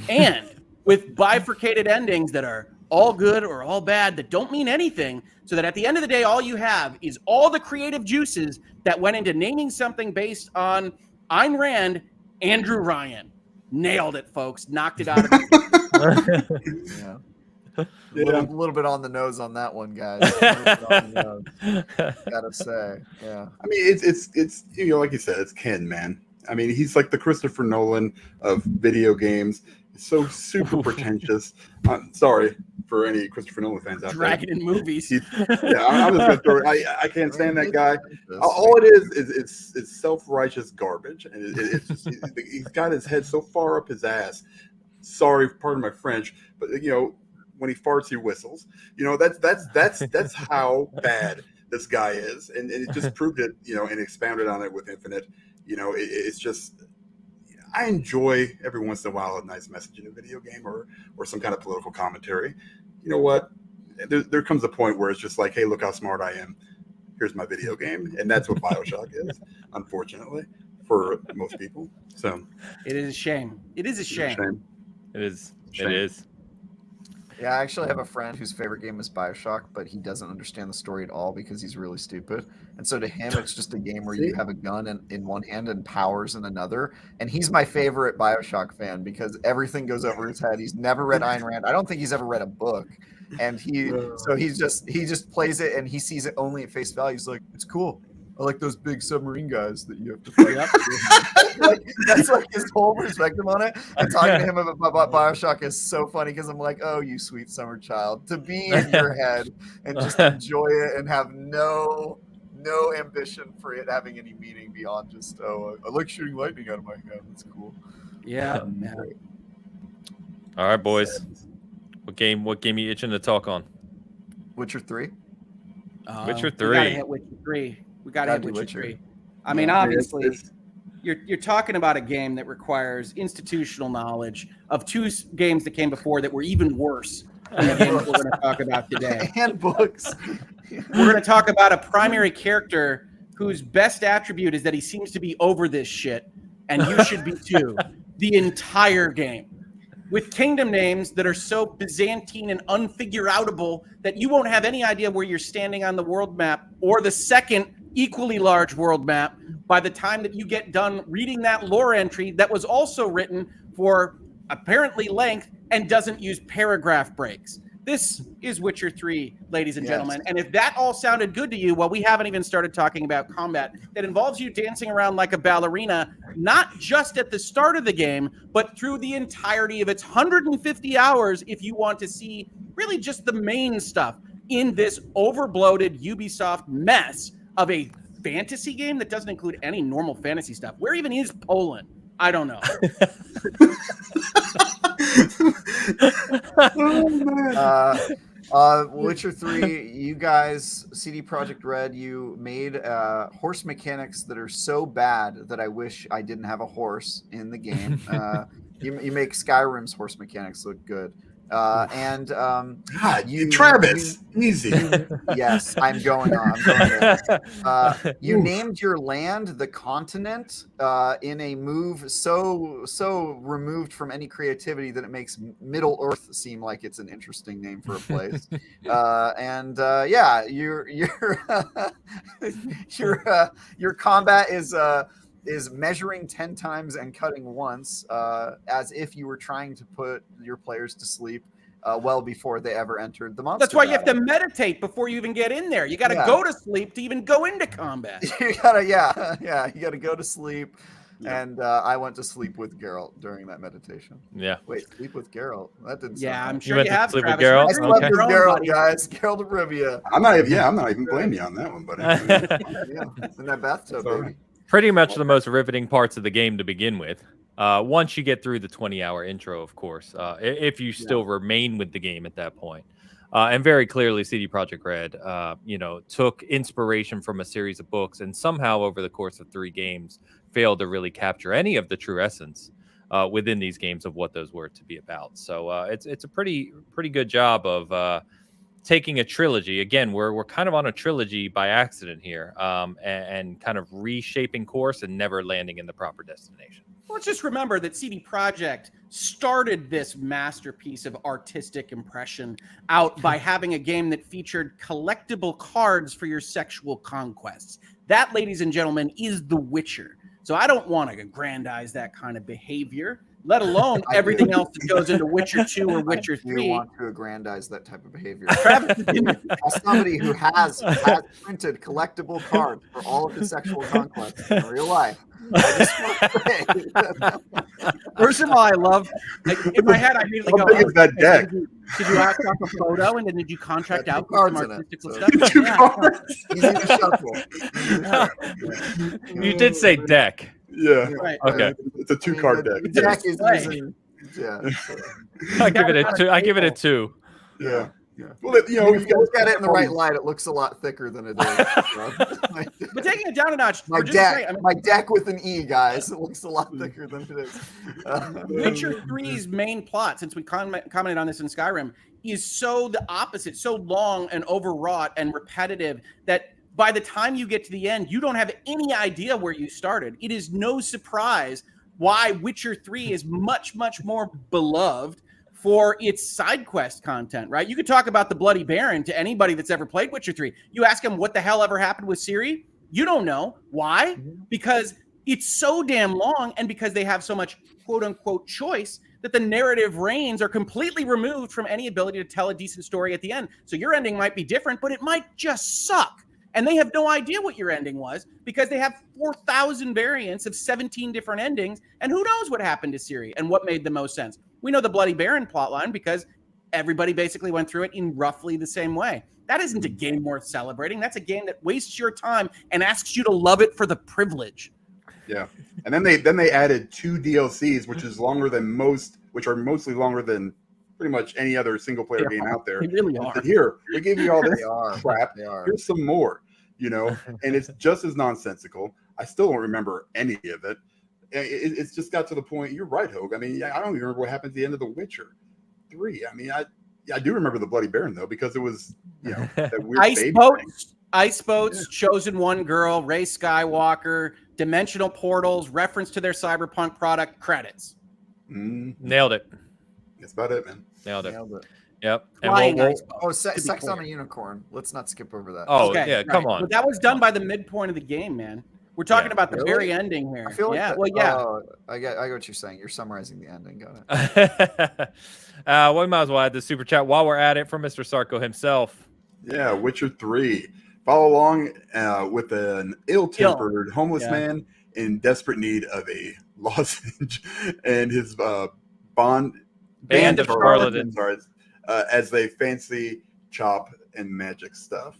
And with bifurcated endings that are all good or all bad, that don't mean anything, so that at the end of the day, all you have is all the creative juices that went into naming something based on Ayn Rand, Andrew Ryan. Nailed it, folks. Knocked it out of me. Yeah. A little bit on the nose on that one, guys. Gotta say, yeah. I mean, it's like you said, it's Ken, man. I mean, he's like the Christopher Nolan of video games. So super pretentious. Sorry for any Christopher Nolan fans out Dragging there. In movies. I'm just gonna throw it. I can't stand that guy. All it is it's self-righteous garbage, and it's just, he's got his head so far up his ass. Sorry, pardon my French, but when he farts, he whistles. That's how bad this guy is, and it just proved it. And expounded on it with Infinite. It's just. I enjoy every once in a while a nice message in a video game or some kind of political commentary. You know what? There comes a point where it's just like, hey, look how smart I am. Here's my video game. And that's what BioShock is, unfortunately, for most people. So it is a shame. It is a shame. It is. It is. Yeah, I actually have a friend whose favorite game is BioShock, but he doesn't understand the story at all because he's really stupid. And so to him, it's just a game where you have a gun in one hand and powers in another. And he's my favorite BioShock fan because everything goes over his head. He's never read Ayn Rand. I don't think he's ever read a book. And he just plays it and he sees it only at face value. He's like, it's cool. I like those big submarine guys that you have to fight. That's like his whole perspective on it. And talking to him about BioShock is so funny because I'm like, oh, you sweet summer child, to be in your head and just enjoy it and have no ambition for it having any meaning beyond just, I like shooting lightning out of my head. That's cool. Yeah. All right, boys. What game you itching to talk on? Witcher 3. Witcher 3. We gotta hit Witcher 3. We gotta hit Witcher 3. I mean, obviously, you're talking about a game that requires institutional knowledge of two games that came before that were even worse than the games we're going to talk about today. And books. We're going to talk about a primary character whose best attribute is that he seems to be over this shit, and you should be too. The entire game. With kingdom names that are so Byzantine and unfigure-outable that you won't have any idea where you're standing on the world map or the second equally large world map by the time that you get done reading that lore entry that was also written for apparently length and doesn't use paragraph breaks. This is Witcher 3, ladies and gentlemen. And if that all sounded good to you, well, we haven't even started talking about combat that involves you dancing around like a ballerina, not just at the start of the game, but through the entirety of its 150 hours if you want to see really just the main stuff in this overbloated Ubisoft mess of a fantasy game that doesn't include any normal fantasy stuff. Where even is Poland? I don't know. Witcher 3, you guys, CD Projekt Red, you made horse mechanics that are so bad that I wish I didn't have a horse in the game. You make Skyrim's horse mechanics look good. God, Travis, easy. Yes, I'm going on. You named your land the continent in a move so removed from any creativity that it makes Middle Earth seem like it's an interesting name for a place. Your combat is measuring 10 times and cutting once, as if you were trying to put your players to sleep well before they ever entered the monster. That's why you have to meditate before you even get in there. You got to go to sleep to even go into combat. You gotta, you gotta go to sleep. Yeah. And I went to sleep with Geralt during that meditation. Yeah. Wait, sleep with Geralt? That didn't. Yeah, sound I'm sure you have. Sleep with Travis. Geralt. I slept with Geralt, guys. Geralt of Rivia. I'm not even blaming you on that one, buddy. Yeah, in that bathtub, baby. Pretty much the most riveting parts of the game to begin with. Once you get through the 20-hour intro, of course, if you still remain with the game at that point. And very clearly, CD Projekt Red, took inspiration from a series of books and somehow over the course of 3 games failed to really capture any of the true essence within these games of what those were to be about. So it's a pretty good job of taking a trilogy. Again, we're kind of on a trilogy by accident here, and kind of reshaping course and never landing in the proper destination. Let's just remember that CD Projekt started this masterpiece of artistic impression out by having a game that featured collectible cards for your sexual conquests. That, ladies and gentlemen, is The Witcher. So I don't want to aggrandize that kind of behavior, let alone everything else that goes into Witcher 2 or Witcher 3. You want to aggrandize that type of behavior. As somebody who has printed collectible cards for all of his sexual conquests in real life, I just want to say. First of all, I love, in my head, I immediately go, How big is that deck? Did you ask off a photo and then did you contract out for some some artistical artistical stuff? Easy to shuffle. You did say deck. Yeah. Right. Okay. It's a 2-card deck. The deck is using, I give it a 2. I give it a 2. Yeah. Well, if you look at it in the right light, it looks a lot thicker than it is. But taking it down a notch, my deck with an E, guys, it looks a lot thicker than it is. Witcher 3's main plot, since we commented on this in Skyrim, is so the opposite, so long and overwrought and repetitive that by the time you get to the end, you don't have any idea where you started. It is no surprise why Witcher 3 is much, much more beloved for its side quest content, right? You could talk about the Bloody Baron to anybody that's ever played Witcher 3. You ask them what the hell ever happened with Ciri, you don't know. Why? Because it's so damn long and because they have so much quote-unquote choice that the narrative reins are completely removed from any ability to tell a decent story at the end. So your ending might be different, but it might just suck. And they have no idea what your ending was because they have 4,000 variants of 17 different endings. And who knows what happened to Ciri and what made the most sense. We know the Bloody Baron plotline because everybody basically went through it in roughly the same way. That isn't a game worth celebrating. That's a game that wastes your time and asks you to love it for the privilege. Yeah. And then they added 2 DLCs, which are mostly longer than pretty much any other single player game out there. They really are. And here, we gave you all this crap. Here's some more, and it's just as nonsensical. I still don't remember any of it. it's just got to the point. You're right, Hogue. I mean, I don't even remember what happened at the end of The Witcher 3. I mean, I do remember the Bloody Baron though, because it was, that weird Ice boats, Chosen One girl, Rey Skywalker, dimensional portals, reference to their Cyberpunk product, credits. Nailed it. That's about it, man. Nailed it. Yep. And sex on a unicorn. Let's not skip over that. Oh, okay, yeah, come on. But that was done by the midpoint of the game, man. We're talking about the very ending here. I feel like I get what you're saying. You're summarizing the ending. Got it. We might as well add the super chat while we're at it from Mr. Sarko himself. Yeah, Witcher 3. Follow along with an ill-tempered homeless man in desperate need of a lozenge and his band of charlatans as they fancy chop and magic stuff.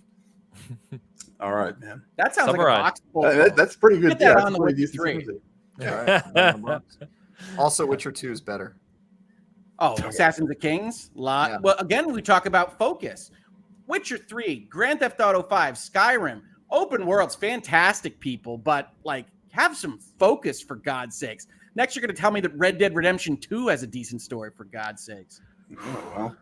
All right, man. That sounds like a box full. That's pretty good. Get that on the Witcher 3. Right. Also, Witcher 2 is better. Oh, Assassins of Kings? Yeah. Well, again, we talk about focus. Witcher 3, Grand Theft Auto 5, Skyrim, open worlds, fantastic, people, but like have some focus for God's sakes. Next, you're going to tell me that Red Dead Redemption 2 has a decent story for God's sakes. Oh, well.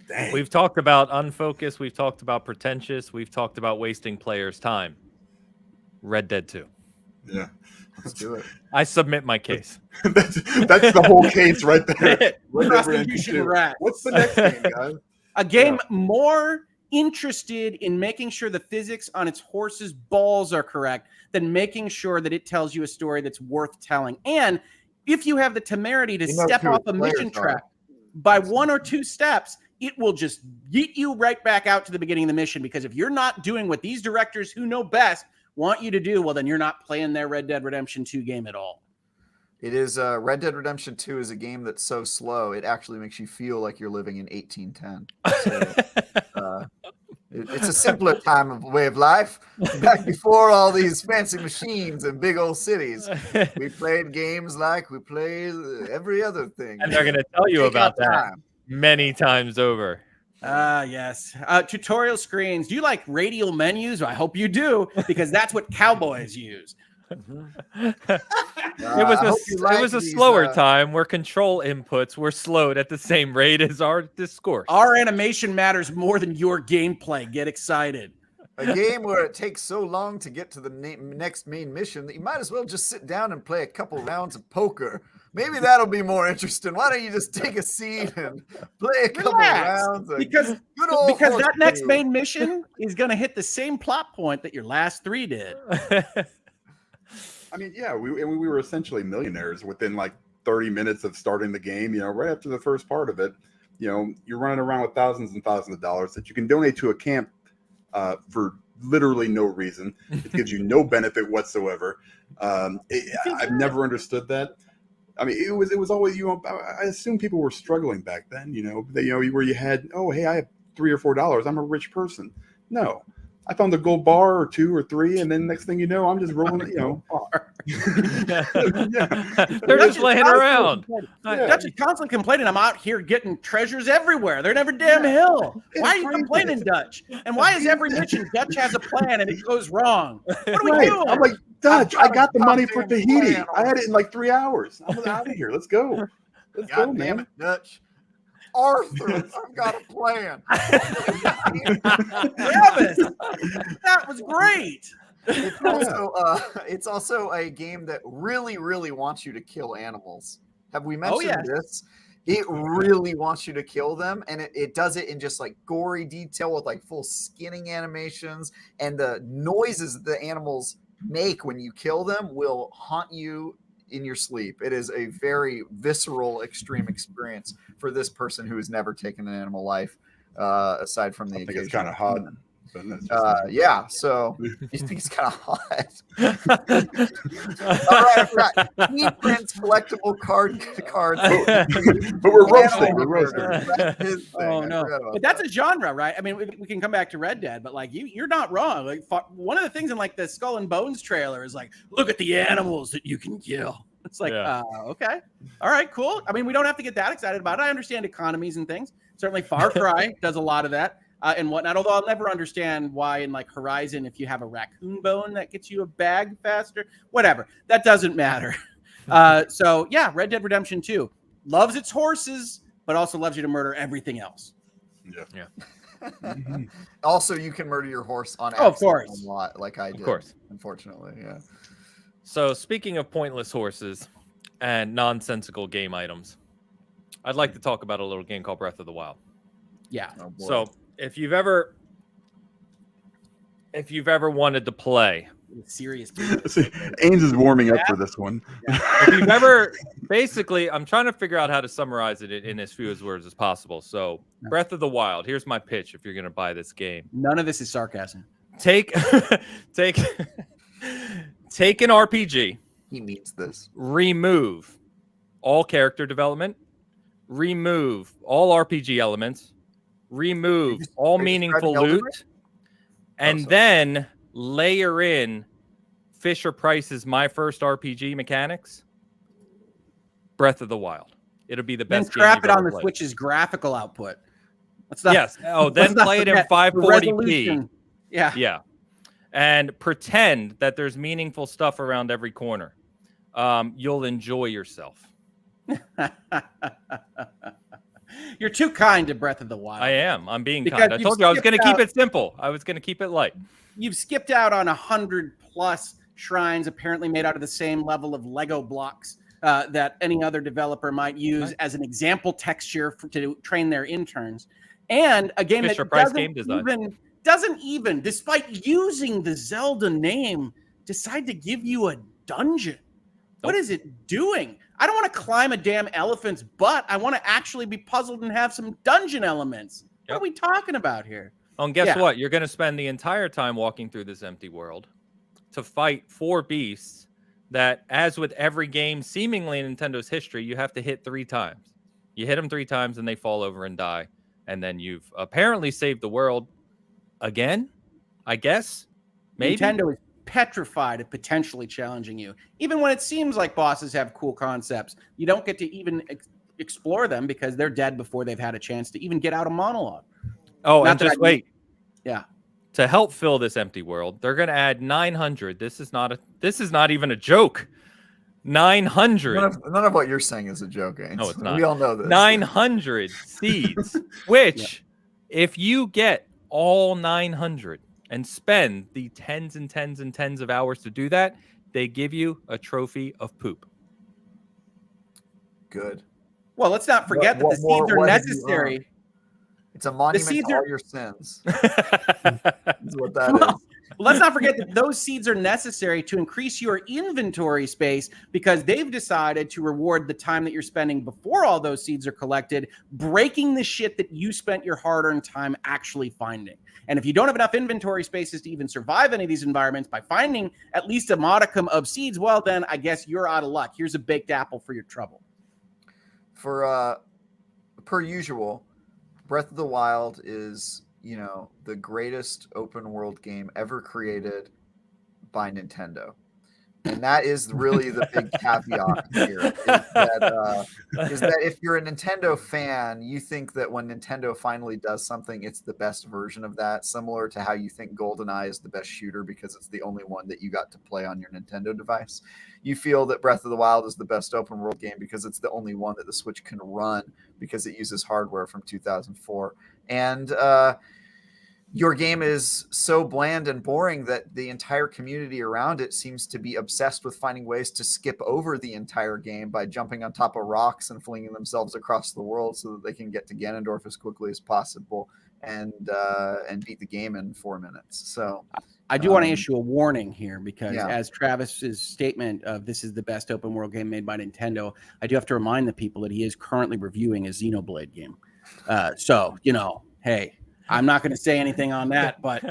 Dang. We've talked about unfocused. We've talked about pretentious. We've talked about wasting players' time. Red Dead 2. Yeah. Let's do it. I submit my case. that's the whole case right there. Prosecution rat. What's the next game, guys? A game more interested in making sure the physics on its horse's balls are correct than making sure that it tells you a story that's worth telling. And if you have the temerity to step off a mission track by 1 or 2 steps, it will just yeet you right back out to the beginning of the mission. Because if you're not doing what these directors who know best want you to do, well, then you're not playing their Red Dead Redemption 2 game at all. It is Red Dead Redemption 2 is a game that's so slow it actually makes you feel like you're living in 1810. So, it's a simpler time of way of life. Back before all these fancy machines and big old cities, we played games like we play every other thing. And they're going to tell you about that many times over. Yes. Tutorial screens. Do you like radial menus? I hope you do, because that's what cowboys use. It was a slower time where control inputs were slowed at the same rate as our discourse. Our animation matters more than your gameplay. Get excited. A game where it takes so long to get to the next main mission that you might as well just sit down and play a couple rounds of poker. Maybe that'll be more interesting. Why don't you just take a seat and play a couple rounds? Because that next main mission is going to hit the same plot point that your last 3 did. I mean, yeah, we were essentially millionaires within like 30 minutes of starting the game. You know, right after the first part of it, you know, you're running around with thousands and thousands of dollars that you can donate to a camp for literally no reason. It gives you no benefit whatsoever. I've never understood that. I mean, it was always, you know, I assume people were struggling back then, you know, where you had, oh, hey, I have $3 or $4. I'm a rich person. No. I found a gold bar or 2 or 3, and then next thing you know, I'm just rolling, you know. They're just laying around. Dutch is constantly complaining. I'm out here getting treasures everywhere. They're never damn hill. Why are you complaining, Dutch? And why is every mission Dutch has a plan and it goes wrong? What are we doing? I'm like, Dutch, I got the money for Tahiti. I had it in like 3 hours. I'm out of here. Let's go. Let's go, man. Damn it, Dutch. Arthur, I've got a plan. Travis, that was great. It's also a game that really, really wants you to kill animals. Have we mentioned this? It really wants you to kill them, and it does it in just like gory detail with like full skinning animations, and the noises that the animals make when you kill them will haunt you in your sleep. It is a very visceral, extreme experience for this person who has never taken an animal life, aside from the occasion. It's kind of hot. Yeah, so you think it's kind of hot. All right, I forgot. Prints collectible cards. But we're roasting. Oh no! But that's a genre, right? I mean, we can come back to Red Dead, but like you're not wrong. Like one of the things in like the Skull and Bones trailer is like, look at the animals that you can kill. It's like, okay, all right, cool. I mean, we don't have to get that excited about it. I understand economies and things. Certainly, Far Cry does a lot of that. And whatnot. Although I'll never understand why in like Horizon, if you have a raccoon bone, that gets you a bag faster. Whatever. That doesn't matter. So yeah, Red Dead Redemption 2 loves its horses, but also loves you to murder everything else. Yeah. Also, you can murder your horse on Oh, of accident course. a lot, like I did. Of course. Unfortunately, yeah. So speaking of pointless horses and nonsensical game items, I'd like to talk about a little game called Breath of the Wild. Yeah. Oh, boy. So if you've ever wanted to play, Serious. See, Ains is warming up for this one. if you've ever, basically, I'm trying to figure out how to summarize it in as few as words as possible. So Breath of the Wild, here's my pitch if you're going to buy this game. None of this is sarcasm. Take take an RPG, He means this. remove all character development, remove all RPG elements, remove all are you meaningful describing Elden loot, and sorry. then layer in Fisher Price's My First RPG mechanics. Breath of the Wild. It'll be the Then best game trap you've it on ever the played. Switch's graphical output. Let's not, Yes. Oh, then let's not play it in forget the 540p. resolution. Yeah. Yeah. And pretend that there's meaningful stuff around every corner. You'll enjoy yourself. You're too kind to Breath of the Wild. I am. I'm being Because kind. I you've told you I was going to skipped keep out- it simple. I was going to keep it light. You've skipped out on 100+ shrines apparently made out of the same level of Lego blocks that any other developer might use as an example texture to train their interns. And a game Fisher that Price game doesn't even, despite using the Zelda name, decide to give you a dungeon. What Nope. is it doing? I don't want to climb a damn elephant's butt. I want to actually be puzzled and have some dungeon elements. What Yep. are we talking about here? Oh, and guess Yeah. what? You're going to spend the entire time walking through this empty world to fight 4 beasts that, as with every game seemingly in Nintendo's history, you have to hit 3 times. You hit them 3 times and they fall over and die. And then you've apparently saved the world again, I guess. Maybe. Nintendo is petrified of potentially challenging you. Even when it seems like bosses have cool concepts, you don't get to even explore them because they're dead before they've had a chance to even get out a monologue. Oh, Not and that just I- wait. Yeah. To help fill this empty world, they're going to add 900. This is not even a joke. 900. None of what you're saying is a joke, Ains. No, it's not. We all know this. 900 seeds, which if you get all 900 and spend the tens and tens and tens of hours to do that, they give you a trophy of poop. Good. Well, let's not forget that the seeds are what have you necessary. It's a monument seeds to all are- your sins. That's what that is. Let's not forget that those seeds are necessary to increase your inventory space because they've decided to reward the time that you're spending before all those seeds are collected, breaking the shit that you spent your hard-earned time actually finding. And if you don't have enough inventory spaces to even survive any of these environments by finding at least a modicum of seeds, well, then I guess you're out of luck. Here's a baked apple for your trouble. For per usual, Breath of the Wild is, the greatest open world game ever created by Nintendo. And that is really the big caveat here, is that if you're a Nintendo fan, you think that when Nintendo finally does something, it's the best version of that, similar to how you think GoldenEye is the best shooter because it's the only one that you got to play on your Nintendo device. You feel that Breath of the Wild is the best open world game because it's the only one that the Switch can run because it uses hardware from 2004. And your game is so bland and boring that the entire community around it seems to be obsessed with finding ways to skip over the entire game by jumping on top of rocks and flinging themselves across the world so that they can get to Ganondorf as quickly as possible and beat the game in 4 minutes. So I do want to issue a warning here because Yeah. as Travis's statement of this is the best open world game made by Nintendo, I do have to remind the people that he is currently reviewing a Xenoblade game. So, hey, I'm not going to say anything on that, but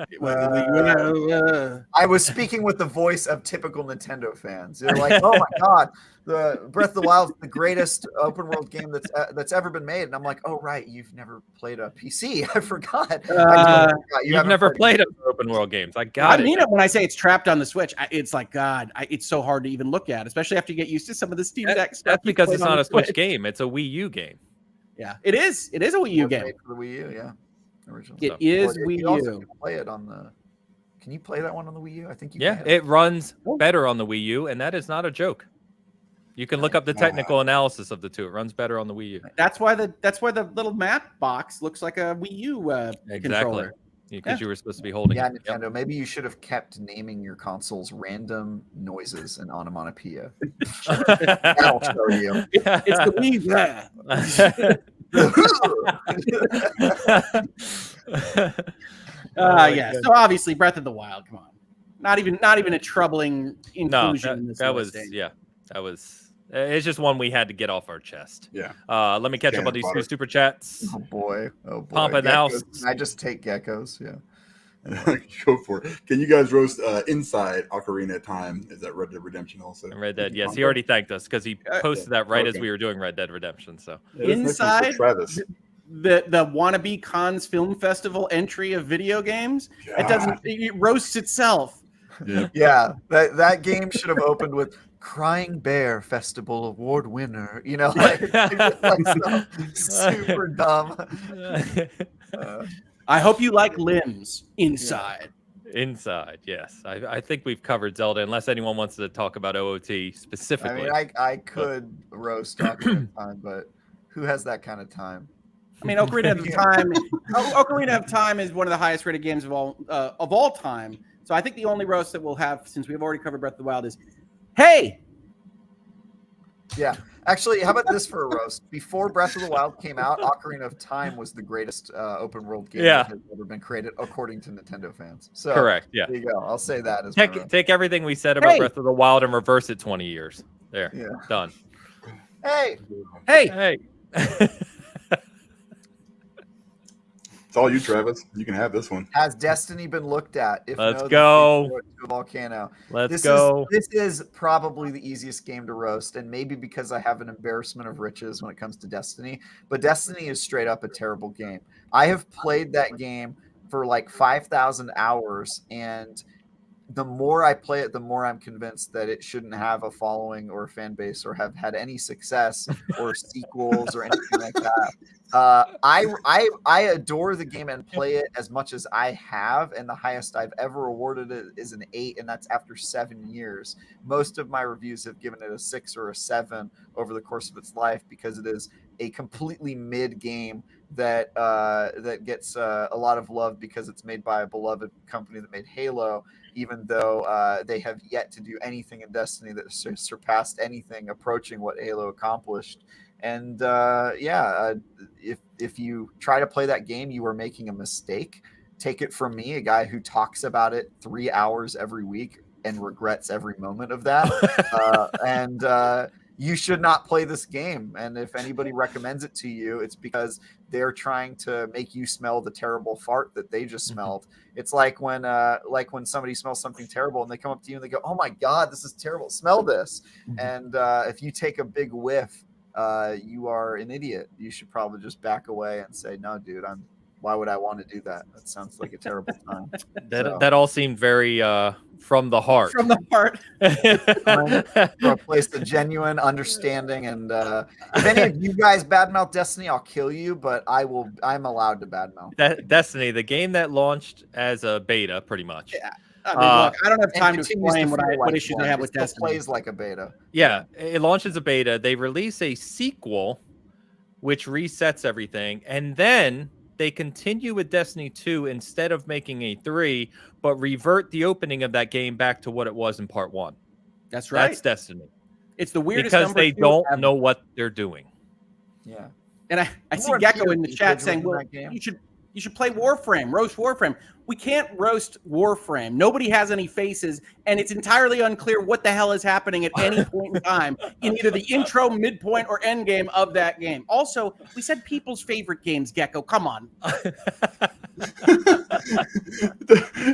I was speaking with the voice of typical Nintendo fans. They're like, "Oh my god, the Breath of the Wild is the greatest open world game that's ever been made." And I'm like, "Oh right, you've never played a PC. I forgot. I totally forgot. You've never played open world games. I mean it when I say it's trapped on the Switch. It's like, God, it's so hard to even look at, especially after you get used to some of the Steamdeck stuff. That's because it's not a Switch Switch game. It's a Wii U game. Yeah, it is. It is a Wii U game. Made for the Wii U, yeah. Original It stuff. is Or Wii you also U. can play it on the. Can you play that one on the Wii U? I think you Yeah, can. it runs better on the Wii U, and that is not a joke. You can look up the technical analysis of the two. It runs better on the Wii U. That's why the little map box looks like a Wii U controller. Because you were supposed to be holding Yeah, it. Nintendo. Yep. Maybe you should have kept naming your consoles random noises and onomatopoeia. That'll show you. It's the Wii. Yeah. So obviously, Breath of the Wild. Come on, not even a troubling inclusion in this listing. That was. It's just one we had to get off our chest. Yeah. Let me catch up on these two super chats. Oh boy. Pump and House. Can I just take geckos? Yeah. Go for it. Can you guys roast Inside Ocarina of Time? Is that Red Dead Redemption also? Red Dead, yes. He already thanked us because he posted that right as we were doing Red Dead Redemption. So Inside Travis. The wannabe Cannes Film Festival entry of video games. God. It roasts itself. Yeah. That game should have opened with Crying Bear Festival Award winner. You know, like super dumb. I hope you like Limbs Inside. Yeah. Inside, yes. I think we've covered Zelda, unless anyone wants to talk about OOT specifically. I mean, I could roast Ocarina of Time, but who has that kind of time? I mean, Ocarina of Time is one of the highest rated games of all time. So I think the only roast that we'll have, since we've already covered Breath of the Wild, is, hey! Yeah. Actually, how about this for a roast? Before Breath of the Wild came out, Ocarina of Time was the greatest open world game that has ever been created, according to Nintendo fans. So correct. Yeah. There you go. I'll say that as take everything we said about Breath of the Wild and reverse it 20 years. There. Yeah. Done. Hey. It's all you, Travis. You can have this one. Has Destiny been looked at? If Let's go. Volcano. Let's go. This is probably the easiest game to roast, and maybe because I have an embarrassment of riches when it comes to Destiny. But Destiny is straight up a terrible game. I have played that game for like 5,000 hours, and the more I play it, the more I'm convinced that it shouldn't have a following or a fan base or have had any success or sequels or anything like that. I adore the game and play it as much as I have, and the highest I've ever awarded it is an 8, and that's after 7 years. Most of my reviews have given it a 6 or a 7 over the course of its life because it is a completely mid game that gets a lot of love because it's made by a beloved company that made Halo, even though they have yet to do anything in Destiny that surpassed anything approaching what Halo accomplished. And if you try to play that game, you are making a mistake. Take it from me, a guy who talks about it 3 hours every week and regrets every moment of that. You should not play this game. And if anybody recommends it to you, it's because they're trying to make you smell the terrible fart that they just smelled. It's like when somebody smells something terrible and they come up to you and they go, "Oh my God, this is terrible. Smell this." And if you take a big whiff, you are an idiot. You should probably just back away and say, "No, dude, why would I want to do that? That sounds like a terrible time." That all seemed very from the heart. From the heart. Replace the genuine understanding. And if any of you guys badmouth Destiny, I'll kill you. But I'm allowed to badmouth. Destiny, the game that launched as a beta, pretty much. Yeah. I mean, look, I don't have time to explain what issues I have with Destiny. It plays like a beta. Yeah, it launched as a beta. They release a sequel, which resets everything, and then they continue with Destiny 2 instead of making a 3, but revert the opening of that game back to what it was in part 1. That's right. That's Destiny. It's the weirdest because they don't know what they're doing. Yeah. And I see Gecko in the chat saying, "Well, you should play Warframe, roast Warframe." We can't roast Warframe. Nobody has any faces, and it's entirely unclear what the hell is happening at any point in time in either the intro, midpoint, or end game of that game. Also, we said people's favorite games, Gecko. Come on.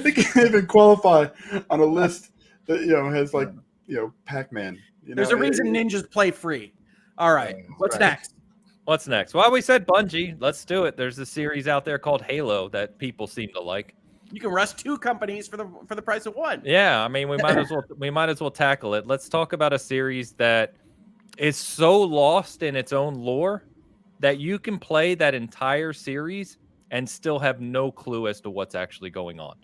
They can't even qualify on a list that has Pac-Man. There's a reason ninjas play free. All right. What's next? What's next? Well, we said Bungie. Let's do it. There's a series out there called Halo that people seem to like. You can rush 2 companies for the price of 1. Yeah, I mean, we might as well tackle it. Let's talk about a series that is so lost in its own lore that you can play that entire series and still have no clue as to what's actually going on.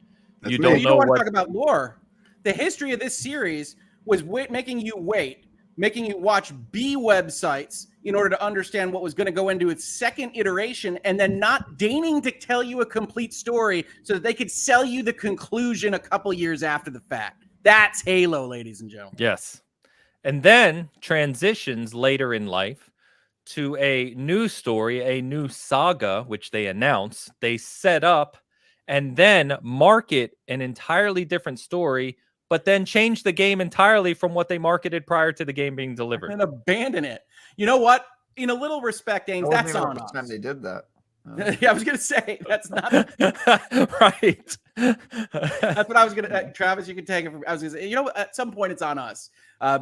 You don't want to talk about lore. The history of this series was making you wait making you watch B websites in order to understand what was going to go into its second iteration, and then not deigning to tell you a complete story so that they could sell you the conclusion a couple years after the fact. That's Halo, ladies and gentlemen. Yes. And then transitions later in life to a new story, a new saga, which they announce, they set up, and then market an entirely different story, but then change the game entirely from what they marketed prior to the game being delivered. And abandon it. You know what? In a little respect, Ains, that's on us. Time they did that. Yeah, I was going to say, that's not right. That's what I was going to, Travis, you can take it from, I was going to say, you know, at some point it's on us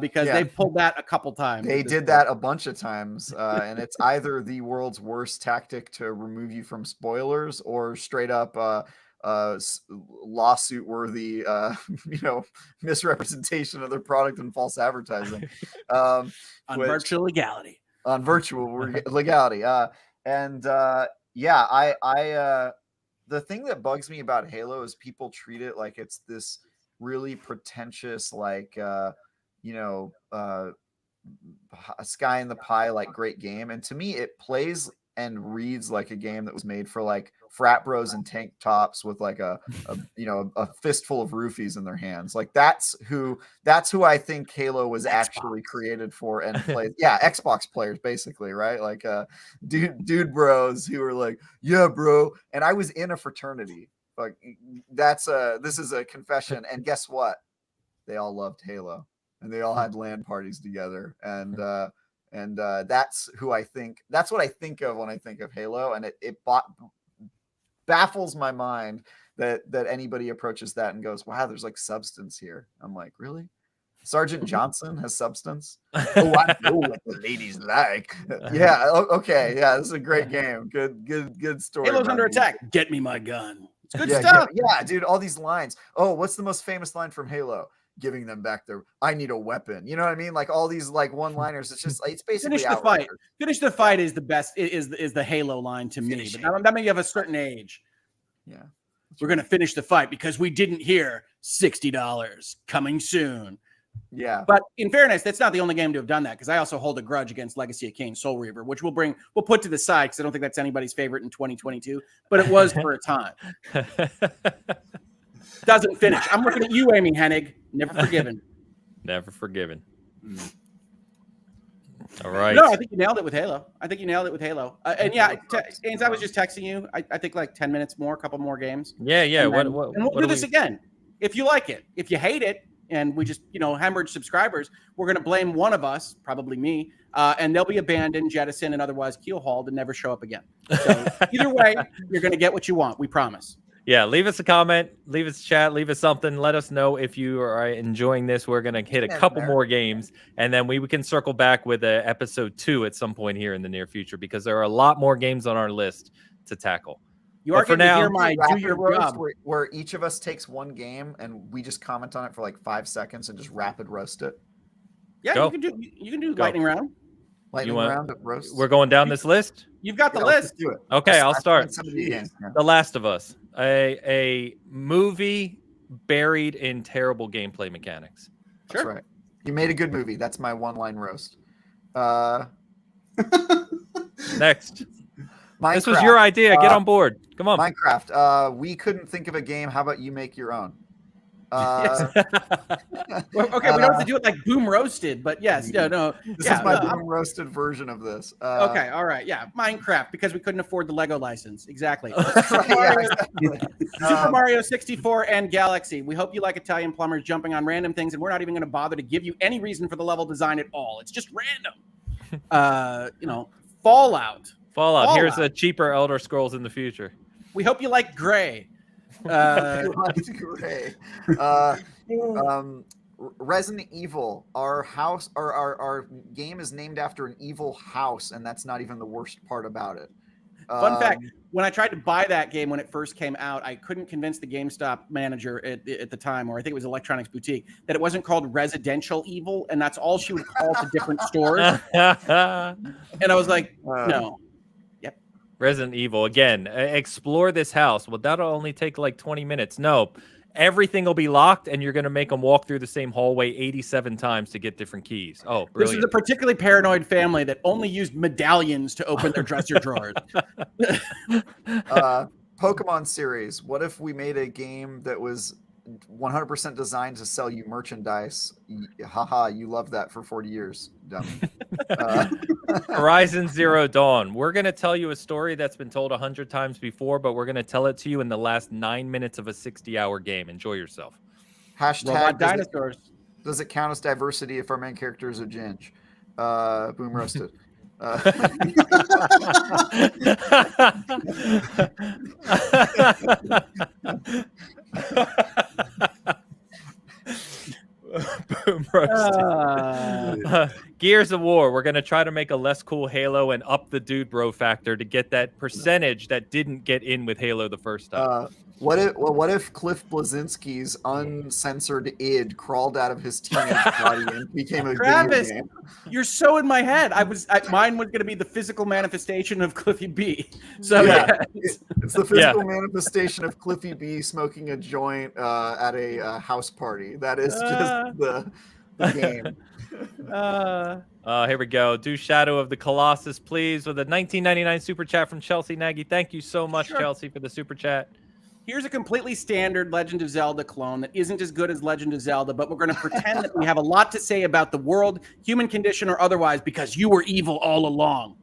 because they pulled that a couple times. They did that a bunch of times. And it's either the world's worst tactic to remove you from spoilers or straight up lawsuit worthy, misrepresentation of their product and false advertising. On virtual legality. On virtual legality. The thing that bugs me about Halo is people treat it like it's this really pretentious, sky in the pie, like great game. And to me, it plays and reads like a game that was made for like frat bros in tank tops with like a fistful of roofies in their hands. Like that's who I think Halo was actually created for and played. Yeah, Xbox players basically, right? Like dude bros who were like, yeah, bro. And I was in a fraternity. Like this is a confession. And guess what? They all loved Halo and they all had LAN parties together. And that's what I think of when I think of Halo. And it baffles my mind that anybody approaches that and goes, wow, there's like substance here. I'm like, really? Sergeant Johnson has substance? Oh, I know what the ladies like. Yeah. Okay. Yeah. This is a great game. Good story. Halo's under attack. Get me my gun. It's good stuff. Yeah, dude. All these lines. Oh, what's the most famous line from Halo? Giving them back their, I need a weapon. You know what I mean? Like all these like one-liners. It's just it's basically finish the fight. Finish the fight is the best. Is the Halo line to me. But that means you have a certain age. Yeah, we're gonna finish the fight because we didn't hear $60 coming soon. Yeah, but in fairness, that's not the only game to have done that because I also hold a grudge against Legacy of Kain Soul Reaver, which we'll put to the side because I don't think that's anybody's favorite in 2022. But it was for a time. Doesn't finish. I'm looking at you, Amy Hennig. Never forgiven. Never forgiven. All right. No, I think you nailed it with Halo. And yeah, Ains, I was just texting you. I think like 10 minutes more, a couple more games. Yeah. And we'll do this again. If you like it. If you hate it, and we just, hemorrhage subscribers, we're going to blame one of us, probably me, and they'll be abandoned, jettisoned, and otherwise keel-hauled and never show up again. So either way, you're going to get what you want. We promise. Yeah, leave us a comment, leave us a chat, leave us something. Let us know if you are enjoying this. We're going to hit a couple more games, and then we can circle back with episode 2 at some point here in the near future because there are a lot more games on our list to tackle. You are going to hear my do your job. Where each of us takes one game and we just comment on it for like 5 seconds and just rapid roast it. Yeah, you can do lightning round. Lightning round of roast. We're going down this list. You've got the list. Do it. Okay, I'll start. The Last of Us, a movie buried in terrible gameplay mechanics. That's right. You made a good movie. That's my one-line roast. Next. Minecraft. This was your idea. Get on board. Come on. Minecraft. We couldn't think of a game. How about you make your own? Okay, we don't have to do it like Boom Roasted, but yes, no. This is my Boom Roasted version of this. Okay, all right, yeah, Minecraft because we couldn't afford the Lego license. Exactly. Super Mario 64 and Galaxy. We hope you like Italian plumbers jumping on random things, and we're not even going to bother to give you any reason for the level design at all. It's just random. Fallout. Here's a cheaper Elder Scrolls in the future. We hope you like Gray. Gray. Resident Evil. Our game is named after an evil house, and that's not even the worst part about it. Fun fact: when I tried to buy that game when it first came out, I couldn't convince the GameStop manager at the time, or I think it was Electronics Boutique, that it wasn't called Residential Evil, and that's all she would call to different stores. And I was like, no. Resident Evil again. Explore this house. Well, that'll only take like 20 minutes. No, everything will be locked, and you're going to make them walk through the same hallway 87 times to get different keys. Oh, This brilliant. is a particularly paranoid family that only used medallions to open their dresser drawers. Pokemon series. What if we made a game that was 100% designed to sell you merchandise? Haha, you loved that for 40 years, dummy. Horizon Zero Dawn. We're going to tell you a story that's been told 100 times before, but we're going to tell it to you in the last 9 minutes of a 60-hour game. Enjoy yourself. Hashtag Robot dinosaurs. Does it count as diversity if our main character is a ginge? Boom roasted. Boom roasted. Gears of War. We're going to try to make a less cool Halo and up the dude bro factor to get that percentage that didn't get in with Halo the first time. What if Cliff Blazinski's uncensored id crawled out of his teenage body and became a Travis, video game? you're so in my head. Mine was going to be the physical manifestation of Cliffy B. So Yeah. yeah. It's the physical manifestation of Cliffy B smoking a joint at a house party. That is just the game. Here we go. Do Shadow of the Colossus, please, with a 19.99 super chat from Chelsea Nagy. Thank you so much, Chelsea, for the super chat. Here's a completely standard Legend of Zelda clone that isn't as good as Legend of Zelda, but we're going to pretend that we have a lot to say about the world, human condition or otherwise, because you were evil all along.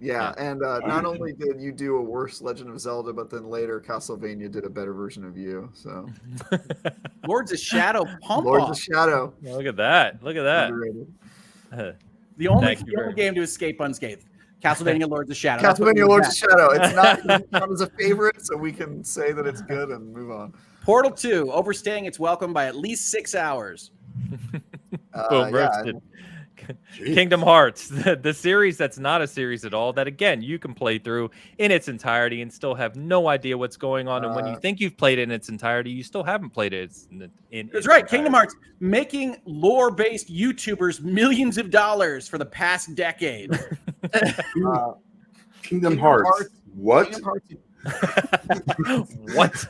Yeah, and not only did you do a worse Legend of Zelda, but then later Castlevania did a better version of you. So Lords of Shadow pump Lords off. of Shadow. Oh, look at that. Look at that. Underrated. The only Thank you very game to escape unscathed. Castlevania Lords of Shadow. Castlevania Lords of Shadow. It's not as a favorite, so we can say that it's good and move on. Portal 2, overstaying its welcome by at least 6 hours. Boom, roasted. Kingdom Hearts, the series that's not a series at all, that again you can play through in its entirety and still have no idea what's going on. And when you think you've played it in its entirety, you still haven't played it in That's right. Kingdom Hearts making lore-based YouTubers millions of dollars for the past decade. Kingdom Hearts. What? Kingdom Hearts. What?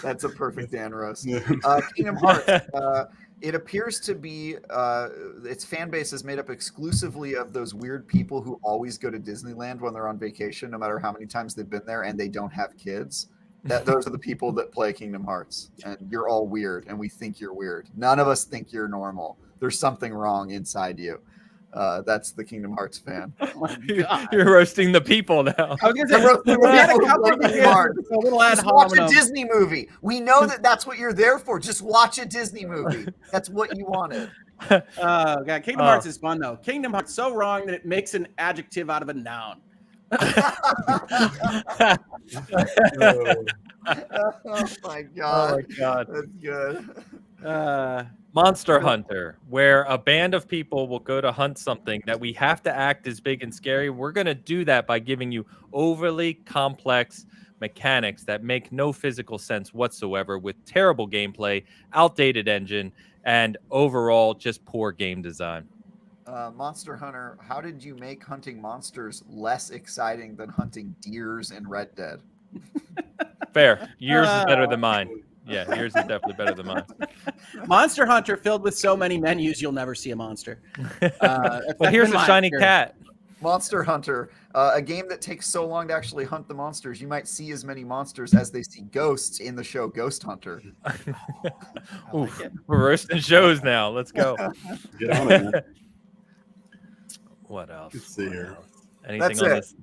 That's a perfect Dan roast. Kingdom Hearts. It appears to be its fan base is made up exclusively of those weird people who always go to Disneyland when they're on vacation, no matter how many times they've been there, and they don't have kids. Those are the people that play Kingdom Hearts, and you're all weird, and we think you're weird. None of us think you're normal. There's something wrong inside you. That's the Kingdom Hearts fan. Oh You're roasting the people now. I was going to say, we had a couple of a little ad Just watch a hominem. Disney movie. We know that that's what you're there for. Just watch a Disney movie. That's what you wanted. Oh, God. Kingdom Hearts is fun, though. Kingdom Hearts so wrong that it makes an adjective out of a noun. Oh my god. Oh my god. That's good. Monster Hunter, where a band of people will go to hunt something that we have to act as big and scary. We're going to do that by giving you overly complex mechanics that make no physical sense whatsoever, with terrible gameplay, outdated engine, and overall just poor game design. Monster Hunter, how did you make hunting monsters less exciting than hunting deers in Red Dead? Fair. Yours is better than mine. Yeah, yours is definitely better than mine. Monster Hunter filled with so many menus, you'll never see a monster. But here's a shiny cat. Monster Hunter, a game that takes so long to actually hunt the monsters, you might see as many monsters as they see ghosts in the show Ghost Hunter. Oof, we're roasting shows now. Let's go. Get on it, man. What else? Let's see here. Anything That's on it. this?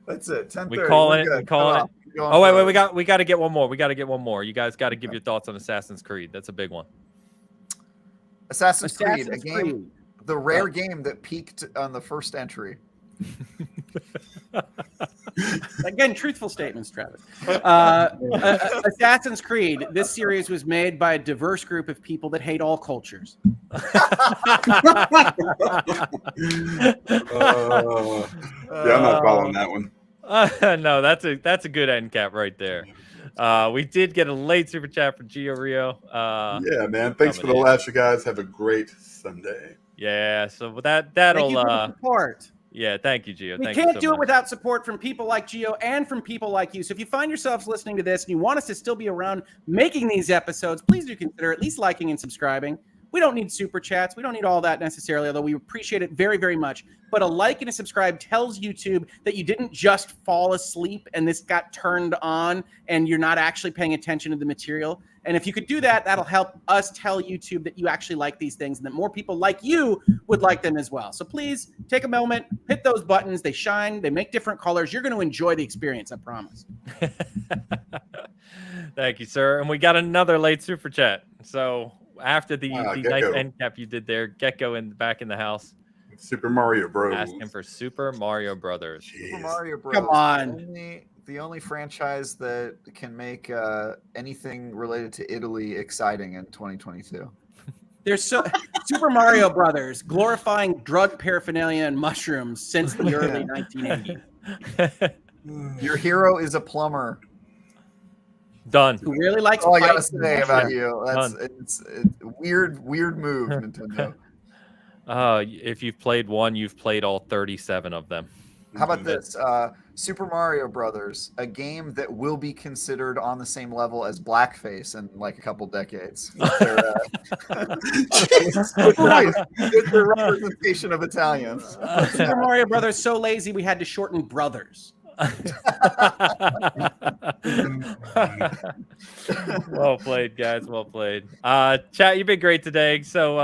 That's it. 10:30. We calling We're it. good. We calling Come it. on. Oh wait, we got to get one more. We got to get one more. You guys got to give your thoughts on Assassin's Creed. That's a big one. Assassin's Creed, a game, the rare game that peaked on the first entry. Again, truthful statements, Travis. Assassin's Creed, this series was made by a diverse group of people that hate all cultures. Yeah, I'm not following that one. No, that's a good end cap right there. We did get a late super chat from Gio Rio. Yeah, man. Thanks for the laughs, you guys. Have a great Sunday. Yeah, so Thank you for the support. Yeah, thank you, Gio. We Thank you can't so do much. it without support from people like Gio and from people like you. So if you find yourselves listening to this and you want us to still be around making these episodes, please do consider at least liking and subscribing. We don't need super chats. We don't need all that necessarily, although we appreciate it very, very much. But a like and a subscribe tells YouTube that you didn't just fall asleep and this got turned on and you're not actually paying attention to the material. And if you could do that, that'll help us tell YouTube that you actually like these things and that more people like you would like them as well. So please take a moment, hit those buttons. They shine, they make different colors. You're going to enjoy the experience, I promise. Thank you, sir. And we got another late super chat. So after the nice Gecko. end cap you did there, Gecko back in the house Super Mario Bros. asking for Super Mario Brothers. Super Jeez. Mario Bros. Come on. The only franchise that can make anything related to Italy exciting in 2022. There's Super Mario Brothers glorifying drug paraphernalia and mushrooms since the early 1980s. Your hero is a plumber. Done. Who really likes All I gotta pipes and say about mushrooms. you. It's weird move, Nintendo. If you've played one, you've played all 37 of them. How about this? Super Mario Brothers, a game that will be considered on the same level as Blackface in like a couple decades. With their representation of Italians. Super Mario Brothers so lazy we had to shorten Brothers. Well played, guys. Well played. Chat, you've been great today. So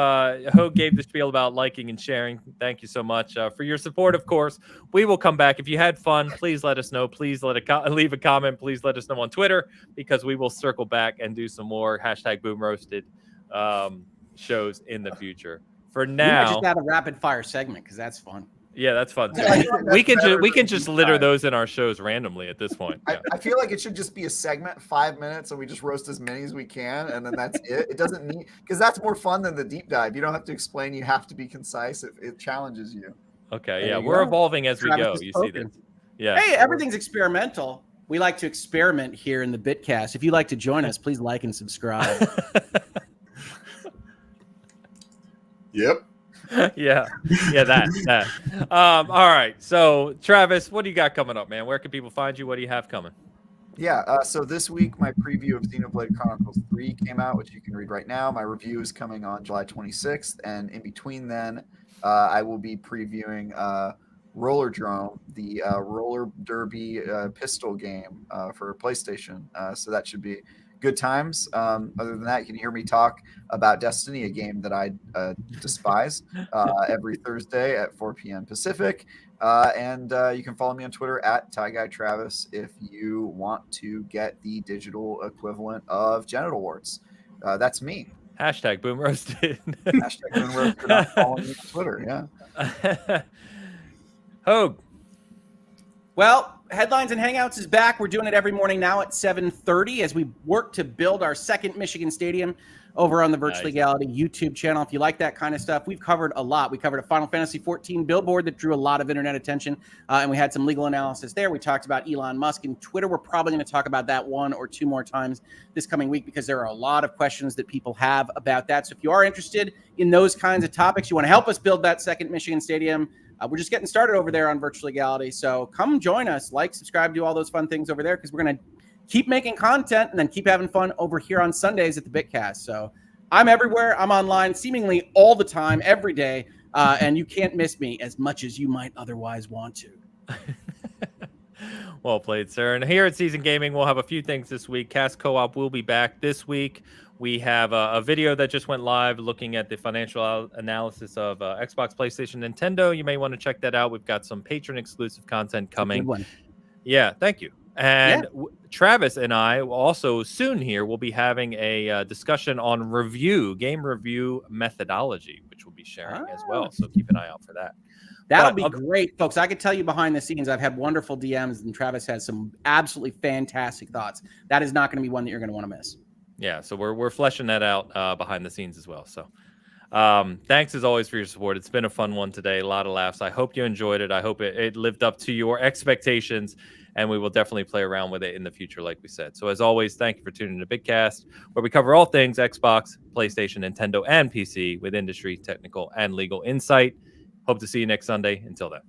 Hogue gave the spiel about liking and sharing. Thank you so much for your support. Of course, we will come back. If you had fun, please let us know. Please leave a comment. Please let us know on Twitter because we will circle back and do some more #BoomRoasted shows in the future. For We might now, just have a rapid fire segment because that's fun. yeah, that's fun too. I feel like we that's can better just than litter deep dive. those in our shows randomly at this point. Yeah. I feel like it should just be a segment, 5 minutes, and we just roast as many as we can, and then that's it. It doesn't need, because that's more fun than the deep dive. You don't have to explain. You have to be concise. It challenges you. Okay, There yeah, you we're go. evolving as we Travis go. has You spoken. see this? Yeah. Hey, everything's experimental. We like to experiment here in the Bitcast. If you'd like to join us, please like and subscribe. Yep. yeah, that. All right. So, Travis, what do you got coming up, man? Where can people find you? What do you have coming? Yeah, so this week my preview of Xenoblade Chronicles 3 came out, which you can read right now. My review is coming on July 26th, and in between then, I will be previewing Roller Drome, the roller derby pistol game for PlayStation. So that should be good times. Other than that, you can hear me talk about Destiny, a game that I despise, every Thursday at 4 p.m. Pacific. And you can follow me on Twitter at TieGuyTravis if you want to get the digital equivalent of genital warts. That's me. #BoomRoasted. #BoomRoasted. I'm following me on Twitter. Yeah. Hogue. Well, Headlines and Hangouts is back. We're doing it every morning now at 7:30 as we work to build our second Michigan Stadium over on the Virtual Nice. Legality YouTube channel. If you like that kind of stuff, we've covered a lot. We covered a Final Fantasy 14 billboard that drew a lot of internet attention, and we had some legal analysis there. We talked about Elon Musk and Twitter. We're probably going to talk about that 1 or 2 more times this coming week because there are a lot of questions that people have about that. So if you are interested in those kinds of topics, you want to help us build that second Michigan Stadium, we're just getting started over there on Virtual Legality. So come join us, like, subscribe, do all those fun things over there because we're going to keep making content and then keep having fun over here on Sundays at the Bitcast. So I'm everywhere. I'm online seemingly all the time, every day. And you can't miss me as much as you might otherwise want to. Well played, sir. And here at Season Gaming, we'll have a few things this week. Cast Co-op will be back this week. We have a video that just went live looking at the financial analysis of Xbox, PlayStation, Nintendo. You may want to check that out. We've got some patron exclusive content coming. Good one. Yeah, thank you. And Travis and I also soon here will be having a discussion on game review methodology, which we'll be sharing as well. So keep an eye out for that. That'll be great, folks. I could tell you behind the scenes, I've had wonderful DMs, and Travis has some absolutely fantastic thoughts. That is not going to be one that you're going to want to miss. Yeah, so we're fleshing that out behind the scenes as well. So thanks as always for your support. It's been a fun one today. A lot of laughs. I hope you enjoyed it. I hope it lived up to your expectations, and we will definitely play around with it in the future, like we said. So as always, thank you for tuning in to Bitcast, where we cover all things Xbox, PlayStation, Nintendo, and PC with industry, technical, and legal insight. Hope to see you next Sunday. Until then.